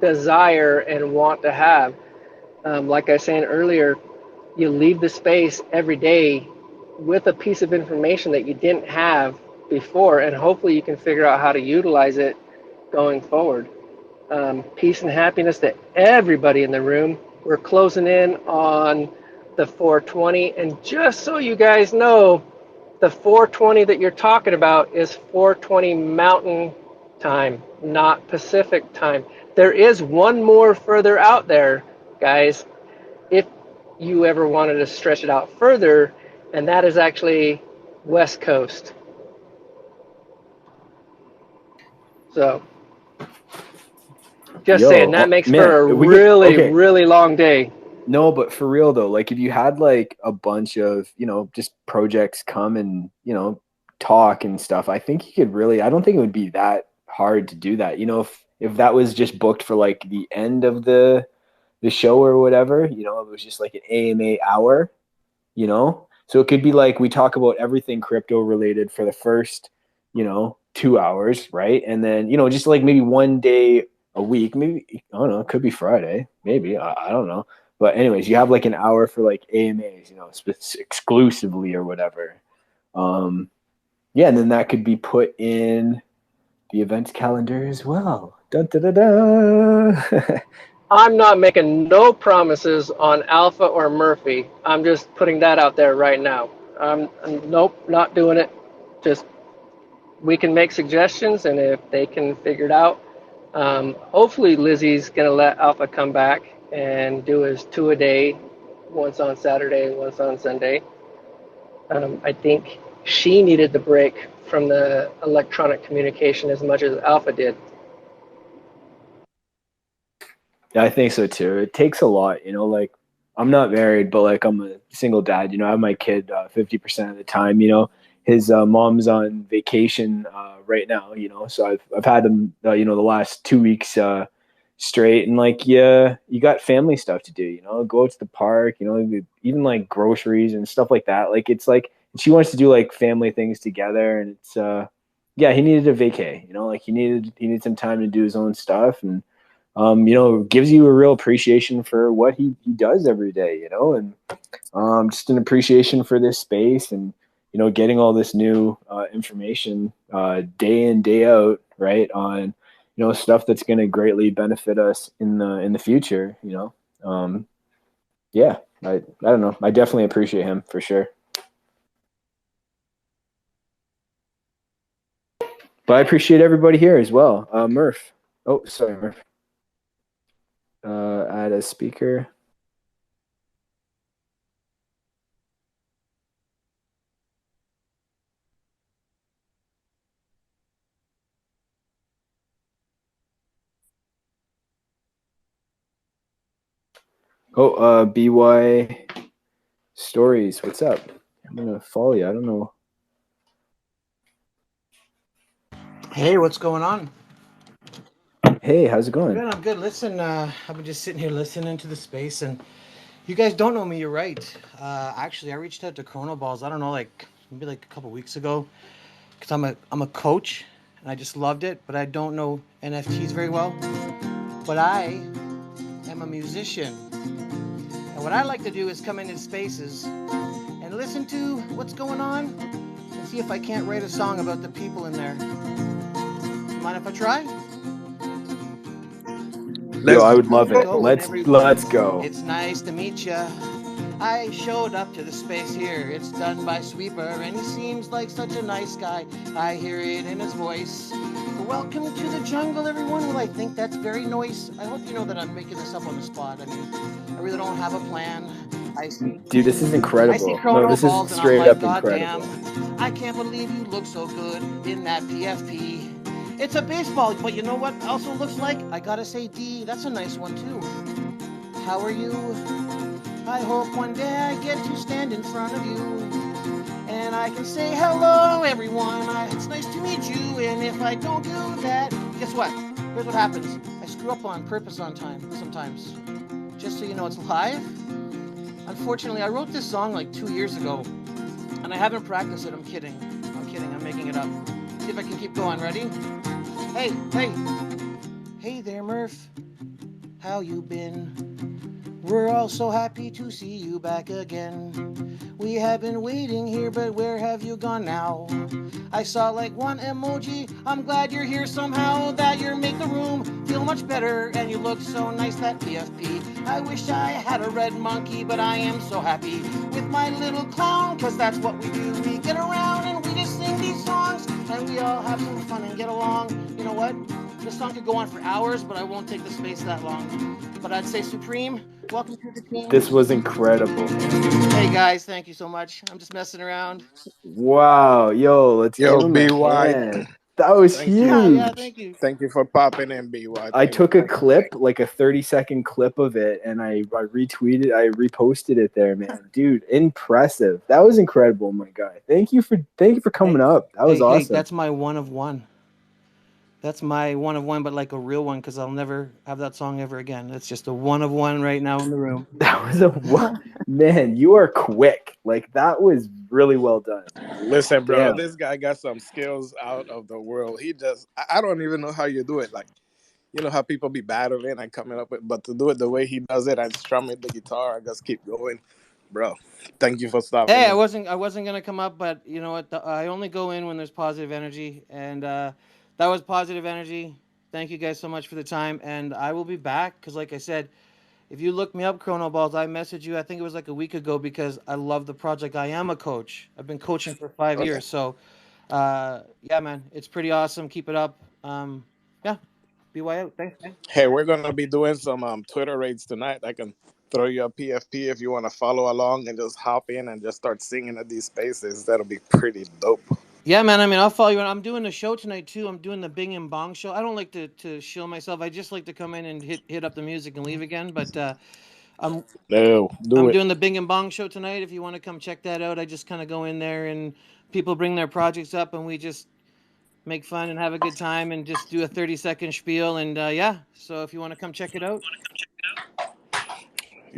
[SPEAKER 4] desire and want to have. Like I was saying earlier, you leave the space every day with a piece of information that you didn't have before, and hopefully you can figure out how to utilize it going forward. Peace and happiness to everybody in the room. We're closing in on the 420, and just so you guys know, the 420 that you're talking about is 420 Mountain Time, not Pacific Time. There is one more further out there, guys, if you ever wanted to stretch it out further, and that is actually West Coast. So, just saying, that makes for
[SPEAKER 2] Man,
[SPEAKER 4] a
[SPEAKER 2] we could
[SPEAKER 4] really,
[SPEAKER 2] okay.
[SPEAKER 4] really long day.
[SPEAKER 2] No, but for real though, like if you had like a bunch of, just projects come and, talk and stuff, I think you could really, I don't think it would be that hard to do that. If that was just booked for like the end of the show or whatever, it was just like an AMA hour, So it could be like we talk about everything crypto related for the first, 2 hours, right? And then, just like maybe one day a week, maybe I don't know, it could be Friday, maybe I don't know, But anyways, you have like an hour for like AMAs, you know, exclusively or whatever. Yeah, and then that could be put in the events calendar as well. Dun, dun, dun, dun.
[SPEAKER 4] I'm not making no promises on Alpha or Murphy. I'm just putting that out there right now. Nope, not doing it. Just we can make suggestions, and if they can figure it out, hopefully Lizzie's gonna let Alpha come back and do his 2 a day, once on Saturday, once on Sunday. I think she needed the break from the electronic communication as much as Alpha did.
[SPEAKER 2] Yeah, I think so too. It takes a lot, you know, like I'm not married, but like I'm a single dad, you know, I have my kid 50% of the time, you know, his mom's on vacation right now, you know, so I've had him, you know, the last 2 weeks straight, and like, yeah, you got family stuff to do, you know, go out to the park, you know, even like groceries and stuff like that. Like, it's like, she wants to do like family things together, and it's, yeah, he needed a vacay, you know, like he needed some time to do his own stuff, and you know, gives you a real appreciation for what he does every day, you know, and just an appreciation for this space, and, you know, getting all this new information day in, day out, right, on, you know, stuff that's going to greatly benefit us in the future, you know. Yeah, I don't know. I definitely appreciate him for sure. But I appreciate everybody here as well. Murph. Oh, sorry, Murph. Add a speaker. Oh, BY Stories. What's up? I'm gonna follow you. I don't know.
[SPEAKER 15] Hey, what's going on?
[SPEAKER 2] Hey, how's it going?
[SPEAKER 15] Good, I'm good. Listen, I've been just sitting here listening to the space, and you guys don't know me. You're right. Actually, I reached out to Chronoballs. I don't know, like maybe like a couple weeks ago, because I'm a coach, and I just loved it. But I don't know NFTs very well. But I am a musician, and what I like to do is come into spaces and listen to what's going on, and see if I can't write a song about the people in there. You mind if I try?
[SPEAKER 2] Yo, I would love it. Let's go.
[SPEAKER 15] It's nice to meet ya. I showed up to the space here. It's done by Sweeper, and he seems like such a nice guy. I hear it in his voice. Welcome to the jungle, everyone. Well, I think that's very nice. I hope you know that I'm making this up on the spot. I mean, I really don't have a plan.
[SPEAKER 2] Dude, this is incredible.
[SPEAKER 15] I see Chrono
[SPEAKER 2] no, this
[SPEAKER 15] Balls,
[SPEAKER 2] is
[SPEAKER 15] and I'm
[SPEAKER 2] straight
[SPEAKER 15] like,
[SPEAKER 2] up
[SPEAKER 15] God
[SPEAKER 2] incredible.
[SPEAKER 15] damn, I can't believe you look so good in that PFP. It's a baseball, but you know what also looks like? I gotta say D, that's a nice one too. How are you? I hope one day I get to stand in front of you, and I can say hello everyone, it's nice to meet you, and if I don't do that, guess what? Here's what happens. I screw up on purpose on time sometimes. Just so you know, it's live. Unfortunately, I wrote this song like 2 years ago, and I haven't practiced it. I'm kidding, I'm making it up. See if I can keep going. Ready? Hey there, Murph. How you been? We're all so happy to see you back again. We have been waiting here, but where have you gone now? I saw like one emoji. I'm glad you're here somehow, that you make the room feel much better, and you look so nice, that PFP. I wish I had a red monkey, but I am so happy with my little clown, cause that's what we do. We get around and we just sing these songs, and we all have some fun and get along. You know what? This song could go on for hours, but I won't take the space that long. But I'd say Supreme, welcome to the team.
[SPEAKER 2] This was incredible.
[SPEAKER 15] Hey guys, thank you so much. I'm just messing around.
[SPEAKER 2] Wow, yo, let's give him a
[SPEAKER 6] BY.
[SPEAKER 2] hand. That was
[SPEAKER 6] Thank
[SPEAKER 2] huge.
[SPEAKER 15] Yeah, thank you.
[SPEAKER 6] Thank you for popping in, BY.
[SPEAKER 2] I took a clip, like a 30-second clip of it, and I reposted it there, man. Dude, impressive. That was incredible, my guy. Thank you for coming up. That was awesome.
[SPEAKER 15] Hey, that's my one of one. That's my one of one, but like a real one, because I'll never have that song ever again. It's just a one of one right now in the room.
[SPEAKER 2] That was a one. Man, you are quick. Like, that was really well done.
[SPEAKER 6] Listen, bro,
[SPEAKER 2] Damn.
[SPEAKER 6] this guy got some skills out of the world. I don't even know how you do it. Like, you know how people be battling and coming up with, but to do it the way he does it and strumming the guitar and just keep going, bro. Thank you for stopping
[SPEAKER 15] Hey, I
[SPEAKER 6] in.
[SPEAKER 15] wasn't gonna come up, but you know what? I only go in when there's positive energy, and that was positive energy. Thank you guys so much for the time, and I will be back because, like I said, if you look me up, Chrono Balls, I messaged you. I think it was like a week ago because I love the project. I am a coach. I've been coaching for 5 years, so yeah, man, it's pretty awesome. Keep it up. Yeah, BYO. Thanks, man.
[SPEAKER 6] Hey, we're gonna be doing some Twitter raids tonight. I can throw you a PFP if you want to follow along and just hop in and just start singing at these spaces. That'll be pretty dope.
[SPEAKER 15] Yeah, man. I mean, I'll follow you. I'm doing a show tonight too. I'm doing the Bing and Bong show. I don't like to shill myself. I just like to come in and hit up the music and leave again. But I'm
[SPEAKER 6] No, do
[SPEAKER 15] I'm
[SPEAKER 6] it.
[SPEAKER 15] doing the Bing and Bong show tonight. If you want to come check that out, I just kind of go in there and people bring their projects up and we just make fun and have a good time and just do a 30-second spiel. And yeah, so if you want to come check it out,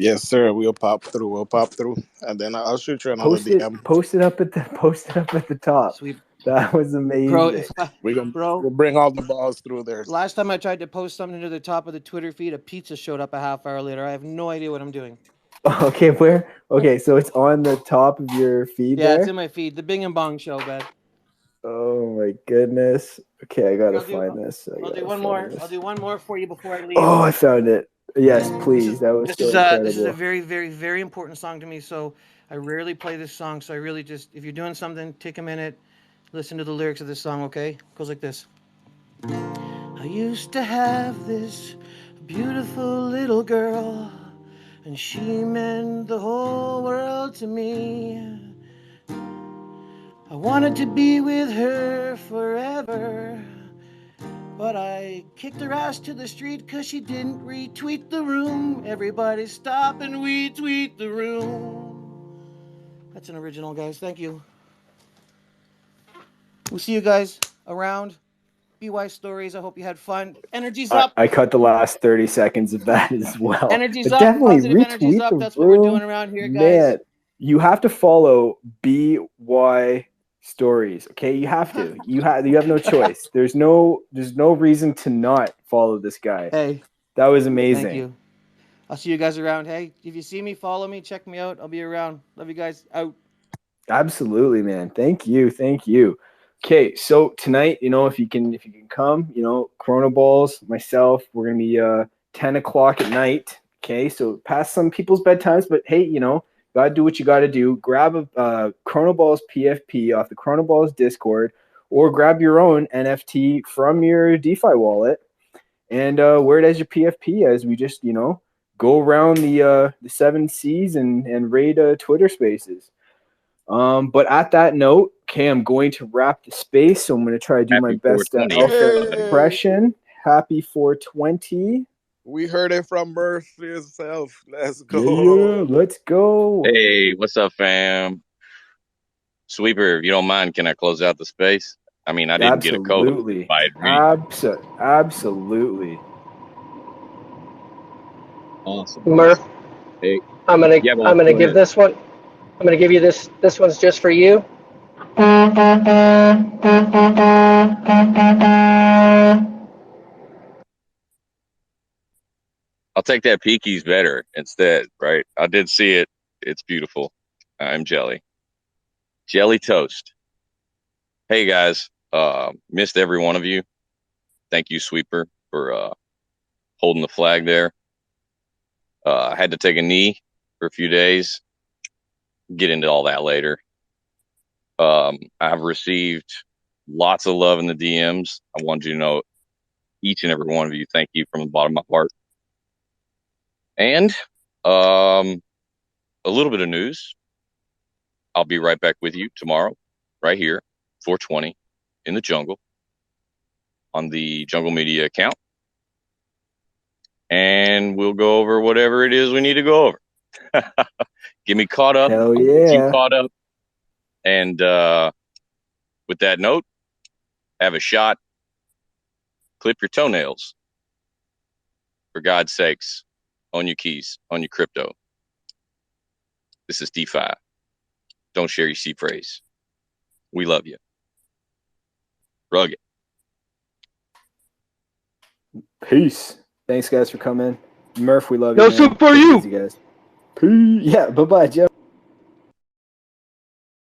[SPEAKER 6] Yes, sir. We'll pop through. We'll pop through, and then I'll shoot you another
[SPEAKER 2] Post it.
[SPEAKER 6] DM.
[SPEAKER 2] Post it up at the. Post it up at the top.
[SPEAKER 15] sweet
[SPEAKER 2] That was
[SPEAKER 15] bro.
[SPEAKER 2] amazing.
[SPEAKER 15] If I,
[SPEAKER 6] We'll
[SPEAKER 15] bro,
[SPEAKER 6] bring all the balls through there.
[SPEAKER 15] last time I tried to post something to the top of the Twitter feed, a pizza showed up a half hour later. I have no idea what I'm doing.
[SPEAKER 2] Okay, where? Okay, so it's on the top of your feed
[SPEAKER 15] Yeah, it's
[SPEAKER 2] there.
[SPEAKER 15] in my feed. The Bing and Bong show, bud.
[SPEAKER 2] Oh my goodness. Okay, I
[SPEAKER 15] Here,
[SPEAKER 2] gotta find this.
[SPEAKER 15] I'll do one more. I'll do one more for you before I leave.
[SPEAKER 2] Oh, I found it. Yes, please. That was so
[SPEAKER 15] This is a
[SPEAKER 2] incredible.
[SPEAKER 15] very, very, very important song to me. So I rarely play this song. So I really just, if you're doing something, take a minute, listen to the lyrics of this song. Okay, it goes like this. I used to have this beautiful little girl, and she meant the whole world to me. I wanted to be with her forever, but I kicked her ass to the street because she didn't retweet the room. Everybody stop and retweet the room. That's an original, guys. Thank you. We'll see you guys around. BY Stories. I hope you had fun. Energy's up.
[SPEAKER 2] I cut the last 30 seconds of that as well.
[SPEAKER 15] Energy's
[SPEAKER 2] But
[SPEAKER 15] up.
[SPEAKER 2] definitely
[SPEAKER 15] Positive energy's
[SPEAKER 2] retweet
[SPEAKER 15] up.
[SPEAKER 2] the
[SPEAKER 15] That's what we're doing
[SPEAKER 2] room.
[SPEAKER 15] around here, guys.
[SPEAKER 2] Man, you have to follow BY Stories. Okay, you have to. You have no choice. There's no reason to not follow this guy.
[SPEAKER 15] Hey,
[SPEAKER 2] that was amazing.
[SPEAKER 15] Thank you. I'll see you guys around. Hey, if you see me, follow me, check me out. I'll be around. Love you guys. Out.
[SPEAKER 2] Absolutely, man. Thank you. Okay, so tonight, if you can come, Chrono Balls, myself, we're gonna be 10 o'clock at night. Okay, so past some people's bedtimes, but hey, gotta do what you gotta do. Grab a Chrono Balls PFP off the Chrono Balls Discord, or grab your own NFT from your DeFi wallet and wear it as your PFP as we just go around the 7 Cs and raid Twitter Spaces. But at that note, okay, I'm going to wrap the space. So I'm going to try to do my
[SPEAKER 5] Happy
[SPEAKER 2] best
[SPEAKER 5] 420.
[SPEAKER 2] Alfred impression. Happy 420.
[SPEAKER 6] We heard it from Murphy himself. Let's go.
[SPEAKER 2] Yeah, let's go.
[SPEAKER 5] Hey, what's up, fam? Sweeper, if you don't mind, can I close out the space? I mean, I didn't get a code.
[SPEAKER 2] Absolutely. Absolutely.
[SPEAKER 5] Awesome.
[SPEAKER 4] Murph,
[SPEAKER 5] Hey,
[SPEAKER 4] I'm gonna
[SPEAKER 5] yeah, boss,
[SPEAKER 4] I'm gonna
[SPEAKER 5] go
[SPEAKER 4] give
[SPEAKER 5] ahead.
[SPEAKER 4] this one. I'm gonna give you this. This one's just for you.
[SPEAKER 5] I'll take that Peaky's better instead, right? I did see it. It's beautiful. I'm jelly. Jelly toast. Hey, guys. Missed every one of you. Thank you, Sweeper, for holding the flag there. I had to take a knee for a few days. Get into all that later. I've received lots of love in the DMs. I want you to know, each and every one of you, thank you from the bottom of my heart. And a little bit of news. I'll be right back with you tomorrow, right here, 420 in the jungle on the Jungle Media account. And we'll go over whatever it is we need to go over. Get me caught up.
[SPEAKER 2] Hell
[SPEAKER 5] I'll get you
[SPEAKER 2] yeah.
[SPEAKER 5] caught up. And with that note, have a shot. Clip your toenails. For God's sakes, own your keys, own your crypto. This is DeFi. Don't share your C phrase. We love you. Rugged.
[SPEAKER 2] Peace. Thanks, guys, for coming. Murph, we love you,
[SPEAKER 4] No
[SPEAKER 2] man.
[SPEAKER 4] soup for
[SPEAKER 2] Take it
[SPEAKER 4] you.
[SPEAKER 2] easy, guys. Peace. Yeah, bye-bye, Joe.